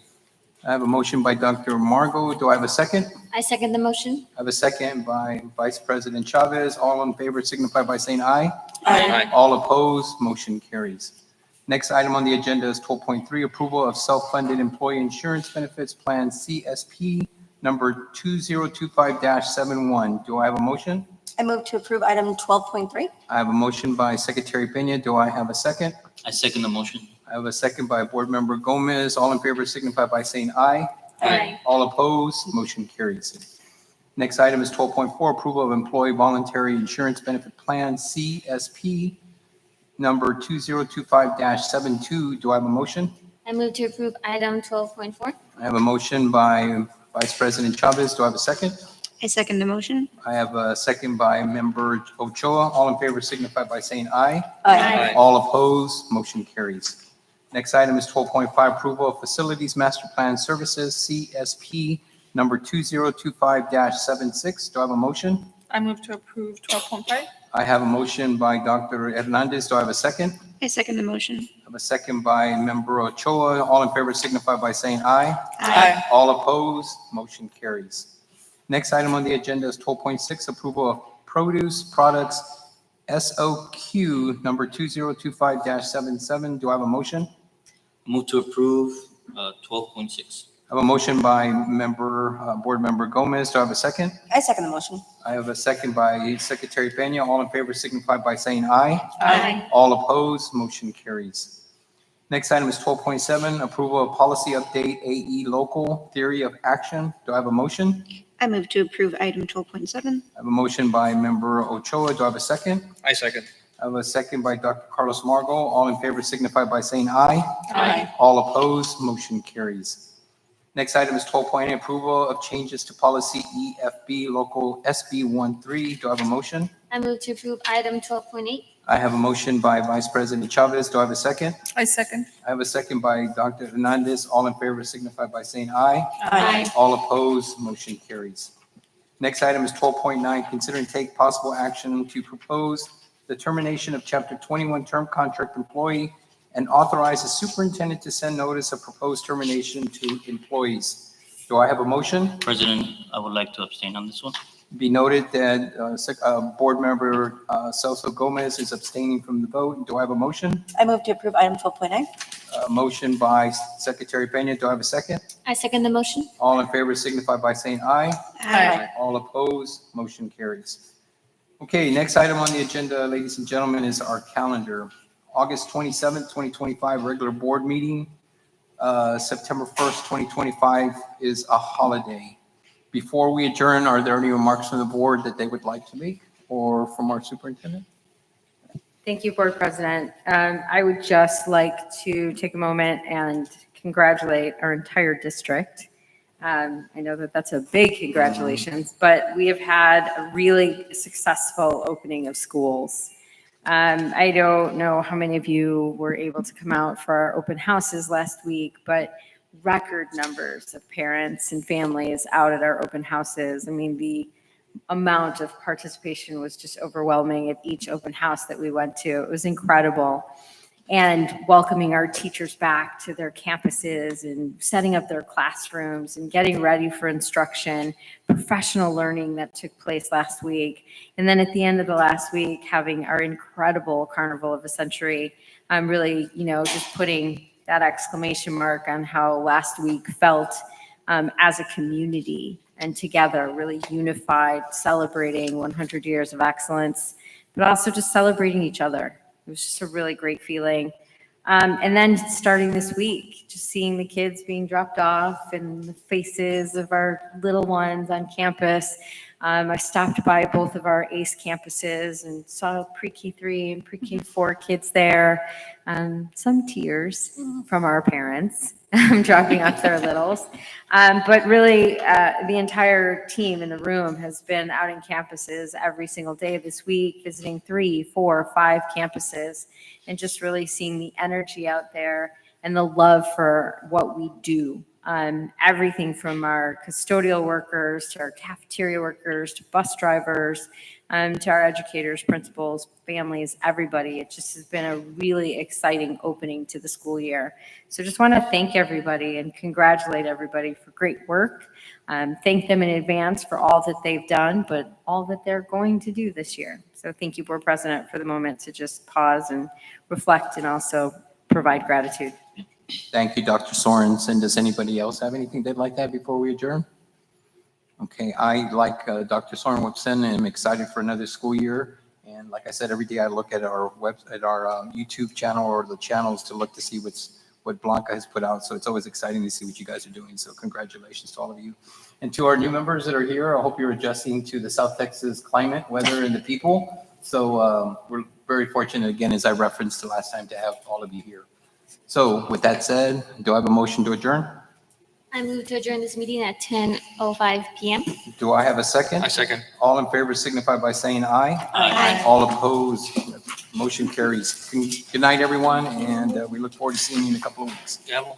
I have a motion by Dr. Margot. Do I have a second? I second the motion. I have a second by Vice President Chavez. All in favor signify by saying aye. Aye. All opposed, motion carries. Next item on the agenda is 12.3, approval of self-funded employee insurance benefits plan CSP number 2025-71. Do I have a motion? I move to approve item 12.3. I have a motion by Secretary Peña. Do I have a second? I second the motion. I have a second by Board Member Gomez. All in favor signify by saying aye. Aye. All opposed, motion carries. Next item is 12.4, approval of employee voluntary insurance benefit plan CSP number 2025-72. Do I have a motion? I move to approve item 12.4. I have a motion by Vice President Chavez. Do I have a second? I second the motion. I have a second by Member Ochoa. All in favor signify by saying aye. Aye. All opposed, motion carries. Next item is 12.5, approval of Facilities Master Plan Services, CSP number 2025-76. Do I have a motion? I move to approve 12.5. I have a motion by Dr. Hernandez. Do I have a second? I second the motion. I have a second by Member Ochoa. All in favor signify by saying aye. Aye. All opposed, motion carries. Next item on the agenda is 12.6, approval of produce products SOQ number 2025-77. Do I have a motion? Move to approve 12.6. I have a motion by Board Member Gomez. Do I have a second? I second the motion. I have a second by Secretary Peña. All in favor signify by saying aye. Aye. All opposed, motion carries. Next item is 12.7, approval of policy update AE local theory of action. Do I have a motion? I move to approve item 12.7. I have a motion by Member Ochoa. Do I have a second? I second. I have a second by Dr. Carlos Margo. All in favor signify by saying aye. Aye. All opposed, motion carries. Next item is 12.8, approval of changes to policy EFB local SB13. Do I have a motion? I move to approve item 12.8. I have a motion by Vice President Chavez. Do I have a second? I second. I have a second by Dr. Hernandez. All in favor signify by saying aye. Aye. All opposed, motion carries. Next item is 12.9, consider and take possible action to propose the termination of Chapter 21 term contract employee and authorize the superintendent to send notice of proposed termination to employees. Do I have a motion? President, I would like to abstain on this one. Be noted that Board Member Celso Gomez is abstaining from the vote. Do I have a motion? I move to approve item 12.9. Motion by Secretary Peña. Do I have a second? I second the motion. All in favor signify by saying aye. Aye. All opposed, motion carries. Okay, next item on the agenda, ladies and gentlemen, is our calendar. August 27th, 2025, regular board meeting. September 1st, 2025 is a holiday. Before we adjourn, are there any remarks from the board that they would like to make or from our superintendent? Thank you, Board President. I would just like to take a moment and congratulate our entire district. I know that that's a big congratulations, but we have had a really successful opening of schools. I don't know how many of you were able to come out for our open houses last week, but record numbers of parents and families out at our open houses. I mean, the amount of participation was just overwhelming at each open house that we went to. It was incredible. And welcoming our teachers back to their campuses and setting up their classrooms and getting ready for instruction, professional learning that took place last week. And then at the end of the last week, having our incredible Carnival of a Century. I'm really, just putting that exclamation mark on how last week felt as a community and together, really unified, celebrating 100 years of excellence, but also just celebrating each other. It was just a really great feeling. And then starting this week, just seeing the kids being dropped off and the faces of our little ones on campus. I stopped by both of our ACE campuses and saw pre-K 3 and pre-K 4 kids there. Some tears from our parents dropping off their littles. But really, the entire team in the room has been out in campuses every single day this week, visiting 3, 4, 5 campuses, and just really seeing the energy out there and the love for what we do. Everything from our custodial workers to our cafeteria workers to bus drivers, to our educators, principals, families, everybody. It just has been a really exciting opening to the school year. So just want to thank everybody and congratulate everybody for great work. Thank them in advance for all that they've done, but all that they're going to do this year. So thank you, Board President, for the moment to just pause and reflect and also provide gratitude. Thank you, Dr. Sorensen. Does anybody else have anything they'd like to add before we adjourn? Okay, I, like Dr. Sorensen, am excited for another school year. And like I said, every day I look at our YouTube channel or the channels to look to see what Blanca has put out. So it's always exciting to see what you guys are doing. So congratulations to all of you. And to our new members that are here, I hope you're adjusting to the South Texas climate, weather, and the people. So we're very fortunate, again, as I referenced the last time, to have all of you here. So with that said, do I have a motion to adjourn? I move to adjourn this meeting at 10:05 PM. Do I have a second? I second. All in favor signify by saying aye. Aye. All opposed, motion carries. Good night, everyone, and we look forward to seeing you in a couple of weeks. Gavel.